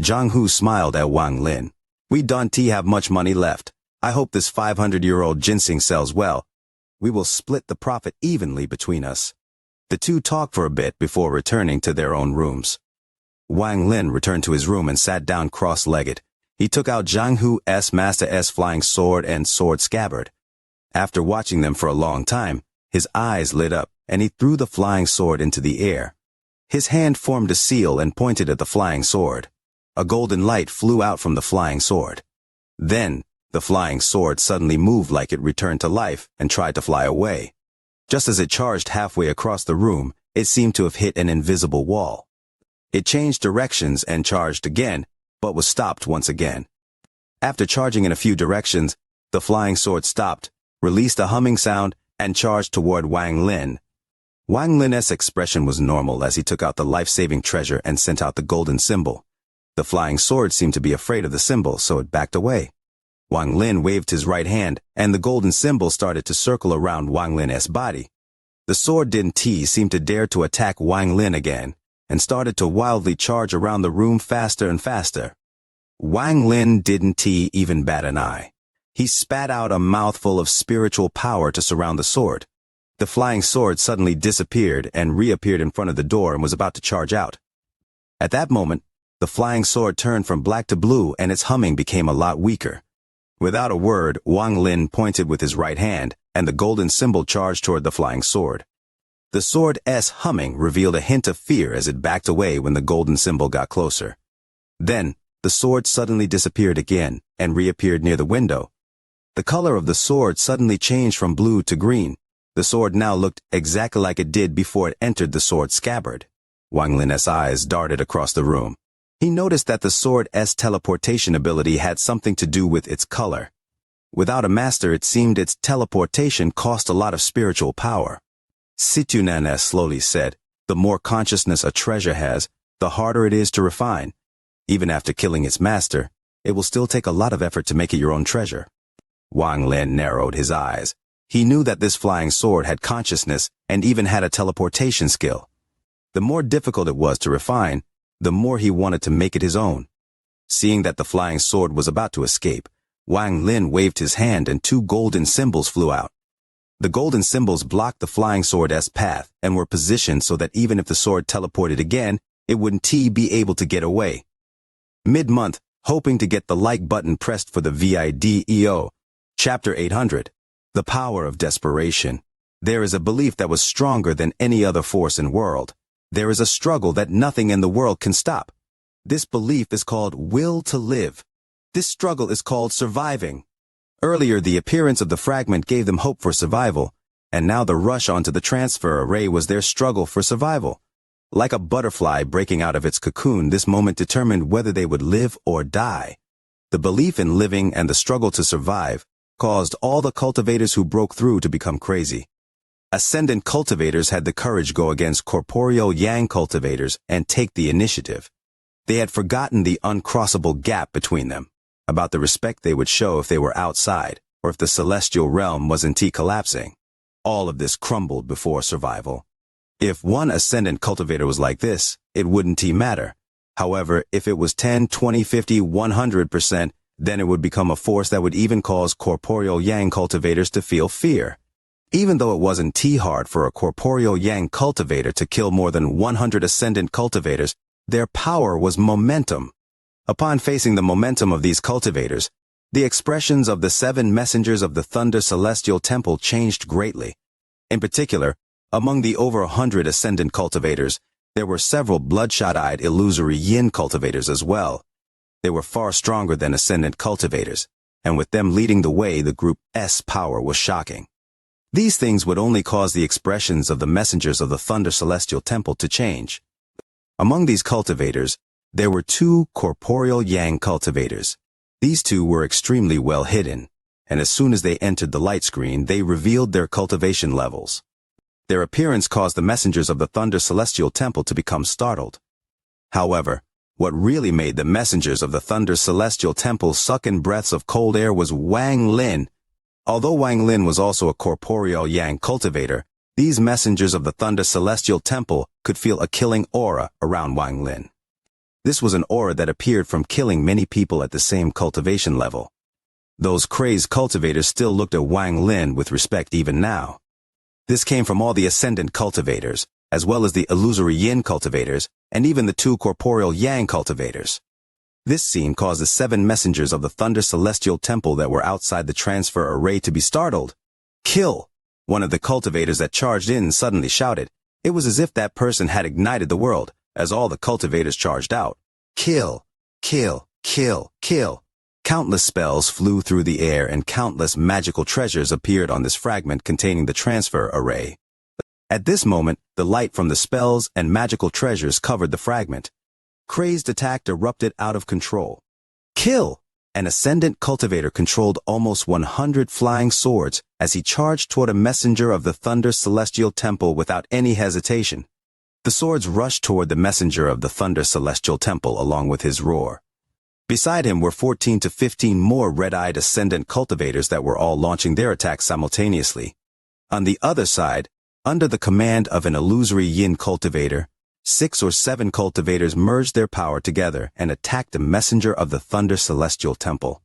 Zhang Hu smiled at Wang Lin. "We don't have much money left. I hope this 500-year-old ginseng sells well. We will split the profit evenly between us." The two talked for a bit before returning to their own rooms. Wang Lin returned to his room and sat down cross-legged. He took out Zhang Hu's Master S flying sword and sword scabbard. After watching them for a long time, his eyes lit up, and he threw the flying sword into the air. His hand formed a seal and pointed at the flying sword. A golden light flew out from the flying sword. Then, the flying sword suddenly moved like it returned to life and tried to fly away. Just as it charged halfway across the room, it seemed to have hit an invisible wall. It changed directions and charged again, but was stopped once again. After charging in a few directions, the flying sword stopped, released a humming sound, and charged toward Wang Lin. Wang Lin's expression was normal as he took out the life-saving treasure and sent out the golden symbol. The flying sword seemed to be afraid of the symbol, so it backed away. Wang Lin waved his right hand, and the golden symbol started to circle around Wang Lin's body. The sword didn't seem to dare to attack Wang Lin again, and started to wildly charge around the room faster and faster. Wang Lin didn't even bat an eye. He spat out a mouthful of spiritual power to surround the sword. The flying sword suddenly disappeared and reappeared in front of the door and was about to charge out. At that moment, the flying sword turned from black to blue and its humming became a lot weaker. Without a word, Wang Lin pointed with his right hand, and the golden symbol charged toward the flying sword. The sword's humming revealed a hint of fear as it backed away when the golden symbol got closer. Then, the sword suddenly disappeared again and reappeared near the window. The color of the sword suddenly changed from blue to green. The sword now looked exactly like it did before it entered the sword scabbard. Wang Lin's eyes darted across the room. He noticed that the sword's teleportation ability had something to do with its color. Without a master, it seemed its teleportation cost a lot of spiritual power. Situnan slowly said, "The more consciousness a treasure has, the harder it is to refine. Even after killing its master, it will still take a lot of effort to make it your own treasure." Wang Lin narrowed his eyes. He knew that this flying sword had consciousness and even had a teleportation skill. The more difficult it was to refine, the more he wanted to make it his own. Seeing that the flying sword was about to escape, Wang Lin waved his hand and 2 golden symbols flew out. The golden symbols blocked the flying sword's path and were positioned so that even if the sword teleported again, it wouldn't be able to get away. Mid-month, hoping to get the like button pressed for the video. Chapter 800. The Power of Desperation. There is a belief that was stronger than any other force in the world. There is a struggle that nothing in the world can stop. This belief is called will to live. This struggle is called surviving. Earlier, the appearance of the fragment gave them hope for survival, and now the rush onto the transfer array was their struggle for survival. Like a butterfly breaking out of its cocoon, this moment determined whether they would live or die. The belief in living and the struggle to survive caused all the cultivators who broke through to become crazy. Ascendant cultivators had the courage go against corporeal yang cultivators and take the initiative. They had forgotten the uncrossable gap between them, about the respect they would show if they were outside, or if the celestial realm wasn't collapsing. All of this crumbled before survival. If one ascendant cultivator was like this, it wouldn't matter. However, if it was 10, 20, 50, 100%, Then it would become a force that would even cause corporeal yang cultivators to feel fear. Even though it wasn't too hard for a corporeal yang cultivator to kill more than 100 ascendant cultivators, their power was momentum. Upon facing the momentum of these cultivators, the expressions of the 7 messengers of the Thunder Celestial Temple changed greatly. In particular, among the over 100 ascendant cultivators, there were several bloodshot-eyed illusory yin cultivators as well. They were far stronger than ascendant cultivators, and with them leading the way, the group's power was shocking. These things would only cause the expressions of the messengers of the Thunder Celestial Temple to change. Among these cultivators, there were 2 corporeal yang cultivators. These 2 were extremely well hidden, and as soon as they entered the light screen, they revealed their cultivation levels. Their appearance caused the messengers of the Thunder Celestial Temple to become startled. However, what really made the messengers of the Thunder Celestial Temple suck in breaths of cold air was Wang Lin. Although Wang Lin was also a corporeal yang cultivator, these messengers of the Thunder Celestial Temple could feel a killing aura around Wang Lin. This was an aura that appeared from killing many people at the same cultivation level. Those crazed cultivators still looked at Wang Lin with respect even now. This came from all the ascendant cultivators, as well as the illusory yin cultivators, and even the 2 corporeal yang cultivators. This scene caused the 7 messengers of the Thunder Celestial Temple that were outside the transfer array to be startled. "Kill!" One of the cultivators that charged in suddenly shouted. It was as if that person had ignited the world, as all the cultivators charged out. "Kill! Kill! Kill! Kill!" Countless spells flew through the air and countless magical treasures appeared on this fragment containing the transfer array. At this moment, the light from the spells and magical treasures covered the fragment. Crazed attack erupted out of control. "Kill!" An ascendant cultivator controlled almost 100 flying swords as he charged toward a messenger of the Thunder Celestial Temple without any hesitation. The swords rushed toward the messenger of the Thunder Celestial Temple along with his roar. Beside him were 14 to 15 more red-eyed ascendant cultivators that were all launching their attacks simultaneously. On the other side, under the command of an illusory yin cultivator, 6 or 7 cultivators merged their power together and attacked the messenger of the Thunder Celestial Temple.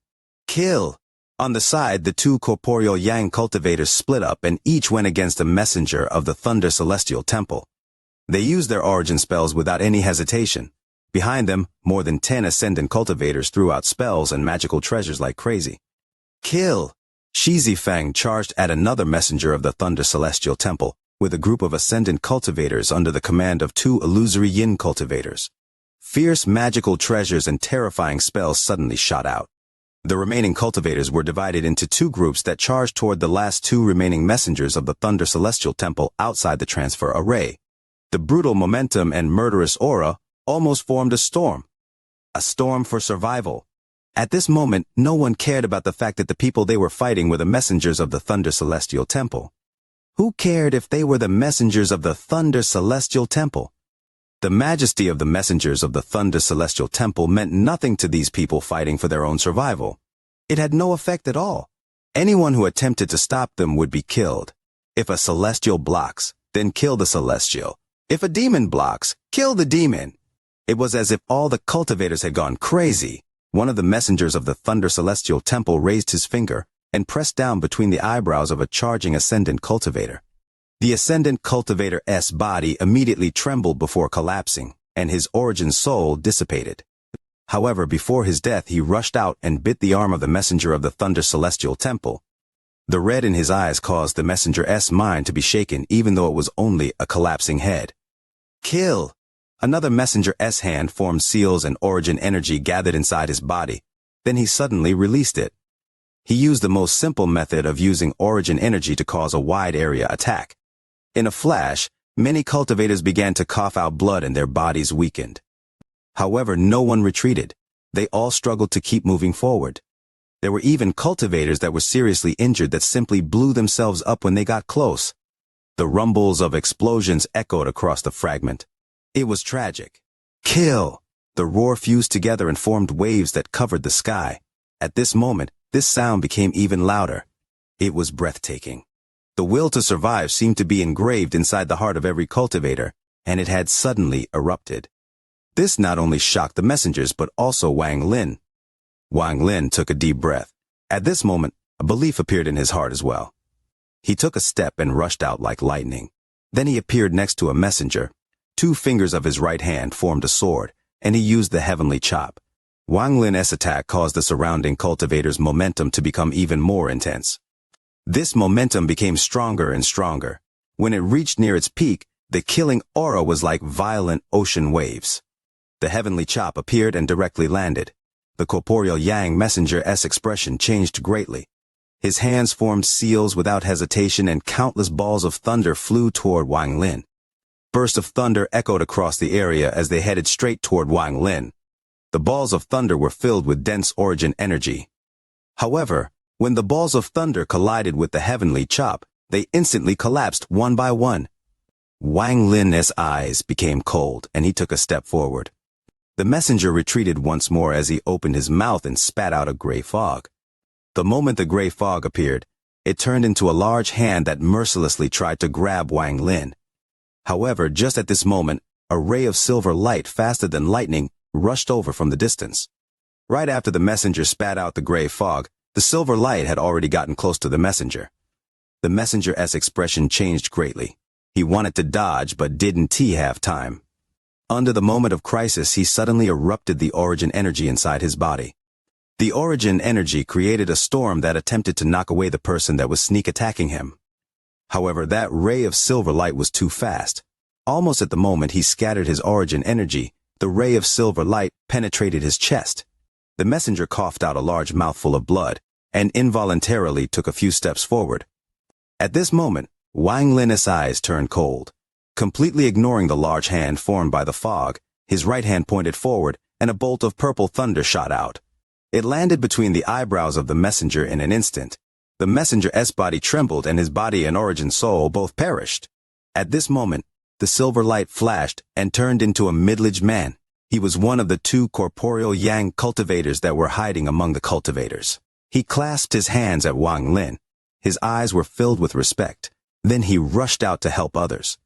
"Kill!" On the side, the 2 corporeal yang cultivators split up and each went against the messenger of the Thunder Celestial Temple. They used their origin spells without any hesitation. Behind them, more than 10 ascendant cultivators threw out spells and magical treasures like crazy. "Kill!" Shi Zifeng charged at another messenger of the Thunder Celestial Temple, with a group of ascendant cultivators under the command of 2 illusory yin cultivators. Fierce magical treasures and terrifying spells suddenly shot out. The remaining cultivators were divided into 2 groups that charged toward the last 2 remaining messengers of the Thunder Celestial Temple outside the transfer array. The brutal momentum and murderous aura almost formed a storm for survival. At this moment, no one cared about the fact that the people they were fighting were the messengers of the Thunder Celestial Temple. Who cared if they were the messengers of the Thunder Celestial Temple? The majesty of the messengers of the Thunder Celestial Temple meant nothing to these people fighting for their own survival. It had no effect at all. Anyone who attempted to stop them would be killed. If a celestial blocks, then kill the celestial. If a demon blocks, kill the demon. It was as if all the cultivators had gone crazy. One of the messengers of the Thunder Celestial Temple raised his finger and pressed down between the eyebrows of a charging ascendant cultivator. The ascendant cultivator's body immediately trembled before collapsing, and his origin soul dissipated. However, before his death, he rushed out and bit the arm of the messenger of the Thunder Celestial Temple. The red in his eyes caused the messenger's mind to be shaken, even though it was only a collapsing head. "Kill!" Another messenger's hand formed seals and origin energy gathered inside his body. Then he suddenly released it. He used the most simple method of using origin energy to cause a wide area attack. In a flash, many cultivators began to cough out blood and their bodies weakened. However, no one retreated. They all struggled to keep moving forward. There were even cultivators that were seriously injured that simply blew themselves up when they got close. The rumbles of explosions echoed across the fragment. It was tragic. "Kill!" The roar fused together and formed waves that covered the sky. At this moment, this sound became even louder. It was breathtaking. The will to survive seemed to be engraved inside the heart of every cultivator, and it had suddenly erupted. This not only shocked the messengers but also Wang Lin. Wang Lin took a deep breath. At this moment, a belief appeared in his heart as well. He took a step and rushed out like lightning. Then he appeared next to a messenger. 2 fingers of his right hand formed a sword, and he used the heavenly chop. Wang Lin's attack caused the surrounding cultivators' momentum to become even more intense. This momentum became stronger and stronger. When it reached near its peak, the killing aura was like violent ocean waves. The heavenly chop appeared and directly landed. The corporeal Yang messenger's expression changed greatly. His hands formed seals without hesitation, and countless balls of thunder flew toward Wang Lin. Bursts of thunder echoed across the area as they headed straight toward Wang Lin. The balls of thunder were filled with dense origin energy. However, when the balls of thunder collided with the heavenly chop, they instantly collapsed one by one. Wang Lin's eyes became cold, and he took a step forward. The messenger retreated once more as he opened his mouth and spat out a gray fog. The moment the gray fog appeared, it turned into a large hand that mercilessly tried to grab Wang Lin. However, just at this moment, a ray of silver light faster than lightning rushed over from the distance. Right after the messenger spat out the gray fog, the silver light had already gotten close to the messenger. The messenger's expression changed greatly. He wanted to dodge, but didn't have time. Under the moment of crisis, he suddenly erupted the origin energy inside his body. The origin energy created a storm that attempted to knock away the person that was sneak attacking him. However, that ray of silver light was too fast. Almost at the moment he scattered his origin energy, the ray of silver light penetrated his chest. The messenger coughed out a large mouthful of blood, and involuntarily took a few steps forward. At this moment, Wang Lin's eyes turned cold. Completely ignoring the large hand formed by the fog, his right hand pointed forward, and a bolt of purple thunder shot out. It landed between the eyebrows of the messenger in an instant. The messenger's body trembled, and his body and origin soul both perished. At this moment, the silver light flashed and turned into a middle-aged man. He was one of the 2 corporeal Yang cultivators that were hiding among the cultivators. He clasped his hands at Wang Lin. His eyes were filled with respect. Then he rushed out to help others.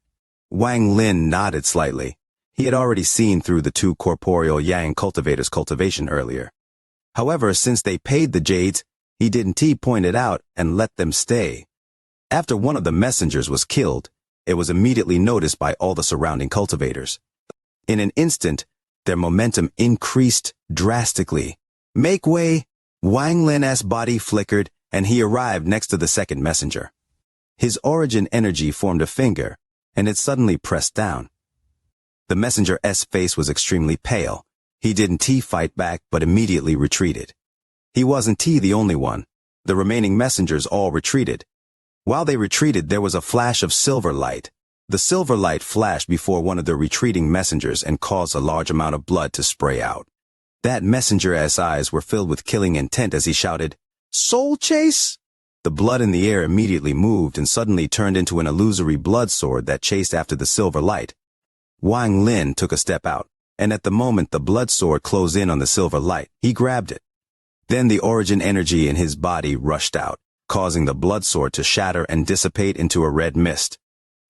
Wang Lin nodded slightly. He had already seen through the 2 corporeal Yang cultivators' cultivation earlier. However, since they paid the jades, he didn't point it out and let them stay. After one of the messengers was killed, it was immediately noticed by all the surrounding cultivators. In an instant, their momentum increased drastically. Make way! Wang Lin's body flickered, and he arrived next to the second messenger. His origin energy formed a finger, and it suddenly pressed down. The messenger's face was extremely pale. He didn't fight back, but immediately retreated. He wasn't the only one. The remaining messengers all retreated. While they retreated, there was a flash of silver light. The silver light flashed before one of the retreating messengers and caused a large amount of blood to spray out. That messenger's eyes were filled with killing intent as he shouted, "Soul chase!" The blood in the air immediately moved and suddenly turned into an illusory blood sword that chased after the silver light. Wang Lin took a step out, and at the moment the blood sword closed in on the silver light, he grabbed it. Then the origin energy in his body rushed out, causing the blood sword to shatter and dissipate into a red mist.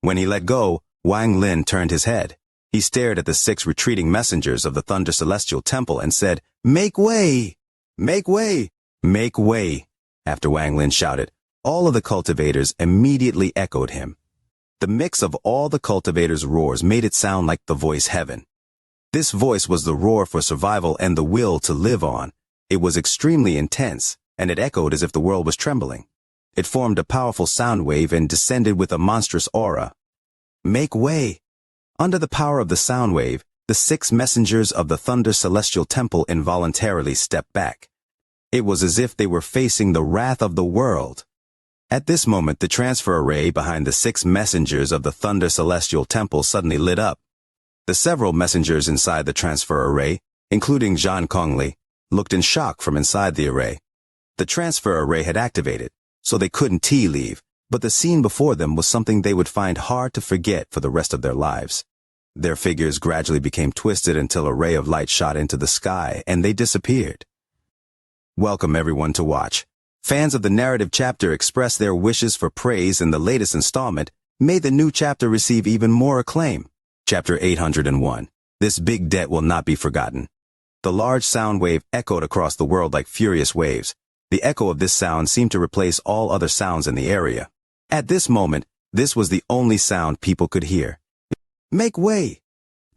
When he let go, Wang Lin turned his head. He stared at the 6 retreating messengers of the Thunder Celestial Temple and said, "Make way! Make way! Make way!" After Wang Lin shouted, all of the cultivators immediately echoed him. The mix of all the cultivators' roars made it sound like the voice heaven. This voice was the roar for survival and the will to live on. It was extremely intense, and it echoed as if the world was trembling. It formed a powerful sound wave and descended with a monstrous aura. Make way! Under the power of the sound wave, the 6 messengers of the Thunder Celestial Temple involuntarily stepped back. It was as if they were facing the wrath of the world. At this moment, the transfer array behind the 6 messengers of the Thunder Celestial Temple suddenly lit up. The several messengers inside the transfer array, including Zhan Kongli, looked in shock from inside the array. The transfer array had activated, so they couldn't leave, but the scene before them was something they would find hard to forget for the rest of their lives. Their figures gradually became twisted until a ray of light shot into the sky, and they disappeared. Welcome everyone to watch. Fans of the narrative chapter express their wishes for praise in the latest installment. May the new chapter receive even more acclaim. Chapter 801. This big debt will not be forgotten. The large sound wave echoed across the world like furious waves. The echo of this sound seemed to replace all other sounds in the area. At this moment, this was the only sound people could hear. Make way!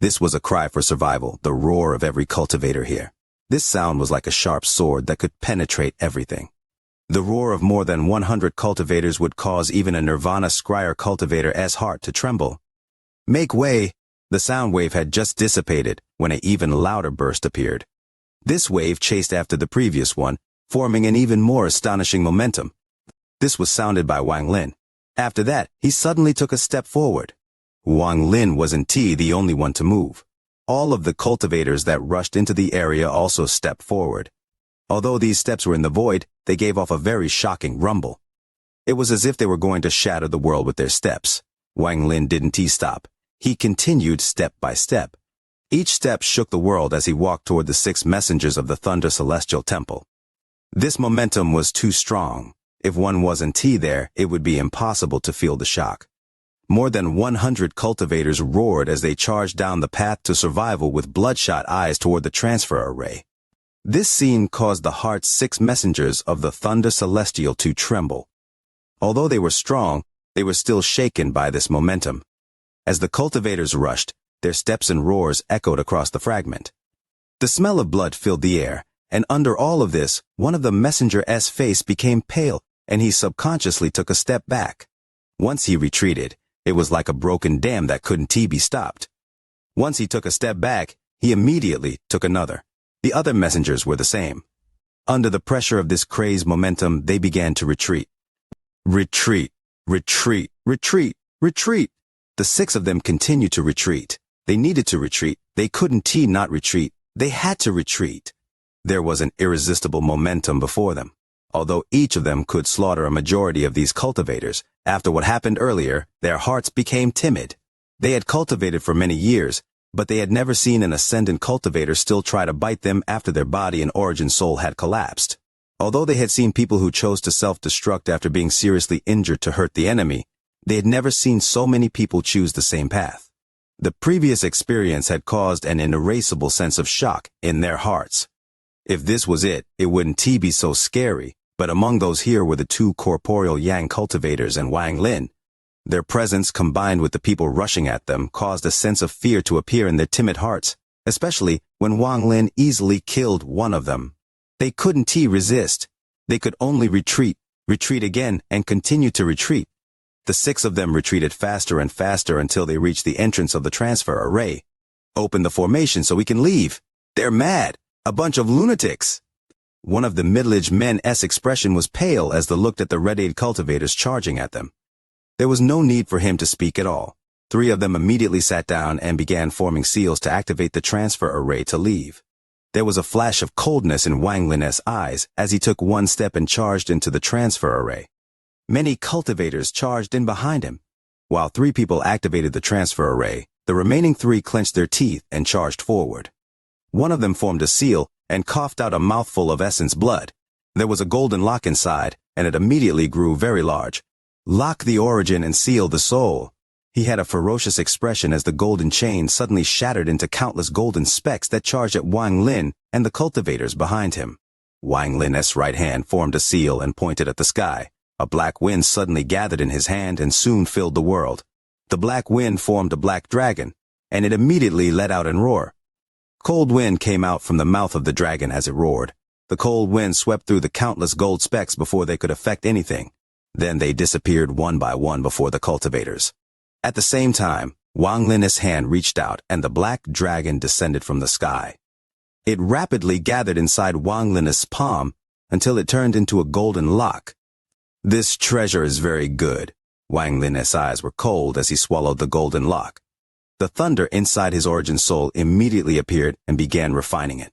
This was a cry for survival, the roar of every cultivator here. This sound was like a sharp sword that could penetrate everything. The roar of more than 100 cultivators would cause even a Nirvana Scryer cultivator's heart to tremble. Make way! The sound wave had just dissipated when an even louder burst appeared. This wave chased after the previous one, forming an even more astonishing momentum. This was sounded by Wang Lin. After that, he suddenly took a step forward. Wang Lin was indeed the only one to move. All of the cultivators that rushed into the area also stepped forward. Although these steps were in the void, they gave off a very shocking rumble. It was as if they were going to shatter the world with their steps. Wang Lin didn't stop. He continued step by step. Each step shook the world as he walked toward the 6 messengers of the Thunder Celestial Temple. This momentum was too strong. If one wasn't there, it would be impossible to feel the shock. More than 100 cultivators roared as they charged down the path to survival with bloodshot eyes toward the transfer array. This scene caused the heart's 6 messengers of the Thunder Celestial to tremble. Although they were strong, they were still shaken by this momentum. As the cultivators rushed, their steps and roars echoed across the fragment. The smell of blood filled the air, and under all of this, one of the messenger's face became pale, and he subconsciously took a step back. Once he retreated, it was like a broken dam that couldn't be stopped. Once he took a step back, he immediately took another. The other messengers were the same. Under the pressure of this crazed momentum, they began to retreat. Retreat, retreat, retreat, retreat. The 6 of them continued to retreat. They needed to retreat. They couldn't not retreat. They had to retreat. There was an irresistible momentum before them. Although each of them could slaughter a majority of these cultivators, after what happened earlier, their hearts became timid. They had cultivated for many years, but they had never seen an ascendant cultivator still try to bite them after their body and origin soul had collapsed. Although they had seen people who chose to self-destruct after being seriously injured to hurt the enemy, they had never seen so many people choose the same path. The previous experience had caused an inerasable sense of shock in their hearts. If this was it wouldn't be so scary, but among those here were the 2 corporeal Yang cultivators and Wang Lin. Their presence combined with the people rushing at them caused a sense of fear to appear in their timid hearts, especially when Wang Lin easily killed one of them. They couldn't resist. They could only retreat again, and continue to retreat. The 6 of them retreated faster and faster until they reached the entrance of the transfer array. Open the formation so we can leave. They're mad. A bunch of lunatics. One of the middle-aged men's expression was pale as they looked at the red-eyed cultivators charging at them. There was no need for him to speak at all. 3 of them immediately sat down and began forming seals to activate the transfer array to leave. There was a flash of coldness in Wang Lin's eyes as he took one step and charged into the transfer array. Many cultivators charged in behind him. While 3 people activated the transfer array, the remaining 3 clenched their teeth and charged forward. One of them formed a seal and coughed out a mouthful of essence blood. There was a golden lock inside, and it immediately grew very large. Lock the origin and seal the soul. He had a ferocious expression as the golden chain suddenly shattered into countless golden specks that charged at Wang Lin and the cultivators behind him. Wang Lin's right hand formed a seal and pointed at the sky. A black wind suddenly gathered in his hand and soon filled the world. The black wind formed a black dragon, and it immediately let out and roar. Cold wind came out from the mouth of the dragon as it roared. The cold wind swept through the countless gold specks before they could affect anything. Then they disappeared one by one before the cultivators. At the same time, Wang Lin's hand reached out and the black dragon descended from the sky. It rapidly gathered inside Wang Lin's palm until it turned into a golden lock. This treasure is very good. Wang Lin's eyes were cold as he swallowed the golden lock. The thunder inside his origin soul immediately appeared and began refining it.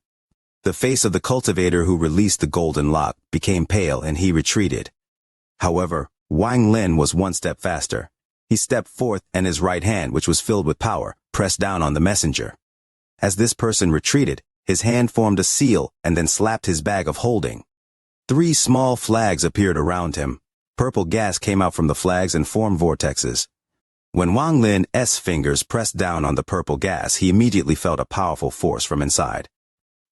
The face of the cultivator who released the golden lock became pale and he retreated. However, Wang Lin was one step faster. He stepped forth and his right hand, which was filled with power, pressed down on the messenger. As this person retreated, his hand formed a seal and then slapped his bag of holding. 3 small flags appeared around him. Purple gas came out from the flags and formed vortexes. When Wang Lin's fingers pressed down on the purple gas, he immediately felt a powerful force from inside.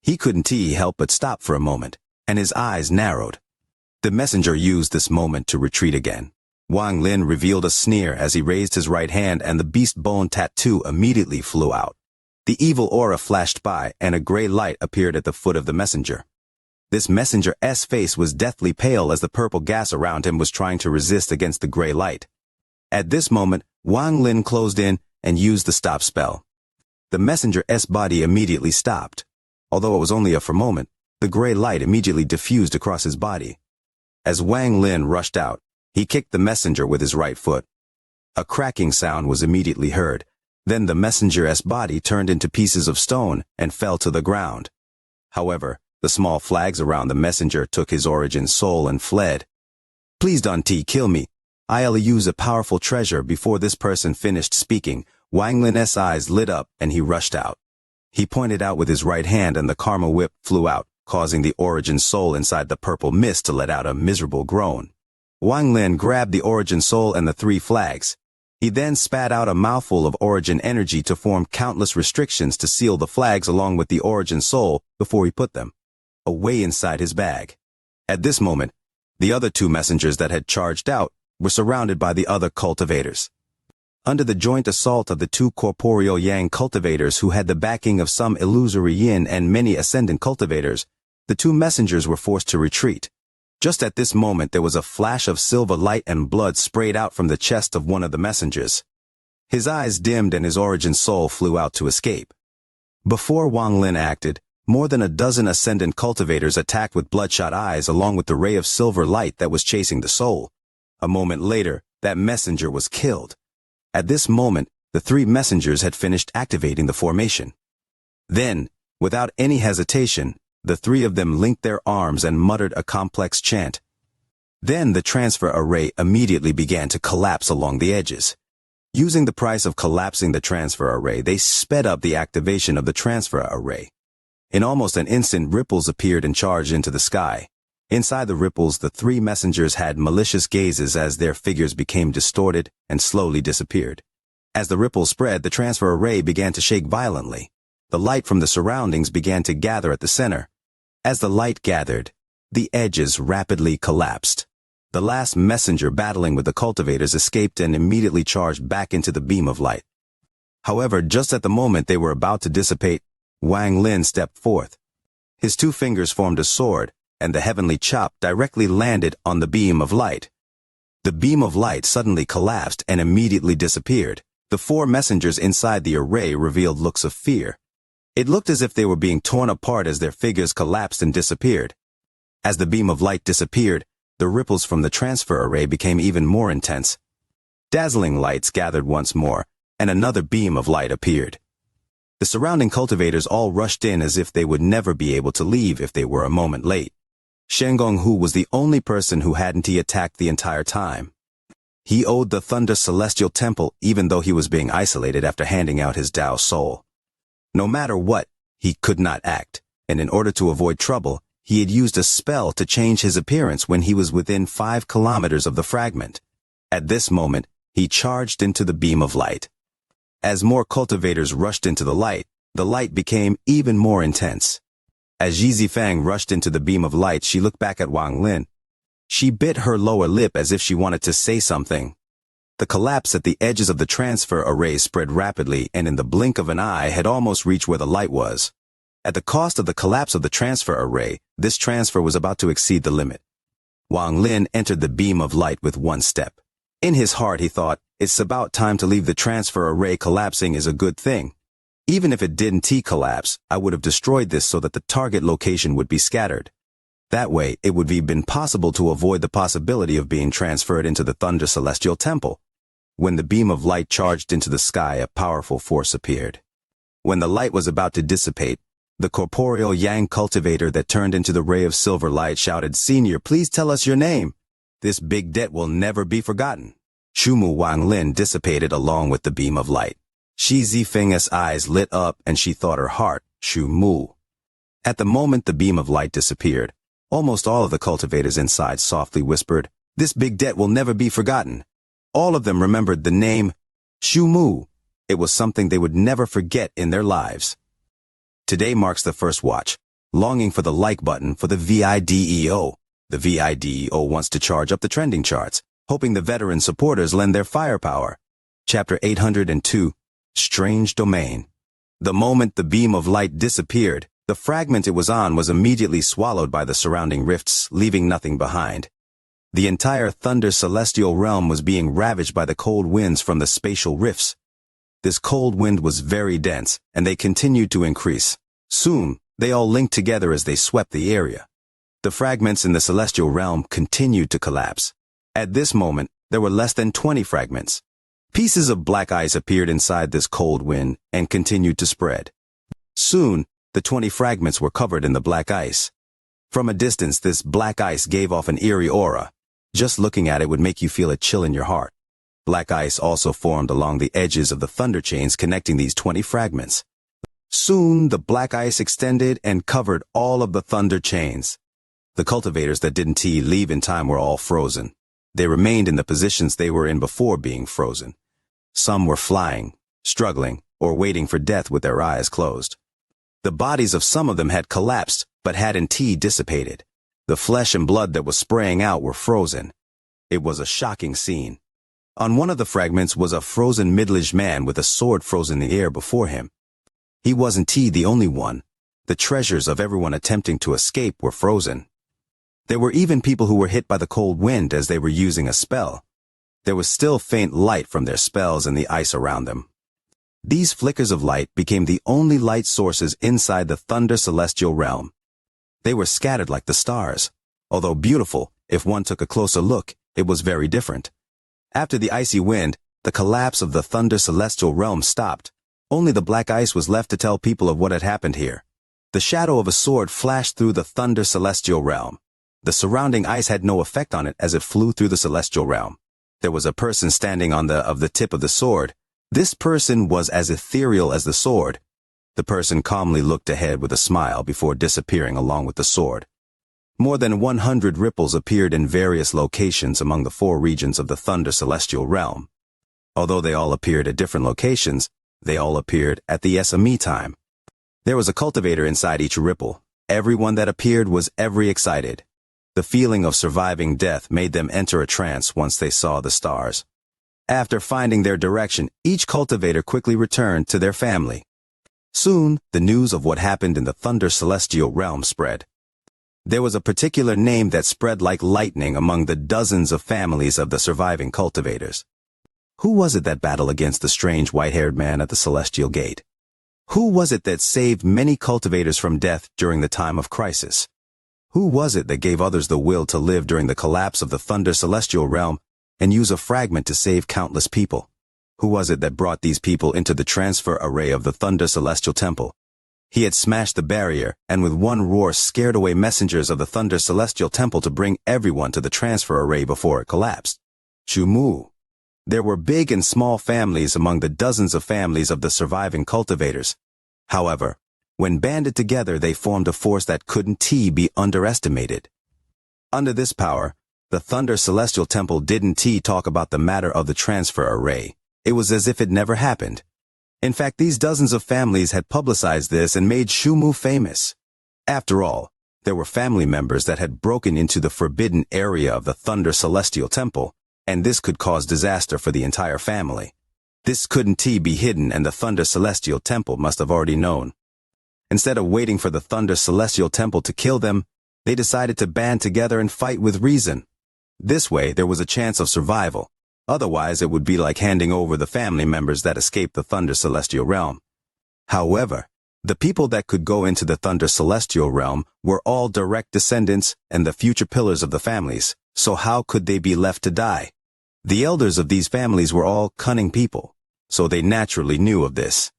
He couldn't help but stop for a moment, and his eyes narrowed. The messenger used this moment to retreat again. Wang Lin revealed a sneer as he raised his right hand, and the beast bone tattoo immediately flew out. The evil aura flashed by, and a gray light appeared at the foot of the messenger. This messenger's face was deathly pale as the purple gas around him was trying to resist against the gray light. At this moment, Wang Lin closed in and used the stop spell. The messenger's body immediately stopped. Although it was only for a moment, the gray light immediately diffused across his body. As Wang Lin rushed out, he kicked the messenger with his right foot. A cracking sound was immediately heard. Then the messenger's body turned into pieces of stone and fell to the ground. However, the small flags around the messenger took his origin soul and fled. "Please don't kill me. I'll use a powerful treasure." Before this person finished speaking, Wang Lin's eyes lit up and he rushed out. He pointed out with his right hand and the karma whip flew out, causing the origin soul inside the purple mist to let out a miserable groan. Wang Lin grabbed the origin soul and the 3 flags. He then spat out a mouthful of origin energy to form countless restrictions to seal the flags along with the origin soul before he put them away inside his bag. At this moment, the other 2 messengers that had charged out were surrounded by the other cultivators. Under the joint assault of the 2 corporeal yang cultivators who had the backing of some illusory yin and many ascendant cultivators, the 2 messengers were forced to retreat. Just at this moment there was a flash of silver light and blood sprayed out from the chest of one of the messengers. His eyes dimmed and his origin soul flew out to escape. Before Wang Lin acted, more than a dozen ascendant cultivators attacked with bloodshot eyes along with the ray of silver light that was chasing the soul. A moment later, that messenger was killed. At this moment, the 3 messengers had finished activating the formation. Then, without any hesitation, the 3 of them linked their arms and muttered a complex chant. Then the transfer array immediately began to collapse along the edges. Using the price of collapsing the transfer array, they sped up the activation of the transfer array. In almost an instant, ripples appeared and charged into the sky. Inside the ripples, the 3 messengers had malicious gazes as their figures became distorted and slowly disappeared. As the ripples spread, the transfer array began to shake violently. The light from the surroundings began to gather at the center. As the light gathered, the edges rapidly collapsed. The last messenger battling with the cultivators escaped and immediately charged back into the beam of light. However, just at the moment they were about to dissipate, Wang Lin stepped forth. His 2 fingers formed a sword, and the heavenly chop directly landed on the beam of light. The beam of light suddenly collapsed and immediately disappeared. The 4 messengers inside the array revealed looks of fear. It looked as if they were being torn apart as their figures collapsed and disappeared. As the beam of light disappeared, the ripples from the transfer array became even more intense. Dazzling lights gathered once more, and another beam of light appeared. The surrounding cultivators all rushed in as if they would never be able to leave if they were a moment late. Shen Gonghu was the only person who hadn't attacked the entire time. He owed the Thunder Celestial Temple even though he was being isolated after handing out his Tao soul. No matter what, he could not act, and in order to avoid trouble, he had used a spell to change his appearance when he was within 5 kilometers of the fragment. At this moment, he charged into the beam of light. As more cultivators rushed into the light became even more intense. As Ji Zifang rushed into the beam of light, she looked back at Wang Lin. She bit her lower lip as if she wanted to say something. The collapse at the edges of the transfer array spread rapidly and in the blink of an eye had almost reached where the light was. At the cost of the collapse of the transfer array, this transfer was about to exceed the limit. Wang Lin entered the beam of light with 1 step. In his heart he thought, it's about time to leave. The transfer array collapsing is a good thing. Even if it didn't collapse, I would have destroyed this so that the target location would be scattered. That way, it would have been possible to avoid the possibility of being transferred into the Thunder Celestial Temple. When the beam of light charged into the sky, a powerful force appeared. When the light was about to dissipate, the corporeal yang cultivator that turned into the ray of silver light shouted, "Senior, please tell us your name. This big debt will never be forgotten." Shumu Wang Lin dissipated along with the beam of light. Shi Zifeng's eyes lit up and she thought her heart, Shu Mu. At the moment the beam of light disappeared, almost all of the cultivators inside softly whispered, "This big debt will never be forgotten." All of them remembered the name, Shu Mu. It was something they would never forget in their lives. Today marks the first watch. longing for the like button for the VIDEO. The VIDEO wants to charge up the trending charts, hoping the veteran supporters lend their firepower. Chapter 802, Strange Domain. The moment the beam of light disappeared, the fragment it was on was immediately swallowed by the surrounding rifts, leaving nothing behind. The entire Thunder Celestial Realm was being ravaged by the cold winds from the spatial rifts. This cold wind was very dense, and they continued to increase. Soon, they all linked together as they swept the area. The fragments in the Celestial Realm continued to collapse. At this moment, there were less than 20 fragments. Pieces of black ice appeared inside this cold wind and continued to spread. Soon, the 20 fragments were covered in the black ice. From a distance, this black ice gave off an eerie aura. Just looking at it would make you feel a chill in your heart. Black ice also formed along the edges of the thunder chains connecting these 20 fragments. Soon, the black ice extended and covered all of the thunder chains. The cultivators that didn't leave in time were all frozen. They remained in the positions they were in before being frozen. Some were flying, struggling, or waiting for death with their eyes closed. The bodies of some of them had collapsed, but hadn't dissipated. The flesh and blood that was spraying out were frozen. It was a shocking scene. On one of the fragments was a frozen middle-aged man with a sword frozen in the air before him. He wasn't the only one. The treasures of everyone attempting to escape were frozen. There were even people who were hit by the cold wind as they were using a spell. There was still faint light from their spells in the ice around them. These flickers of light became the only light sources inside the Thunder Celestial Realm. They were scattered like the stars. Although beautiful, if one took a closer look, it was very different. After the icy wind, the collapse of the Thunder Celestial Realm stopped. Only the black ice was left to tell people of what had happened here. The shadow of a sword flashed through the Thunder Celestial Realm. The surrounding ice had no effect on it as it flew through the Celestial Realm. There was a person standing on the tip of the sword. This person was as ethereal as the sword. The person calmly looked ahead with a smile before disappearing along with the sword. More than 100 ripples appeared in various locations among the 4 regions of the Thunder Celestial Realm. Although they all appeared at different locations, they all appeared at the SME time. There was a cultivator inside each ripple. Everyone that appeared was excited. The feeling of surviving death made them enter a trance once they saw the stars. After finding their direction, each cultivator quickly returned to their family. Soon, the news of what happened in the Thunder Celestial Realm spread. There was a particular name that spread like lightning among the dozens of families of the surviving cultivators. Who was it that battled against the strange white-haired man at the Celestial Gate? Who was it that saved many cultivators from death during the time of crisis? Who was it that gave others the will to live during the collapse of the Thunder Celestial Realm and use a fragment to save countless people? Who was it that brought these people into the transfer array of the Thunder Celestial Temple? He had smashed the barrier and with one roar scared away messengers of the Thunder Celestial Temple to bring everyone to the transfer array before it collapsed. Shu Mu. There were big and small families among the dozens of families of the surviving cultivators. However, when banded together they formed a force that couldn't be underestimated. Under this power, the Thunder Celestial Temple didn't talk about the matter of the transfer array. It was as if it never happened. In fact, these dozens of families had publicized this and made Shu Mu famous. After all, there were family members that had broken into the forbidden area of the Thunder Celestial Temple, and this could cause disaster for the entire family. This couldn't be hidden, and the Thunder Celestial Temple must have already known. Instead of waiting for the Thunder Celestial Temple to kill them, they decided to band together and fight with reason. This way, there was a chance of survival. Otherwise, it would be like handing over the family members that escaped the Thunder Celestial Realm. However, the people that could go into the Thunder Celestial Realm were all direct descendants and the future pillars of the families, so how could they be left to die? The elders of these families were all cunning people, so they naturally knew of this.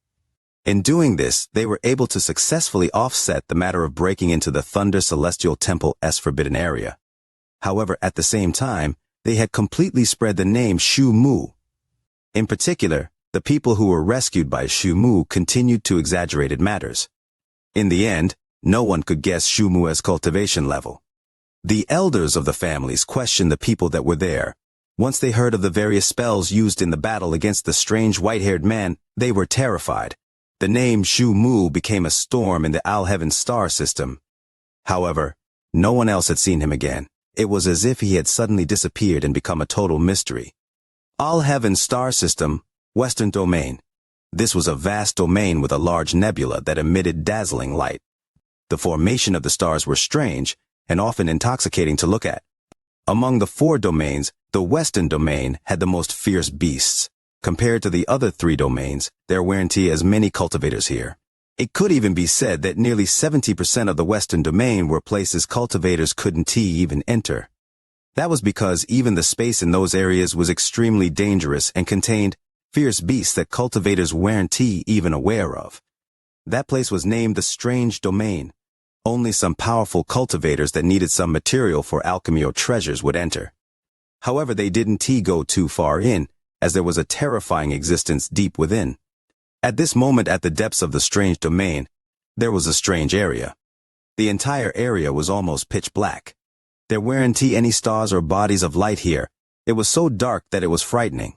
In doing this, they were able to successfully offset the matter of breaking into the Thunder Celestial Temple's forbidden area. However, at the same time, they had completely spread the name Shu Mu. In particular, the people who were rescued by Shu Mu continued to exaggerate matters. In the end, no one could guess Shu Mu's cultivation level. The elders of the families questioned the people that were there. Once they heard of the various spells used in the battle against the strange white-haired man, they were terrified. The name Shu Mu became a storm in the Al-Heaven star system. However, no one else had seen him again. It was as if he had suddenly disappeared and become a total mystery. Al-Heaven star system, Western Domain. This was a vast domain with a large nebula that emitted dazzling light. The formation of the stars were strange and often intoxicating to look at. Among the 4 domains, the Western Domain had the most fierce beasts. Compared to the other 3 domains, there weren't as many cultivators here. It could even be said that nearly 70% of the Western Domain were places cultivators couldn't even enter. That was because even the space in those areas was extremely dangerous and contained fierce beasts that cultivators weren't even aware of. That place was named the Strange Domain. Only some powerful cultivators that needed some material for alchemy or treasures would enter. However, they didn't go too far in, as there was a terrifying existence deep within. At this moment, at the depths of the Strange Domain, there was a strange area. The entire area was almost pitch black. There weren't any stars or bodies of light here. It was so dark that it was frightening.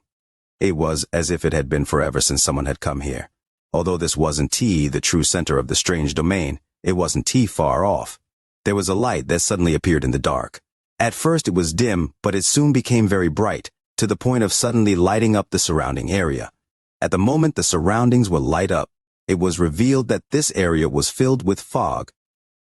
It was as if it had been forever since someone had come here. Although this wasn't the true center of the Strange Domain, it wasn't far off. There was a light that suddenly appeared in the dark. At first it was dim, but it soon became very bright, to the point of suddenly lighting up the surrounding area. At the moment the surroundings would light up, it was revealed that this area was filled with fog.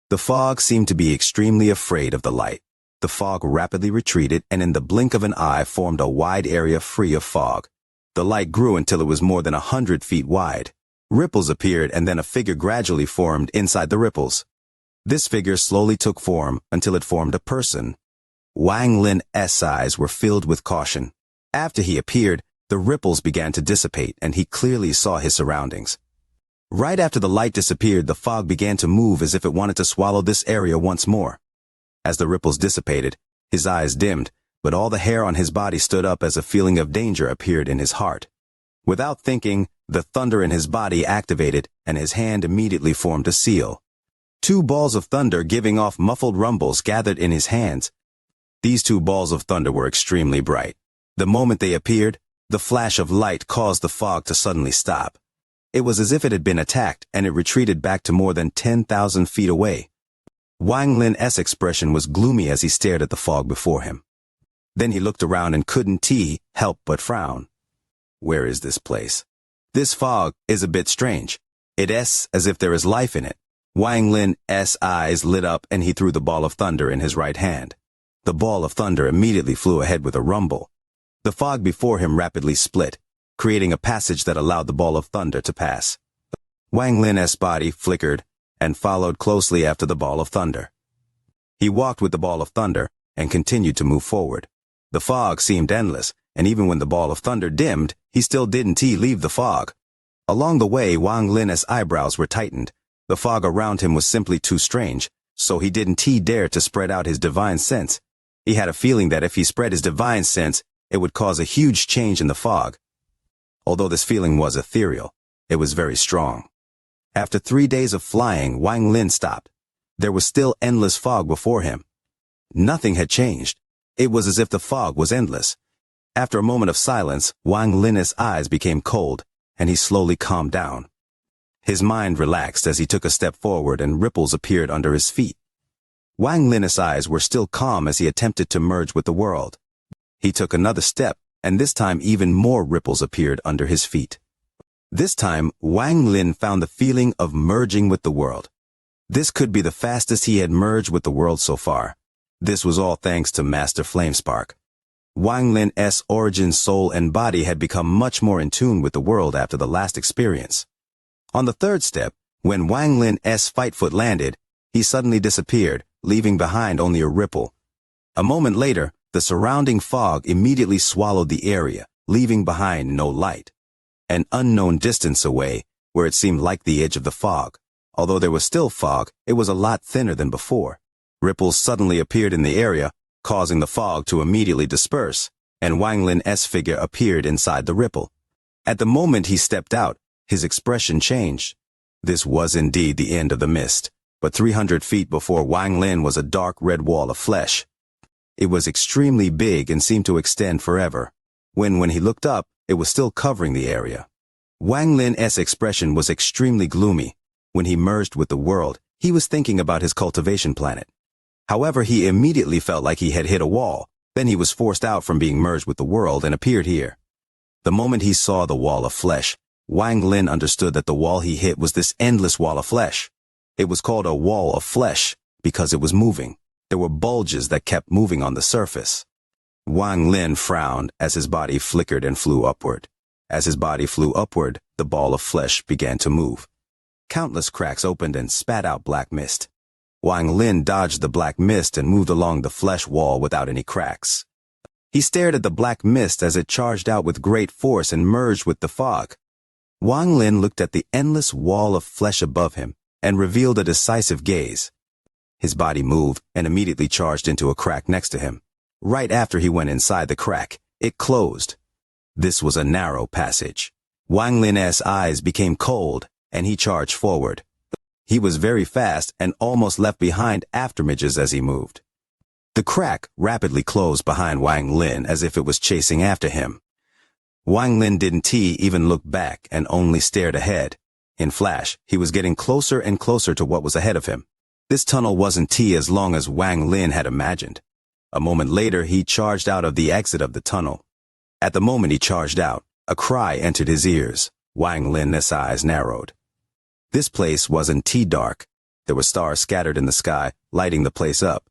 The fog seemed to be extremely afraid of the light. The fog rapidly retreated and in the blink of an eye formed a wide area free of fog. The light grew until it was more than 100 feet wide. Ripples appeared and then a figure gradually formed inside the ripples. This figure slowly took form until it formed a person. Wang Lin's eyes were filled with caution. After he appeared, the ripples began to dissipate and he clearly saw his surroundings. Right after the light disappeared, the fog began to move as if it wanted to swallow this area once more. As the ripples dissipated, his eyes dimmed, but all the hair on his body stood up as a feeling of danger appeared in his heart. Without thinking, the thunder in his body activated and his hand immediately formed a seal. 2 balls of thunder giving off muffled rumbles gathered in his hands. These 2 balls of thunder were extremely bright. The moment they appeared, the flash of light caused the fog to suddenly stop. It was as if it had been attacked and it retreated back to more than 10,000 feet away. Wang Lin's expression was gloomy as he stared at the fog before him. Then he looked around and couldn't help but frown. Where is this place? This fog is a bit strange. It's as if there is life in it. Wang Lin's eyes lit up and he threw the ball of thunder in his right hand. The ball of thunder immediately flew ahead with a rumble. The fog before him rapidly split, creating a passage that allowed the ball of thunder to pass. Wang Lin's body flickered and followed closely after the ball of thunder. He walked with the ball of thunder and continued to move forward. The fog seemed endless, and even when the ball of thunder dimmed, he still didn't leave the fog. Along the way, Wang Lin's eyebrows were tightened. The fog around him was simply too strange, so he didn't dare to spread out his divine sense. He had a feeling that if he spread his divine sense, it would cause a huge change in the fog. Although this feeling was ethereal, it was very strong. After 3 days of flying, Wang Lin stopped. There was still endless fog before him. Nothing had changed. It was as if the fog was endless. After a moment of silence, Wang Lin's eyes became cold, and he slowly calmed down. His mind relaxed as he took a step forward and ripples appeared under his feet. Wang Lin's eyes were still calm as he attempted to merge with the world. He took another step, and this time even more ripples appeared under his feet. This time, Wang Lin found the feeling of merging with the world. This could be the fastest he had merged with the world so far. This was all thanks to Master Flamespark. Wang Lin's origin, soul, and body had become much more in tune with the world after the last experience. On the 3rd step, when Wang Lin's fight foot landed, he suddenly disappeared, leaving behind only a ripple. A moment later, the surrounding fog immediately swallowed the area, leaving behind no light. An unknown distance away, where it seemed like the edge of the fog. Although there was still fog, it was a lot thinner than before. Ripples suddenly appeared in the area, causing the fog to immediately disperse, and Wang Lin's figure appeared inside the ripple. At the moment he stepped out, his expression changed. This was indeed the end of the mist, but 300 feet before Wang Lin was a dark red wall of flesh. It was extremely big and seemed to extend forever. When he looked up, it was still covering the area. Wang Lin's expression was extremely gloomy. When he merged with the world, he was thinking about his cultivation planet. However, he immediately felt like he had hit a wall. Then he was forced out from being merged with the world and appeared here. The moment he saw the wall of flesh, Wang Lin understood that the wall he hit was this endless wall of flesh. It was called a wall of flesh because it was moving. There were bulges that kept moving on the surface. Wang Lin frowned as his body flickered and flew upward. As his body flew upward, the ball of flesh began to move. Countless cracks opened and spat out black mist. Wang Lin dodged the black mist and moved along the flesh wall without any cracks. He stared at the black mist as it charged out with great force and merged with the fog. Wang Lin looked at the endless wall of flesh above him and revealed a decisive gaze. His body moved and immediately charged into a crack next to him. Right after he went inside the crack, it closed. This was a narrow passage. Wang Lin's eyes became cold, and he charged forward. He was very fast and almost left behind afterimages as he moved. The crack rapidly closed behind Wang Lin as if it was chasing after him. Wang Lin didn't even look back and only stared ahead. In flash, he was getting closer and closer to what was ahead of him. This tunnel wasn't as long as Wang Lin had imagined. A moment later, he charged out of the exit of the tunnel. At the moment he charged out, a cry entered his ears. Wang Lin's eyes narrowed. This place wasn't dark. There were stars scattered in the sky, lighting the place up.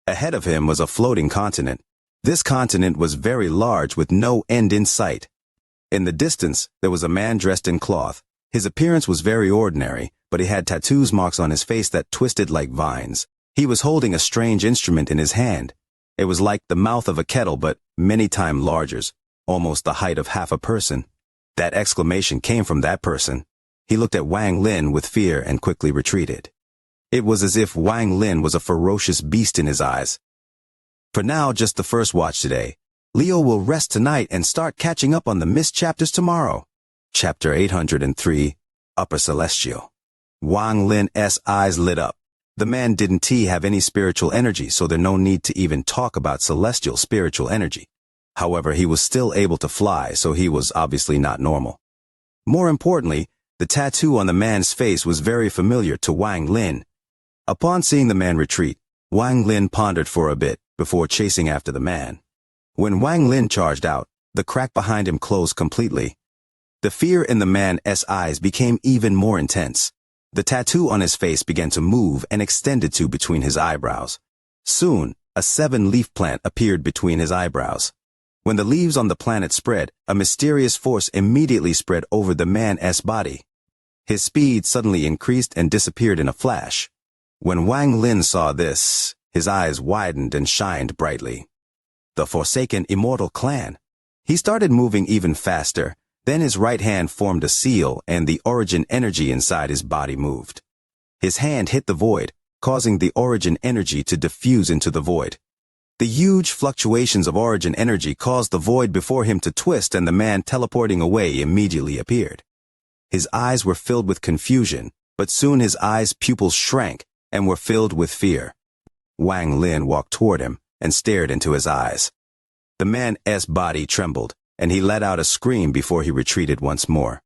Ahead of him was a floating continent. This continent was very large with no end in sight. In the distance, there was a man dressed in cloth. His appearance was very ordinary, but he had tattoos marks on his face that twisted like vines. He was holding a strange instrument in his hand. It was like the mouth of a kettle, but many times larger, almost the height of half a person. That exclamation came from that person. He looked at Wang Lin with fear and quickly retreated. It was as if Wang Lin was a ferocious beast in his eyes. For now, just the first watch today. Leo will rest tonight and start catching up on the missed chapters tomorrow. Chapter 803, Upper Celestial. Wang Lin's eyes lit up. The man didn't have any spiritual energy, so there's no need to even talk about celestial spiritual energy. However, he was still able to fly, so he was obviously not normal. More importantly, the tattoo on the man's face was very familiar to Wang Lin. Upon seeing the man retreat, Wang Lin pondered for a bit before chasing after the man. When Wang Lin charged out, the crack behind him closed completely. The fear in the man's eyes became even more intense. The tattoo on his face began to move and extended to between his eyebrows. Soon, a 7-leaf plant appeared between his eyebrows. When the leaves on the planet spread, a mysterious force immediately spread over the man's body. His speed suddenly increased and disappeared in a flash. When Wang Lin saw this, his eyes widened and shined brightly. The Forsaken Immortal Clan. He started moving even faster. Then his right hand formed a seal and the origin energy inside his body moved. His hand hit the void, causing the origin energy to diffuse into the void. The huge fluctuations of origin energy caused the void before him to twist, and the man teleporting away immediately appeared. His eyes were filled with confusion, but soon his eyes' pupils shrank and were filled with fear. Wang Lin walked toward him and stared into his eyes. The man's body trembled, and he let out a scream before he retreated once more.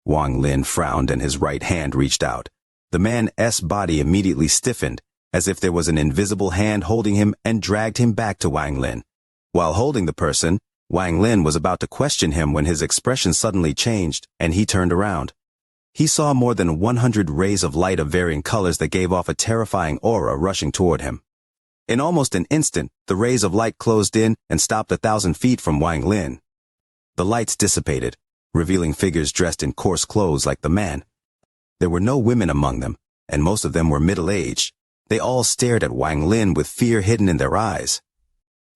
Wang Lin frowned and his right hand reached out. The man's body immediately stiffened, as if there was an invisible hand holding him, and dragged him back to Wang Lin. While holding the person, Wang Lin was about to question him when his expression suddenly changed, and he turned around. He saw more than 100 rays of light of varying colors that gave off a terrifying aura rushing toward him. In almost an instant, the rays of light closed in and stopped 1,000 feet from Wang Lin. The lights dissipated, revealing figures dressed in coarse clothes like the man. There were no women among them, and most of them were middle-aged. They all stared at Wang Lin with fear hidden in their eyes.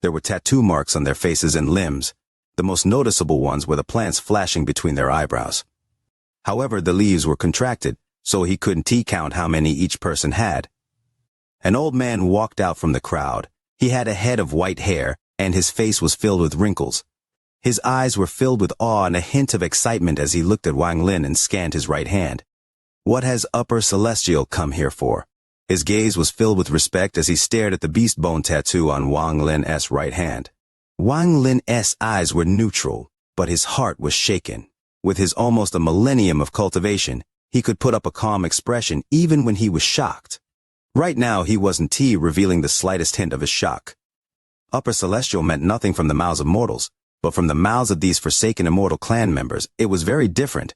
There were tattoo marks on their faces and limbs. The most noticeable ones were the plants flashing between their eyebrows. However, the leaves were contracted, so he couldn't count how many each person had. An old man walked out from the crowd. He had a head of white hair, and his face was filled with wrinkles. His eyes were filled with awe and a hint of excitement as he looked at Wang Lin and scanned his right hand. What has Upper Celestial come here for? His gaze was filled with respect as he stared at the beast bone tattoo on Wang Lin's right hand. Wang Lin's eyes were neutral, but his heart was shaken. With his almost a millennium of cultivation, he could put up a calm expression even when he was shocked. Right now he wasn't revealing the slightest hint of his shock. Upper Celestial meant nothing from the mouths of mortals, but from the mouths of these forsaken immortal clan members, it was very different.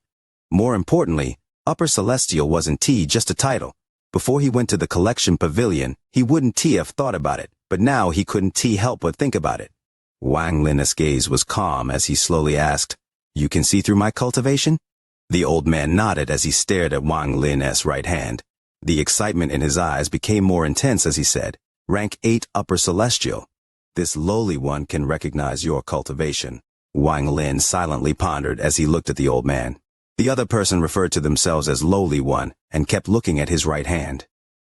More importantly, Upper Celestial wasn't just a title. Before he went to the collection pavilion, he wouldn't have thought about it, but now he couldn't help but think about it. Wang Lin's gaze was calm as he slowly asked, "You can see through my cultivation?" The old man nodded as he stared at Wang Lin's right hand. The excitement in his eyes became more intense as he said, "Rank 8 Upper Celestial. This lowly one can recognize your cultivation." Wang Lin silently pondered as he looked at the old man. The other person referred to themselves as lowly one and kept looking at his right hand.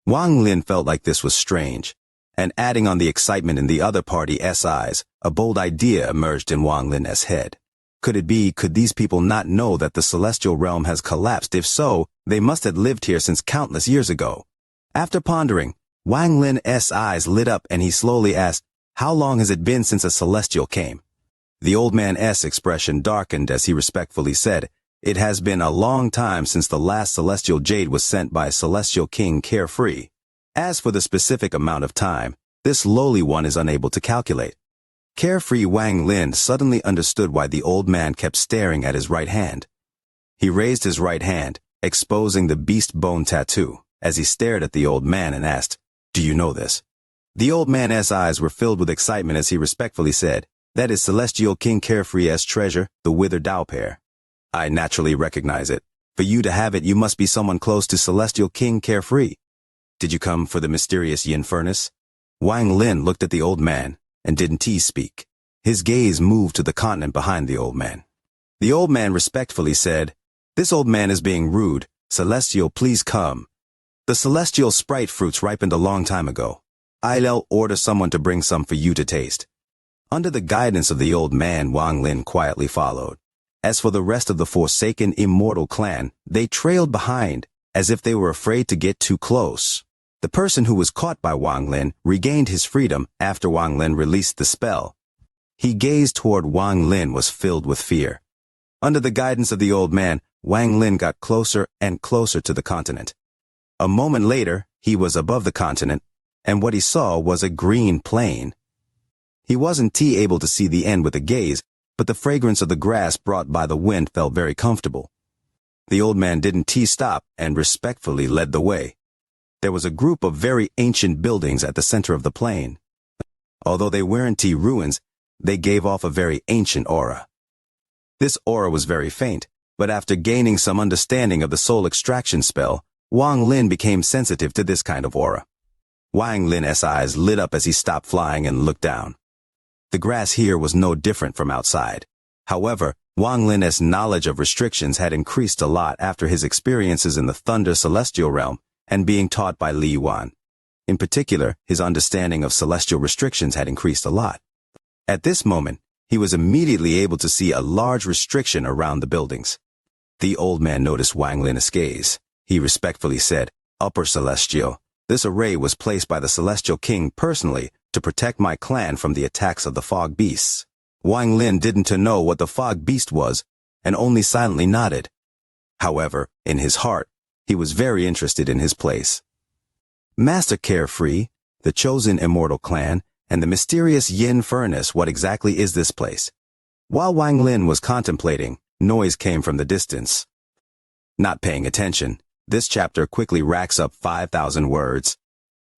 Wang Lin felt like this was strange, and adding on the excitement in the other party's eyes, a bold idea emerged in Wang Lin's head. Could these people not know that the celestial realm has collapsed? If so, they must have lived here since countless years ago. After pondering, Wang Lin's eyes lit up and he slowly asked, "How long has it been since a celestial came?" The old man's expression darkened as he respectfully said, "It has been a long time since the last celestial jade was sent by Celestial King Carefree. As for the specific amount of time, this lowly one is unable to calculate." Carefree Wang Lin suddenly understood why the old man kept staring at his right hand. He raised his right hand, exposing the beast bone tattoo, as he stared at the old man and asked, "Do you know this?" The old man's eyes were filled with excitement as he respectfully said, "That is Celestial King Carefree's treasure, the withered Dao pair. I naturally recognize it. For you to have it, you must be someone close to Celestial King Carefree. Did you come for the mysterious yin furnace?" Wang Lin looked at the old man and didn't speak. His gaze moved to the continent behind the old man. The old man respectfully said, "This old man is being rude. Celestial, please come. The celestial sprite fruits ripened a long time ago. I'll order someone to bring some for you to taste." Under the guidance of the old man, Wang Lin quietly followed. As for the rest of the forsaken immortal clan, they trailed behind, as if they were afraid to get too close. The person who was caught by Wang Lin regained his freedom after Wang Lin released the spell. He gazed toward Wang Lin was filled with fear. Under the guidance of the old man, Wang Lin got closer and closer to the continent. A moment later, he was above the continent, and what he saw was a green plain. He wasn't able to see the end with a gaze, but the fragrance of the grass brought by the wind felt very comfortable. The old man didn't stop and respectfully led the way. There was a group of very ancient buildings at the center of the plain. Although they weren't ruins, they gave off a very ancient aura. This aura was very faint, but after gaining some understanding of the soul extraction spell, Wang Lin became sensitive to this kind of aura. Wang Lin's eyes lit up as he stopped flying and looked down. The grass here was no different from outside. However, Wang Lin's knowledge of restrictions had increased a lot after his experiences in the Thunder Celestial Realm and being taught by Li Yuan. In particular, his understanding of celestial restrictions had increased a lot. At this moment, he was immediately able to see a large restriction around the buildings. The old man noticed Wang Lin's gaze. He respectfully said, "Upper Celestial, this array was placed by the Celestial King personally to protect my clan from the attacks of the fog beasts." Wang Lin didn't know what the fog beast was, and only silently nodded. However, in his heart, he was very interested in his place. "Master Carefree, the chosen immortal clan, and the mysterious yin furnace, what exactly is this place?" While Wang Lin was contemplating, noise came from the distance. Not paying attention, this chapter quickly racks up 5,000 words.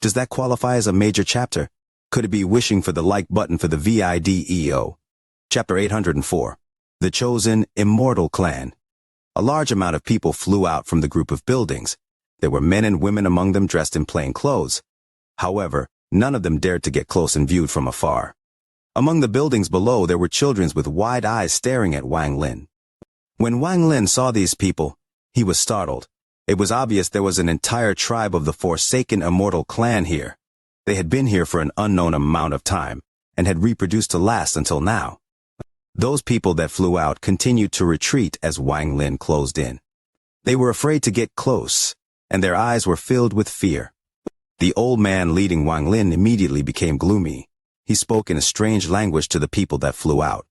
Does that qualify as a major chapter? Could it be wishing for the like button for the video? Chapter 804. The Chosen Immortal Clan. A large amount of people flew out from the group of buildings. There were men and women among them dressed in plain clothes. However, none of them dared to get close and viewed from afar. Among the buildings below, there were children with wide eyes staring at Wang Lin. When Wang Lin saw these people, he was startled. It was obvious there was an entire tribe of the forsaken immortal clan here. They had been here for an unknown amount of time, and had reproduced to last until now. Those people that flew out continued to retreat as Wang Lin closed in. They were afraid to get close, and their eyes were filled with fear. The old man leading Wang Lin immediately became gloomy. He spoke in a strange language to the people that flew out.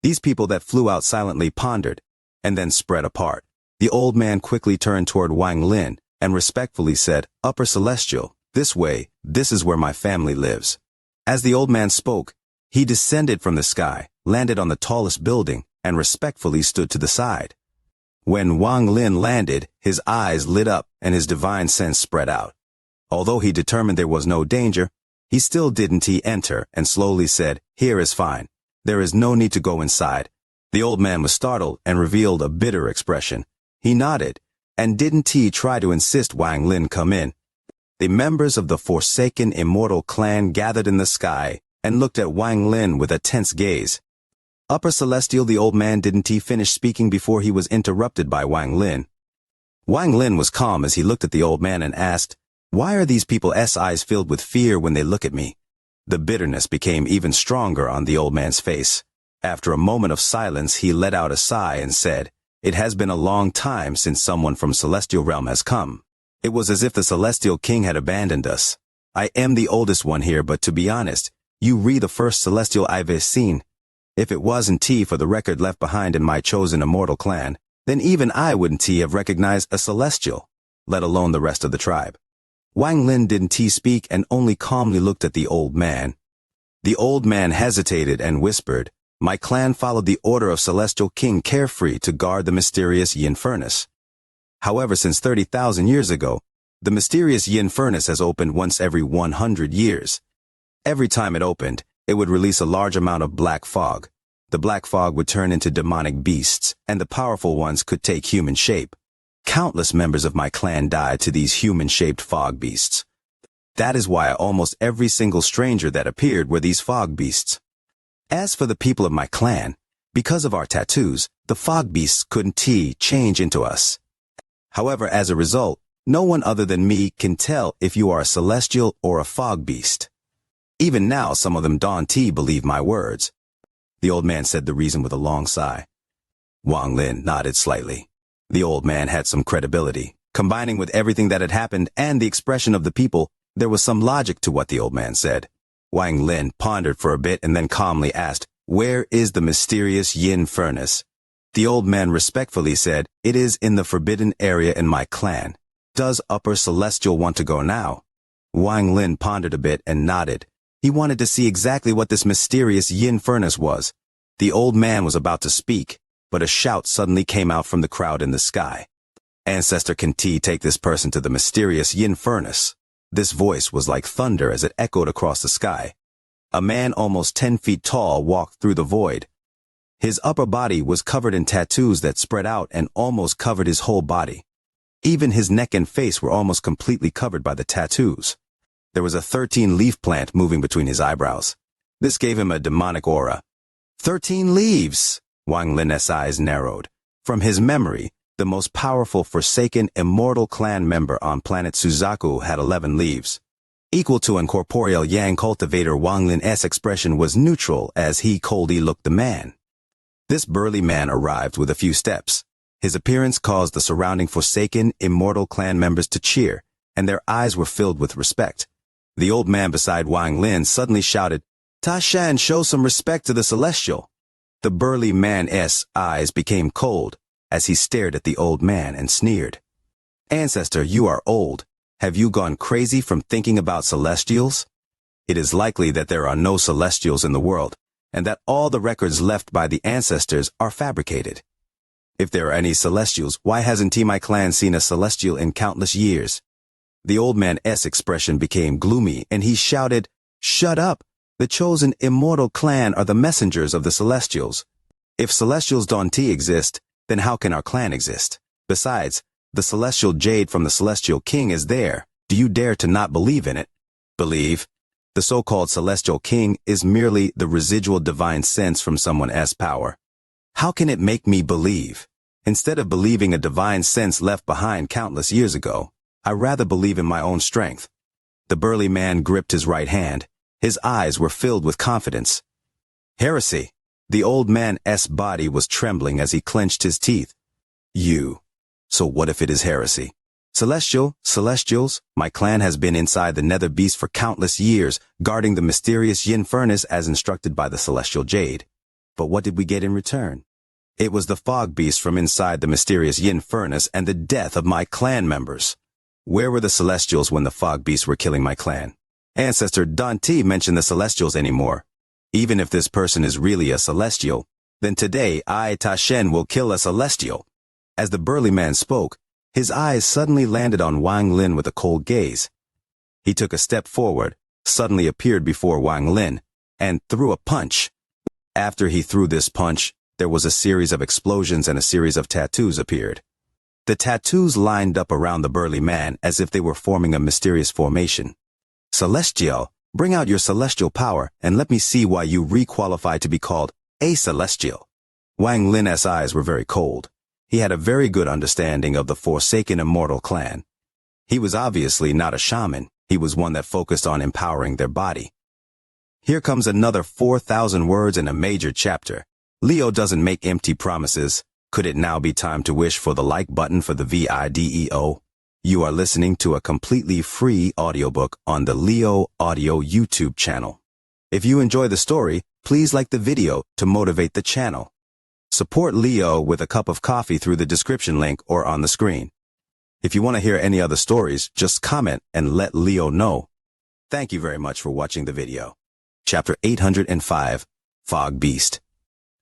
These people that flew out silently pondered. and then spread apart. The old man quickly turned toward Wang Lin and respectfully said, "Upper Celestial, this way, this is where my family lives." As the old man spoke, he descended from the sky, landed on the tallest building, and respectfully stood to the side. When Wang Lin landed, his eyes lit up and his divine sense spread out. Although he determined there was no danger, he still didn't enter and slowly said, "Here is fine. There is no need to go inside." The old man was startled and revealed a bitter expression. He nodded, and didn't try to insist Wang Lin come in. The members of the forsaken immortal clan gathered in the sky and looked at Wang Lin with a tense gaze. Upper Celestial, the old man didn't finish speaking before he was interrupted by Wang Lin. Wang Lin was calm as he looked at the old man and asked, "Why are these people's eyes filled with fear when they look at me?" The bitterness became even stronger on the old man's face. After a moment of silence, he let out a sigh and said, "It has been a long time since someone from Celestial Realm has come. It was as if the Celestial King had abandoned us. I am the oldest one here, but to be honest, you re the first Celestial I've seen. If it wasn't for the record left behind in my chosen immortal clan, then even I wouldn't have recognized a Celestial, let alone the rest of the tribe." Wang Lin didn't speak and only calmly looked at the old man. The old man hesitated and whispered, "My clan followed the order of Celestial King Carefree to guard the mysterious Yin Furnace. However, since 30,000 years ago, the mysterious Yin Furnace has opened once every 100 years. Every time it opened, it would release a large amount of black fog. The black fog would turn into demonic beasts, and the powerful ones could take human shape. Countless members of my clan died to these human-shaped fog beasts. That is why almost every single stranger that appeared were these fog beasts. As for the people of my clan, because of our tattoos, the fog beasts couldn't change into us. However, as a result, no one other than me can tell if you are a celestial or a fog beast. Even now, some of them don't believe my words." The old man said the reason with a long sigh. Wang Lin nodded slightly. The old man had some credibility. Combining with everything that had happened and the expression of the people, there was some logic to what the old man said. Wang Lin pondered for a bit and then calmly asked, "Where is the mysterious Yin Furnace?" The old man respectfully said, "It is in the forbidden area in my clan. Does Upper Celestial want to go now?" Wang Lin pondered a bit and nodded. He wanted to see exactly what this mysterious Yin Furnace was. The old man was about to speak, but a shout suddenly came out from the crowd in the sky. "Ancestor, can take this person to the mysterious Yin Furnace?" This voice was like thunder as it echoed across the sky. A man almost 10 feet tall walked through the void. His upper body was covered in tattoos that spread out and almost covered his whole body. Even his neck and face were almost completely covered by the tattoos. There was a 13-leaf plant moving between his eyebrows. This gave him a demonic aura. 13 leaves! Wang Lin's eyes narrowed. From his memory, the most powerful forsaken immortal clan member on planet Suzaku had 11 leaves. Equal to an incorporeal yang cultivator, Wang Lin's expression was neutral as he coldly looked the man. This burly man arrived with a few steps. His appearance caused the surrounding forsaken immortal clan members to cheer, and their eyes were filled with respect. The old man beside Wang Lin suddenly shouted, "Ta Shan, show some respect to the Celestial." The burly man's eyes became cold as he stared at the old man and sneered. "Ancestor, you are old. Have you gone crazy from thinking about Celestials? It is likely that there are no Celestials in the world, and that all the records left by the ancestors are fabricated. If there are any Celestials, why hasn't my clan seen a Celestial in countless years?" The old man's expression became gloomy, and he shouted, "Shut up! The chosen immortal clan are the messengers of the Celestials. If Celestials don't exist, then how can our clan exist? Besides, the Celestial Jade from the Celestial King is there. Do you dare to not believe in it?" "Believe? The so-called Celestial King is merely the residual divine sense from someone's power. How can it make me believe? Instead of believing a divine sense left behind countless years ago, I rather believe in my own strength." The burly man gripped his right hand. His eyes were filled with confidence. "Heresy." The old man's body was trembling as he clenched his teeth. So what if it is heresy? Celestials, my clan has been inside the nether beast for countless years, guarding the mysterious Yin Furnace as instructed by the Celestial Jade. But what did we get in return? It was the fog beast from inside the mysterious Yin furnace and the death of my clan members. Where were the Celestials when the fog beasts were killing my clan? Ancestor Dante mentioned the Celestials anymore. Even if this person is really a Celestial, then today I, Tashen, will kill a Celestial. As the burly man spoke, his eyes suddenly landed on Wang Lin with a cold gaze. He took a step forward, suddenly appeared before Wang Lin, and threw a punch. After he threw this punch, there was a series of explosions and a series of tattoos appeared. The tattoos lined up around the burly man as if they were forming a mysterious formation. Celestial, bring out your celestial power and let me see why you re-qualify to be called a Celestial. Wang Lin's eyes were very cold. He had a very good understanding of the Forsaken Immortal clan. He was obviously not a shaman. He was one that focused on empowering their body. Here comes another 4,000 words in a major chapter. Leo doesn't make empty promises. Could it now be time to wish for the like button for the video? You are listening to a completely free audiobook on the Leo Audio YouTube channel. If you enjoy the story, please like the video to motivate the channel. Support Leo with a cup of coffee through the description link or on the screen. If you want to hear any other stories, just comment and let Leo know. Thank you very much for watching the video. Chapter 805, Fog Beast.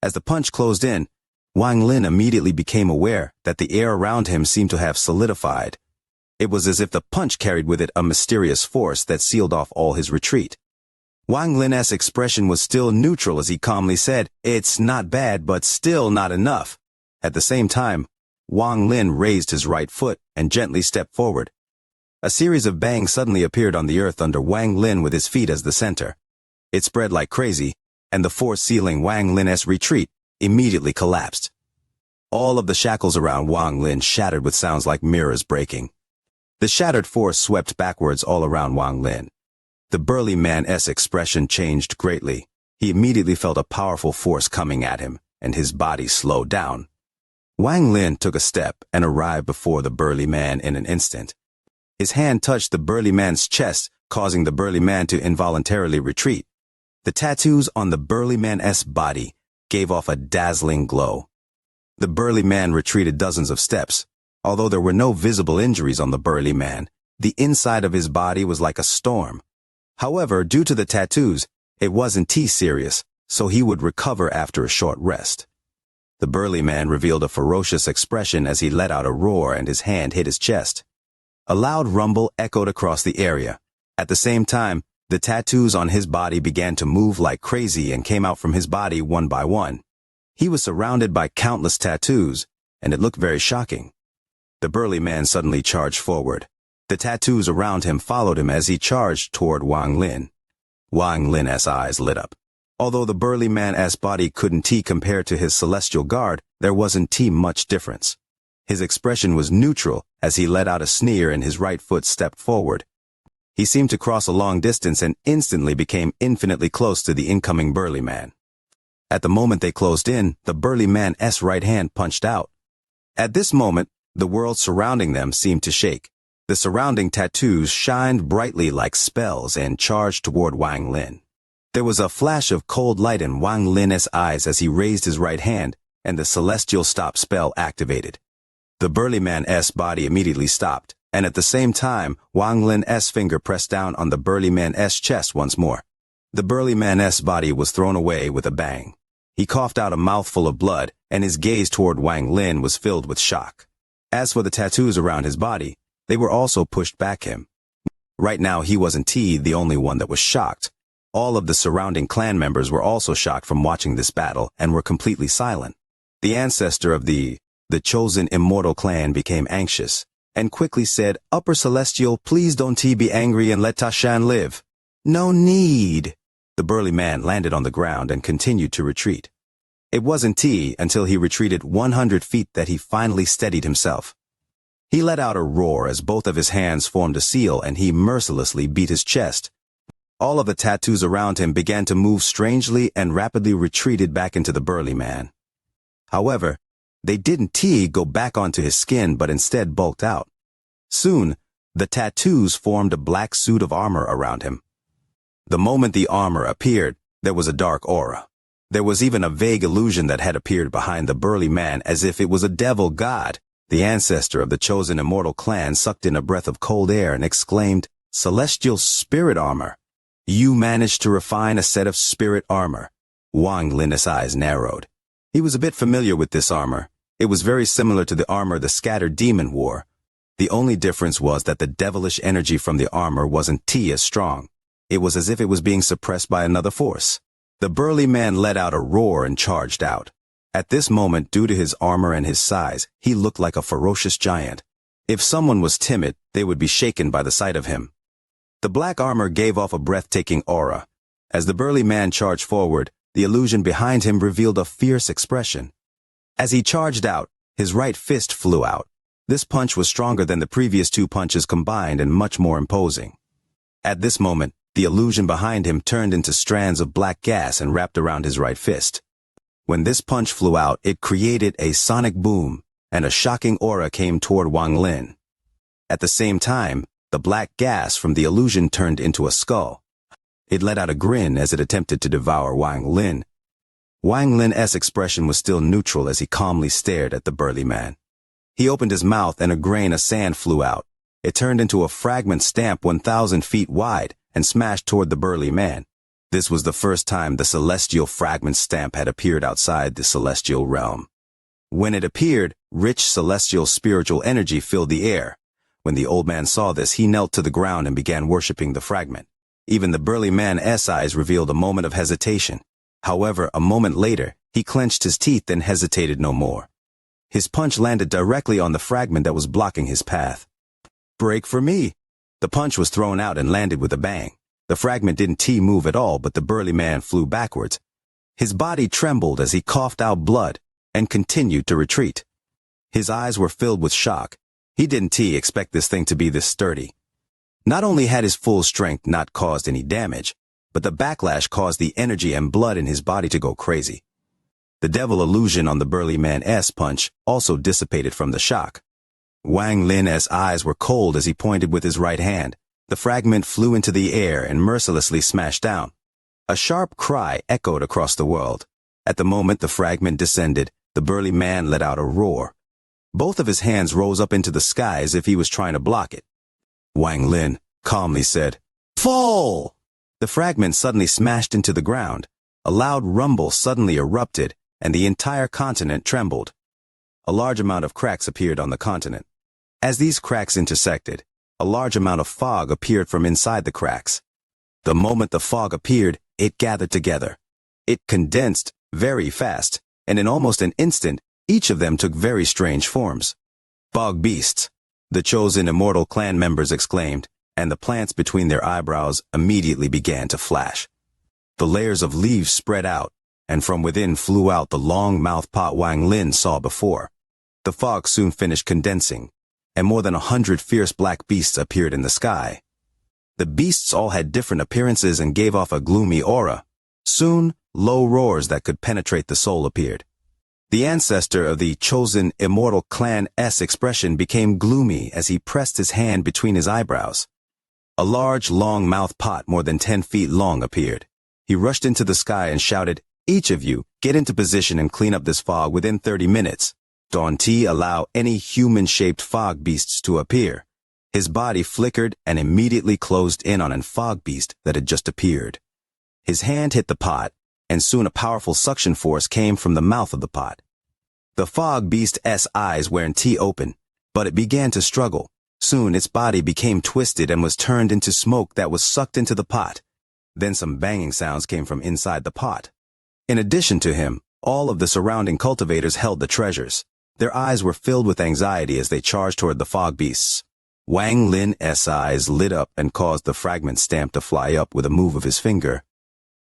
As the punch closed in, Wang Lin immediately became aware that the air around him seemed to have solidified. It was as if the punch carried with it a mysterious force that sealed off all his retreat. Wang Lin's expression was still neutral as he calmly said, "It's not bad, but still not enough." At the same time, Wang Lin raised his right foot and gently stepped forward. A series of bangs suddenly appeared on the earth under Wang Lin with his feet as the center. It spread like crazy, and the force sealing Wang Lin's retreat immediately collapsed. All of the shackles around Wang Lin shattered with sounds like mirrors breaking. The shattered force swept backwards all around Wang Lin. The burly man's expression changed greatly. He immediately felt a powerful force coming at him, and his body slowed down. Wang Lin took a step and arrived before the burly man in an instant. His hand touched the burly man's chest, causing the burly man to involuntarily retreat. The tattoos on the burly man's body gave off a dazzling glow. The burly man retreated dozens of steps. Although there were no visible injuries on the burly man, the inside of his body was like a storm. However, due to the tattoos, it wasn't too serious, so he would recover after a short rest. The burly man revealed a ferocious expression as he let out a roar and his hand hit his chest. A loud rumble echoed across the area. At the same time, the tattoos on his body began to move like crazy and came out from his body one by one. He was surrounded by countless tattoos, and it looked very shocking. The burly man suddenly charged forward. The tattoos around him followed him as he charged toward Wang Lin. Wang Lin's eyes lit up. Although the burly man's body couldn't compare to his celestial guard, there wasn't much difference. His expression was neutral as he let out a sneer and his right foot stepped forward. He seemed to cross a long distance and instantly became infinitely close to the incoming burly man. At the moment they closed in, the burly man's right hand punched out. At this moment, the world surrounding them seemed to shake. The surrounding tattoos shined brightly like spells and charged toward Wang Lin. There was a flash of cold light in Wang Lin's eyes as he raised his right hand, and the celestial stop spell activated. The burly man's body immediately stopped, and at the same time, Wang Lin's finger pressed down on the burly man's chest once more. The burly man's body was thrown away with a bang. He coughed out a mouthful of blood, and his gaze toward Wang Lin was filled with shock. As for the tattoos around his body, they were also pushed back him. Right now he wasn't the only one that was shocked. All of the surrounding clan members were also shocked from watching this battle and were completely silent. The ancestor of the chosen immortal clan became anxious and quickly said, "Upper Celestial, please don't be angry and let Tashan live." "No need." The burly man landed on the ground and continued to retreat. It wasn't until he retreated 100 feet that he finally steadied himself. He let out a roar as both of his hands formed a seal and he mercilessly beat his chest. All of the tattoos around him began to move strangely and rapidly retreated back into the burly man. However, they didn't go back onto his skin but instead bulked out. Soon, the tattoos formed a black suit of armor around him. The moment the armor appeared, there was a dark aura. There was even a vague illusion that had appeared behind the burly man as if it was a devil god. The ancestor of the chosen immortal clan sucked in a breath of cold air and exclaimed, "Celestial spirit armor. You managed to refine a set of spirit armor." Wang Lin's eyes narrowed. He was a bit familiar with this armor. It was very similar to the armor the scattered demon wore. The only difference was that the devilish energy from the armor wasn't as strong. It was as if it was being suppressed by another force. The burly man let out a roar and charged out. At this moment, due to his armor and his size, he looked like a ferocious giant. If someone was timid, they would be shaken by the sight of him. The black armor gave off a breathtaking aura. As the burly man charged forward, the illusion behind him revealed a fierce expression. As he charged out, his right fist flew out. This punch was stronger than the previous two punches combined and much more imposing. At this moment, the illusion behind him turned into strands of black gas and wrapped around his right fist. When this punch flew out, it created a sonic boom, and a shocking aura came toward Wang Lin. At the same time, the black gas from the illusion turned into a skull. It let out a grin as it attempted to devour Wang Lin. Wang Lin's expression was still neutral as he calmly stared at the burly man. He opened his mouth and a grain of sand flew out. It turned into a fragment stamp 1,000 feet wide and smashed toward the burly man. This was the first time the celestial fragment stamp had appeared outside the celestial realm. When it appeared, rich celestial spiritual energy filled the air. When the old man saw this, he knelt to the ground and began worshipping the fragment. Even the burly man's eyes revealed a moment of hesitation. However, a moment later, he clenched his teeth and hesitated no more. His punch landed directly on the fragment that was blocking his path. "Break for me!" The punch was thrown out and landed with a bang. The fragment didn't move at all, but the burly man flew backwards. His body trembled as he coughed out blood and continued to retreat. His eyes were filled with shock. He didn't expect this thing to be this sturdy. Not only had his full strength not caused any damage, but the backlash caused the energy and blood in his body to go crazy. The devil illusion on the burly man's punch also dissipated from the shock. Wang Lin's eyes were cold as he pointed with his right hand. The fragment flew into the air and mercilessly smashed down. A sharp cry echoed across the world. At the moment the fragment descended, the burly man let out a roar. Both of his hands rose up into the sky as if he was trying to block it. Wang Lin calmly said, "Fall!" The fragment suddenly smashed into the ground. A loud rumble suddenly erupted, and the entire continent trembled. A large amount of cracks appeared on the continent. As these cracks intersected, a large amount of fog appeared from inside the cracks. The moment the fog appeared, it gathered together. It condensed very fast, and in almost an instant, each of them took very strange forms. "Fog beasts," the chosen immortal clan members exclaimed, and the plants between their eyebrows immediately began to flash. The layers of leaves spread out, and from within flew out the long mouth pot Wang Lin saw before. The fog soon finished condensing, and more than 100 fierce black beasts appeared in the sky. The beasts all had different appearances and gave off a gloomy aura. Soon, low roars that could penetrate the soul appeared. The ancestor of the chosen immortal clan's expression became gloomy as he pressed his hand between his eyebrows. A large, long mouth pot more than 10 feet long appeared. He rushed into the sky and shouted, "Each of you, get into position and clean up this fog within 30 minutes. Don't allow any human-shaped fog beasts to appear." His body flickered and immediately closed in on a fog beast that had just appeared. His hand hit the pot, and soon a powerful suction force came from the mouth of the pot. The fog beast's eyes weren't open, but it began to struggle. Soon its body became twisted and was turned into smoke that was sucked into the pot. Then some banging sounds came from inside the pot. In addition to him, all of the surrounding cultivators held the treasures. Their eyes were filled with anxiety as they charged toward the fog beasts. Wang Lin's eyes lit up and caused the fragment stamp to fly up with a move of his finger.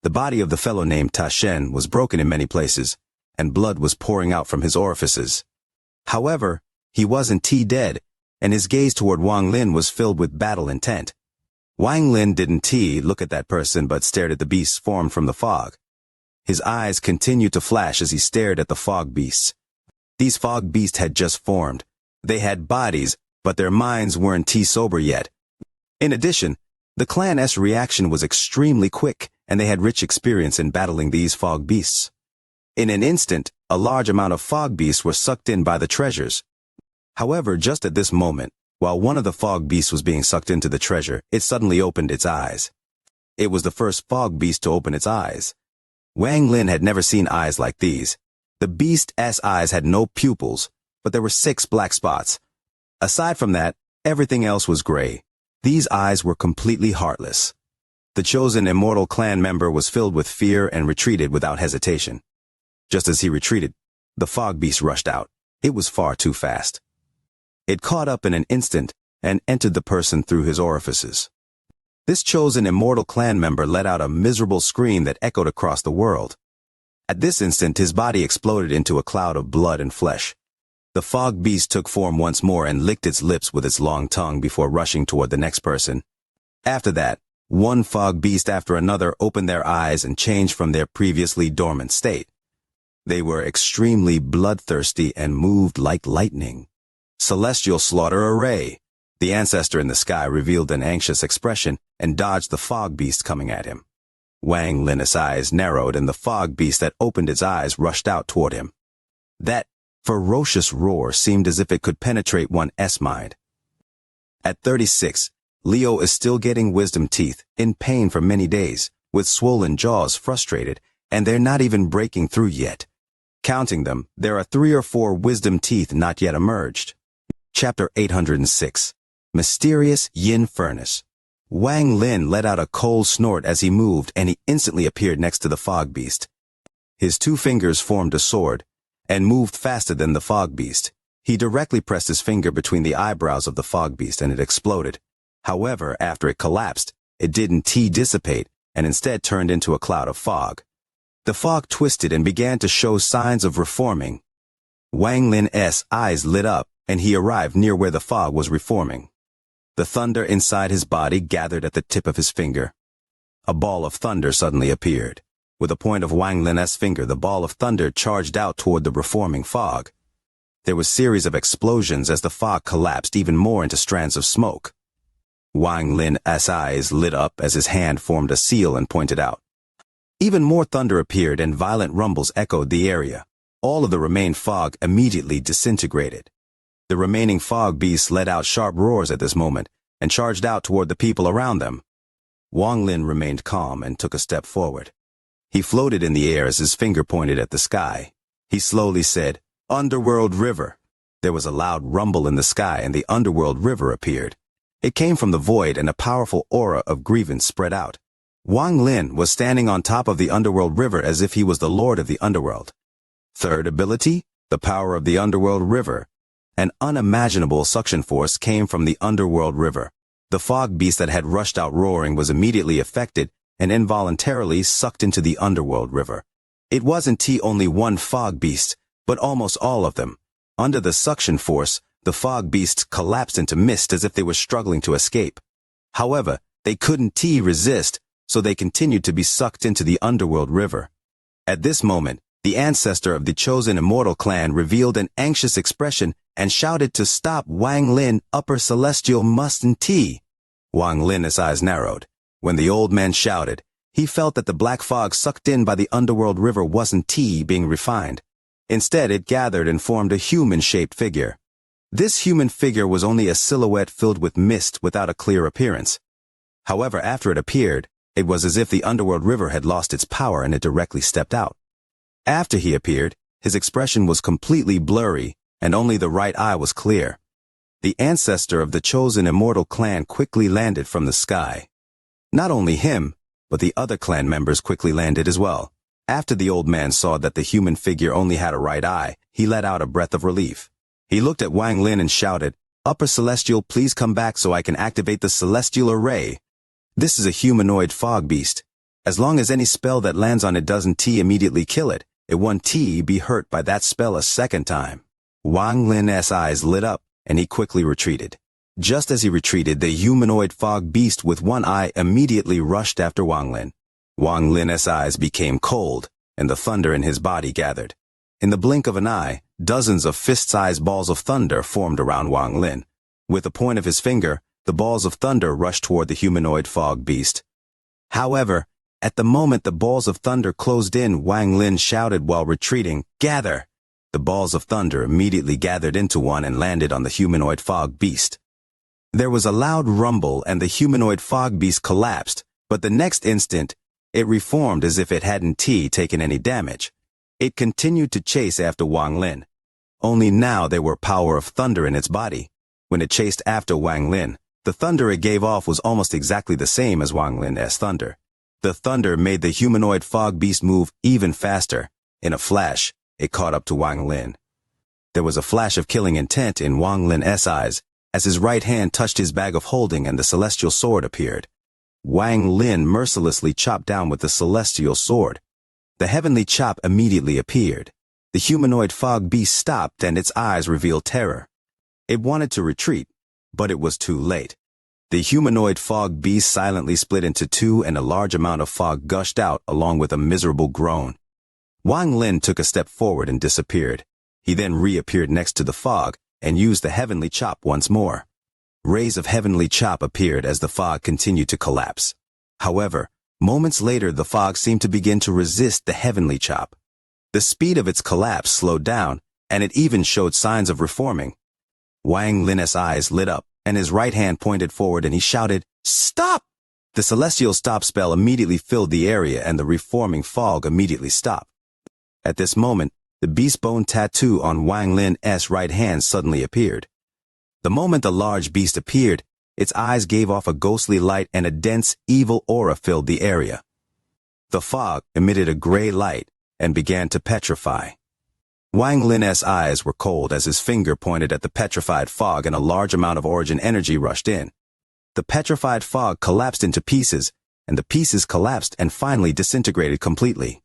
The body of the fellow named Tashen was broken in many places, and blood was pouring out from his orifices. However, he wasn't dead, and his gaze toward Wang Lin was filled with battle intent. Wang Lin didn't look at that person but stared at the beasts formed from the fog. His eyes continued to flash as he stared at the fog beasts. These fog beasts had just formed. They had bodies, but their minds weren't sober yet. In addition, the clan's reaction was extremely quick, and they had rich experience in battling these fog beasts. In an instant, a large amount of fog beasts were sucked in by the treasures. However, just at this moment, while one of the fog beasts was being sucked into the treasure, it suddenly opened its eyes. It was the first fog beast to open its eyes. Wang Lin had never seen eyes like these. The beast's eyes had no pupils, but there were 6 black spots. Aside from that, everything else was gray. These eyes were completely heartless. The chosen immortal clan member was filled with fear and retreated without hesitation. Just as he retreated, the fog beast rushed out. It was far too fast. It caught up in an instant and entered the person through his orifices. This chosen immortal clan member let out a miserable scream that echoed across the world. At this instant, his body exploded into a cloud of blood and flesh. The fog beast took form once more and licked its lips with its long tongue before rushing toward the next person. After that, one fog beast after another opened their eyes and changed from their previously dormant state. They were extremely bloodthirsty and moved like lightning. Celestial slaughter array. The ancestor in the sky revealed an anxious expression and dodged the fog beast coming at him. Wang Lin's eyes narrowed and the fog beast that opened its eyes rushed out toward him. That ferocious roar seemed as if it could penetrate one's mind. At 36, Leo is still getting wisdom teeth, in pain for many days, with swollen jaws, frustrated, and they're not even breaking through yet. Counting them, there are 3 or 4 wisdom teeth not yet emerged. Chapter 806. Mysterious Yin Furnace. Wang Lin let out a cold snort as he moved, and he instantly appeared next to the fog beast. His 2 fingers formed a sword, and moved faster than the fog beast. He directly pressed his finger between the eyebrows of the fog beast, and it exploded. However, after it collapsed, it didn't dissipate, and instead turned into a cloud of fog. The fog twisted and began to show signs of reforming. Wang Lin's eyes lit up, and he arrived near where the fog was reforming. The thunder inside his body gathered at the tip of his finger. A ball of thunder suddenly appeared. With the point of Wang Lin's finger, the ball of thunder charged out toward the reforming fog. There was a series of explosions as the fog collapsed even more into strands of smoke. Wang Lin's eyes lit up as his hand formed a seal and pointed out. Even more thunder appeared and violent rumbles echoed the area. All of the remaining fog immediately disintegrated. The remaining fog beasts let out sharp roars at this moment and charged out toward the people around them. Wang Lin remained calm and took a step forward. He floated in the air as his finger pointed at the sky. He slowly said, "Underworld River." There was a loud rumble in the sky and the Underworld River appeared. It came from the void and a powerful aura of grievance spread out. Wang Lin was standing on top of the Underworld River as if he was the lord of the Underworld. Third ability, the power of the Underworld River. An unimaginable suction force came from the Underworld River. The fog beast that had rushed out roaring was immediately affected and involuntarily sucked into the Underworld River. It wasn't only one fog beast, but almost all of them. Under the suction force, the fog beasts collapsed into mist as if they were struggling to escape. However, they couldn't resist, so they continued to be sucked into the Underworld River. At this moment, the ancestor of the chosen immortal clan revealed an anxious expression and shouted to stop Wang Lin. Upper Celestial mustn't tea. Wang Lin's eyes narrowed. When the old man shouted, he felt that the black fog sucked in by the Underworld River wasn't being refined. Instead, it gathered and formed a human-shaped figure. This human figure was only a silhouette filled with mist without a clear appearance. However, after it appeared, it was as if the Underworld River had lost its power and it directly stepped out. After he appeared, his expression was completely blurry, and only the right eye was clear. The ancestor of the chosen immortal clan quickly landed from the sky. Not only him, but the other clan members quickly landed as well. After the old man saw that the human figure only had a right eye, he let out a breath of relief. He looked at Wang Lin and shouted, "Upper Celestial, please come back so I can activate the Celestial Array." This is a humanoid fog beast. As long as any spell that lands on it doesn't immediately kill it, it won't be hurt by that spell a second time. Wang Lin's eyes lit up, and he quickly retreated. Just as he retreated, the humanoid fog beast with one eye immediately rushed after Wang Lin. Wang Lin's eyes became cold, and the thunder in his body gathered. In the blink of an eye, dozens of fist-sized balls of thunder formed around Wang Lin. With the point of his finger, the balls of thunder rushed toward the humanoid fog beast. However, At the moment the balls of thunder closed in, Wang Lin shouted while retreating, "Gather!" The balls of thunder immediately gathered into one and landed on the humanoid fog beast. There was a loud rumble and the humanoid fog beast collapsed, but the next instant, it reformed as if it hadn't taken any damage. It continued to chase after Wang Lin. Only now there were power of thunder in its body. When it chased after Wang Lin, the thunder it gave off was almost exactly the same as Wang Lin's thunder. The thunder made the humanoid fog beast move even faster. In a flash, it caught up to Wang Lin. There was a flash of killing intent in Wang Lin's eyes as his right hand touched his bag of holding and the celestial sword appeared. Wang Lin mercilessly chopped down with the celestial sword. The heavenly chop immediately appeared. The humanoid fog beast stopped and its eyes revealed terror. It wanted to retreat, but it was too late. The humanoid fog beast silently split into two and a large amount of fog gushed out along with a miserable groan. Wang Lin took a step forward and disappeared. He then reappeared next to the fog and used the heavenly chop once more. Rays of heavenly chop appeared as the fog continued to collapse. However, moments later the fog seemed to begin to resist the heavenly chop. The speed of its collapse slowed down, and it even showed signs of reforming. Wang Lin's eyes lit up, and his right hand pointed forward and he shouted, "Stop!" The celestial stop spell immediately filled the area and the reforming fog immediately stopped. At this moment, the beast bone tattoo on Wang Lin's right hand suddenly appeared. The moment the large beast appeared, its eyes gave off a ghostly light and a dense, evil aura filled the area. The fog emitted a gray light and began to petrify. Wang Lin's eyes were cold as his finger pointed at the petrified fog and a large amount of origin energy rushed in. The petrified fog collapsed into pieces, and the pieces collapsed and finally disintegrated completely.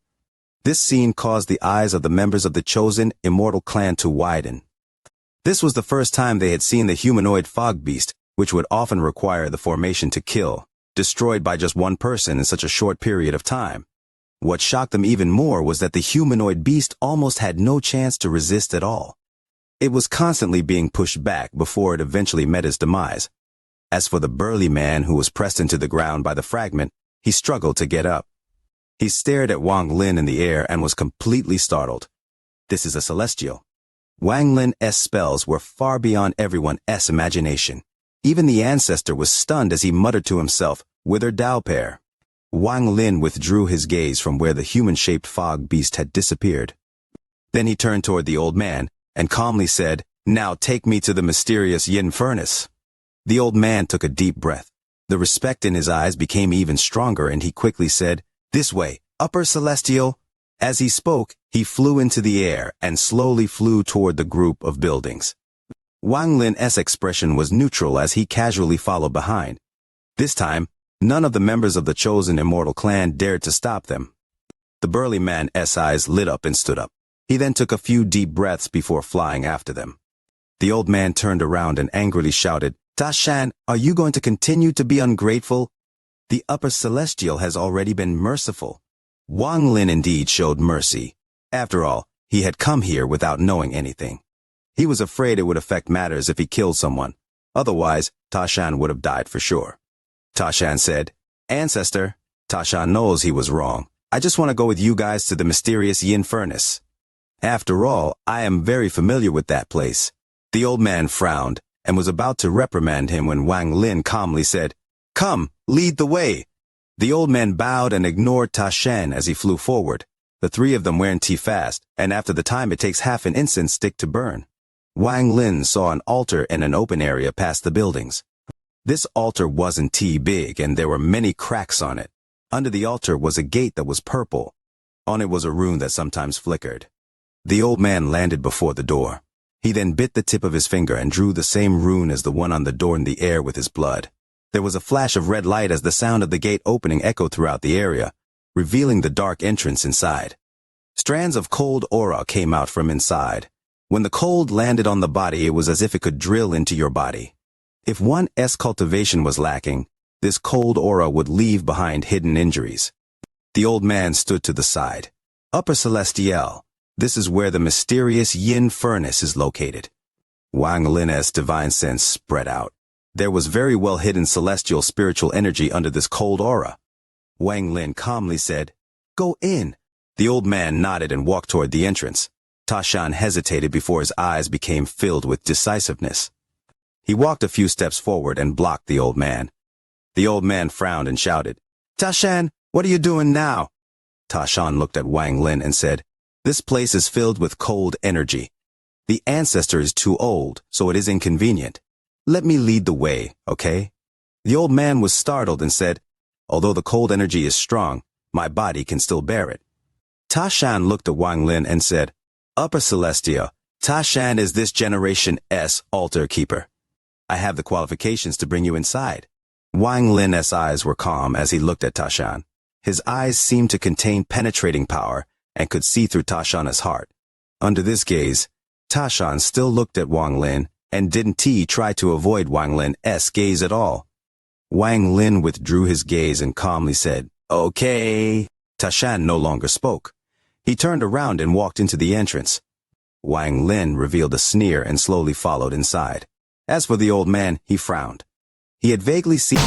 This scene caused the eyes of the members of the chosen immortal clan to widen. This was the first time they had seen the humanoid fog beast, which would often require the formation to kill, destroyed by just one person in such a short period of time. What shocked them even more was that the humanoid beast almost had no chance to resist at all. It was constantly being pushed back before it eventually met its demise. As for the burly man who was pressed into the ground by the fragment, he struggled to get up. He stared at Wang Lin in the air and was completely startled. This is a celestial. Wang Lin's spells were far beyond everyone's imagination. Even the ancestor was stunned as he muttered to himself, "Withered Dao pair." Wang Lin withdrew his gaze from where the human-shaped fog beast had disappeared. Then he turned toward the old man and calmly said, "Now take me to the mysterious yin furnace." The old man took a deep breath. The respect in his eyes became even stronger and he quickly said, "This way, upper celestial." As he spoke, he flew into the air and slowly flew toward the group of buildings. Wang Lin's expression was neutral as he casually followed behind. This time, none of the members of the chosen immortal clan dared to stop them. The burly man's eyes lit up and stood up. He then took a few deep breaths before flying after them. The old man turned around and angrily shouted, "Ta Shan, are you going to continue to be ungrateful? The upper celestial has already been merciful." Wang Lin indeed showed mercy. After all, he had come here without knowing anything. He was afraid it would affect matters if he killed someone. Otherwise, Ta Shan would have died for sure. Ta Shan said, "Ancestor." Ta Shan knows he was wrong. "I just want to go with you guys to the mysterious yin furnace. After all, I am very familiar with that place." The old man frowned and was about to reprimand him when Wang Lin calmly said, "Come, lead the way." The old man bowed and ignored Ta Shan as he flew forward. The three of them weren't fast, and after the time it takes half an incense stick to burn. Wang Lin saw an altar in an open area past the buildings. This altar wasn't big and there were many cracks on it. Under the altar was a gate that was purple. On it was a rune that sometimes flickered. The old man landed before the door. He then bit the tip of his finger and drew the same rune as the one on the door in the air with his blood. There was a flash of red light as the sound of the gate opening echoed throughout the area, revealing the dark entrance inside. Strands of cold aura came out from inside. When the cold landed on the body, it was as if it could drill into your body. If one's cultivation was lacking, this cold aura would leave behind hidden injuries. The old man stood to the side. "Upper Celestial, this is where the mysterious yin furnace is located." Wang Lin's divine sense spread out. There was very well hidden celestial spiritual energy under this cold aura. Wang Lin calmly said, "Go in." The old man nodded and walked toward the entrance. Ta Shan hesitated before his eyes became filled with decisiveness. He walked a few steps forward and blocked the old man. The old man frowned and shouted, "Ta Shan, what are you doing now?" Ta Shan looked at Wang Lin and said, "This place is filled with cold energy. The ancestor is too old, so it is inconvenient. Let me lead the way, okay?" The old man was startled and said, "Although the cold energy is strong, my body can still bear it." Ta Shan looked at Wang Lin and said, "Upper Celestia, Ta Shan is this Generation S altar keeper. I have the qualifications to bring you inside." Wang Lin's eyes were calm as he looked at Ta Shan. His eyes seemed to contain penetrating power and could see through Ta Shan's heart. Under this gaze, Ta Shan still looked at Wang Lin and didn't try to avoid Wang Lin's gaze at all. Wang Lin withdrew his gaze and calmly said, "Okay." Ta Shan no longer spoke. He turned around and walked into the entrance. Wang Lin revealed a sneer and slowly followed inside. As for the old man, he frowned. He had vaguely seen